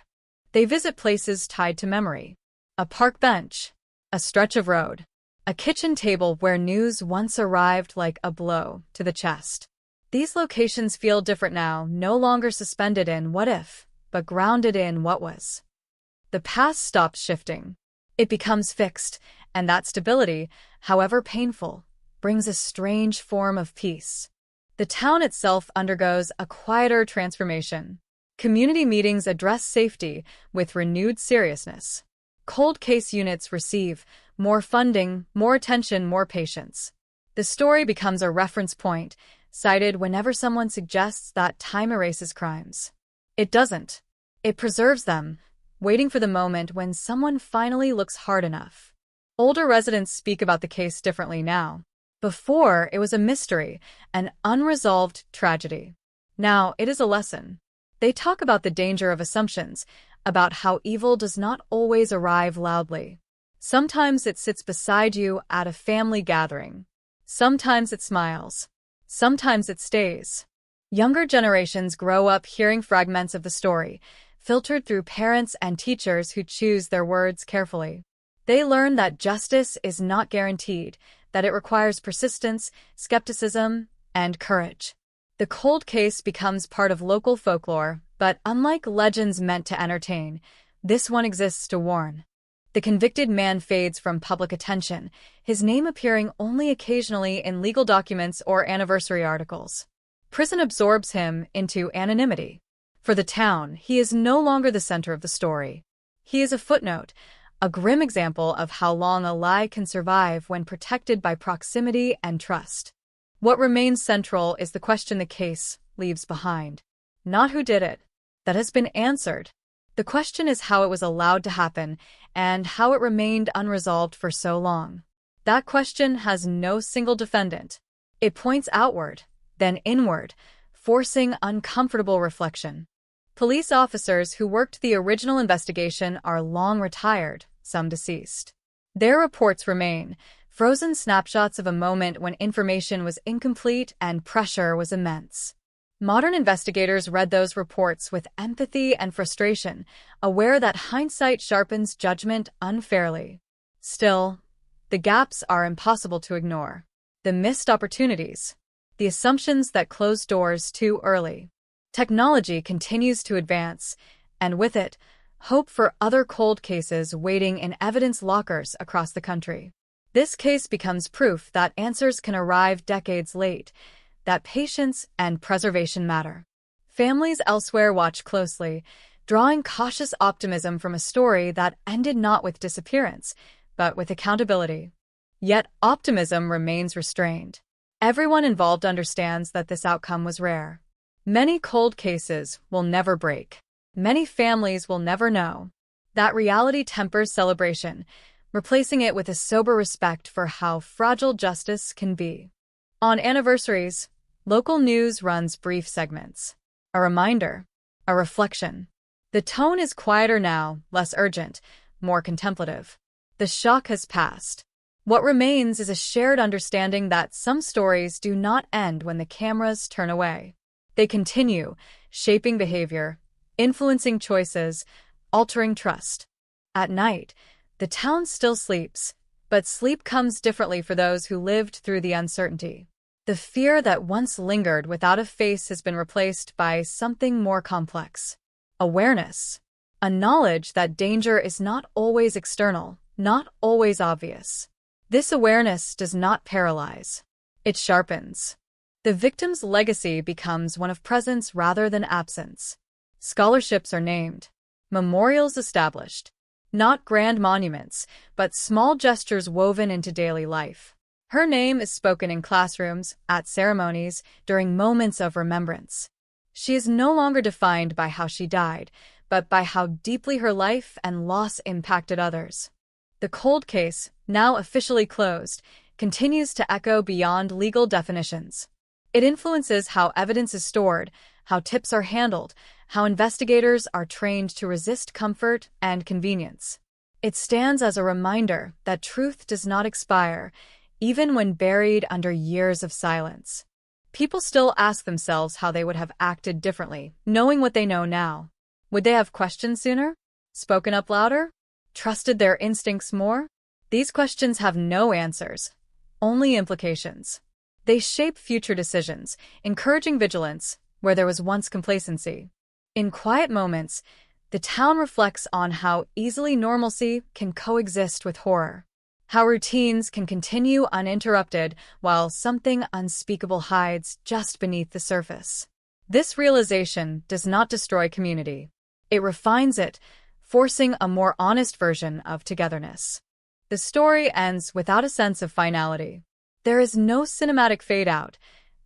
They visit places tied to memory. A park bench, a stretch of road, a kitchen table where news once arrived like a blow to the chest. These locations feel different now, no longer suspended in what if, but grounded in what was. The past stops shifting. It becomes fixed, and that stability, however painful, brings a strange form of peace. The town itself undergoes a quieter transformation. Community meetings address safety with renewed seriousness. Cold case units receive more funding, more attention, more patience. The story becomes a reference point, cited whenever someone suggests that time erases crimes. It doesn't. It preserves them, waiting for the moment when someone finally looks hard enough. Older residents speak about the case differently now. Before, it was a mystery, an unresolved tragedy. Now, it is a lesson. They talk about the danger of assumptions, about how evil does not always arrive loudly. Sometimes it sits beside you at a family gathering. Sometimes it smiles. Sometimes it stays. Younger generations grow up hearing fragments of the story, filtered through parents and teachers who choose their words carefully. They learn that justice is not guaranteed, that it requires persistence, skepticism, and courage. The cold case becomes part of local folklore, but unlike legends meant to entertain, this one exists to warn. The convicted man fades from public attention, his name appearing only occasionally in legal documents or anniversary articles. Prison absorbs him into anonymity. For the town, he is no longer the center of the story. He is a footnote, a grim example of how long a lie can survive when protected by proximity and trust. What remains central is the question the case leaves behind. Not who did it. That has been answered. The question is how it was allowed to happen and how it remained unresolved for so long. That question has no single defendant. It points outward, then inward, forcing uncomfortable reflection. Police officers who worked the original investigation are long retired, some deceased. Their reports remain, frozen snapshots of a moment when information was incomplete and pressure was immense. Modern investigators read those reports with empathy and frustration, aware that hindsight sharpens judgment unfairly. Still, the gaps are impossible to ignore. The missed opportunities, the assumptions that closed doors too early. Technology continues to advance, and with it, hope for other cold cases waiting in evidence lockers across the country. This case becomes proof that answers can arrive decades late, that patience and preservation matter. Families elsewhere watch closely, drawing cautious optimism from a story that ended not with disappearance, but with accountability. Yet optimism remains restrained. Everyone involved understands that this outcome was rare. Many cold cases will never break. Many families will never know. That reality tempers celebration, replacing it with a sober respect for how fragile justice can be. On anniversaries, local news runs brief segments. A reminder, a reflection. The tone is quieter now, less urgent, more contemplative. The shock has passed. What remains is a shared understanding that some stories do not end when the cameras turn away. They continue, shaping behavior, influencing choices, altering trust. At night, the town still sleeps, but sleep comes differently for those who lived through the uncertainty. The fear that once lingered without a face has been replaced by something more complex. Awareness. A knowledge that danger is not always external, not always obvious. This awareness does not paralyze. It sharpens. The victim's legacy becomes one of presence rather than absence. Scholarships are named. Memorials established. Not grand monuments, but small gestures woven into daily life. Her name is spoken in classrooms, at ceremonies, during moments of remembrance. She is no longer defined by how she died, but by how deeply her life and loss impacted others. The cold case, now officially closed, continues to echo beyond legal definitions. It influences how evidence is stored, how tips are handled, how investigators are trained to resist comfort and convenience. It stands as a reminder that truth does not expire, even when buried under years of silence. People still ask themselves how they would have acted differently, knowing what they know now. Would they have questioned sooner? Spoken up louder? Trusted their instincts more? These questions have no answers, only implications. They shape future decisions, encouraging vigilance where there was once complacency. In quiet moments, the town reflects on how easily normalcy can coexist with horror, how routines can continue uninterrupted while something unspeakable hides just beneath the surface. This realization does not destroy community. It refines it, forcing a more honest version of togetherness. The story ends without a sense of finality. There is no cinematic fade-out,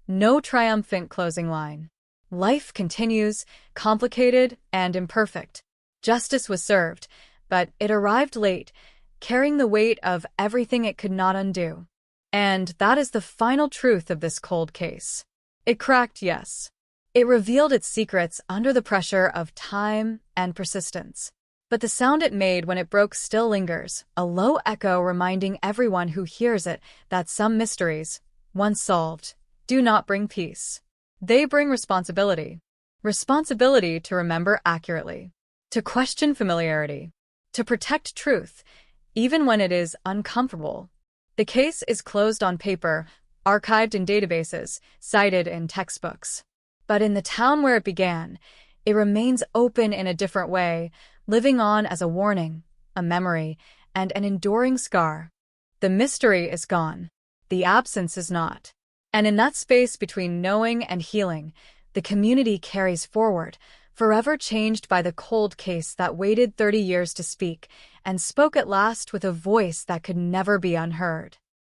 no triumphant closing line. Life continues, complicated and imperfect. Justice was served, but it arrived late, carrying the weight of everything it could not undo. And that is the final truth of this cold case. It cracked, yes. It revealed its secrets under the pressure of time and persistence. But the sound it made when it broke still lingers, a low echo reminding everyone who hears it that some mysteries, once solved, do not bring peace. They bring responsibility. Responsibility to remember accurately, to question familiarity, to protect truth, even when it is uncomfortable. The case is closed on paper, archived in databases, cited in textbooks. But in the town where it began, it remains open in a different way, living on as a warning, a memory, and an enduring scar. The mystery is gone. The absence is not. And in that space between knowing and healing, the community carries forward, forever changed by the cold case that waited 30 years to speak, and spoke at last with a voice that could never be unheard.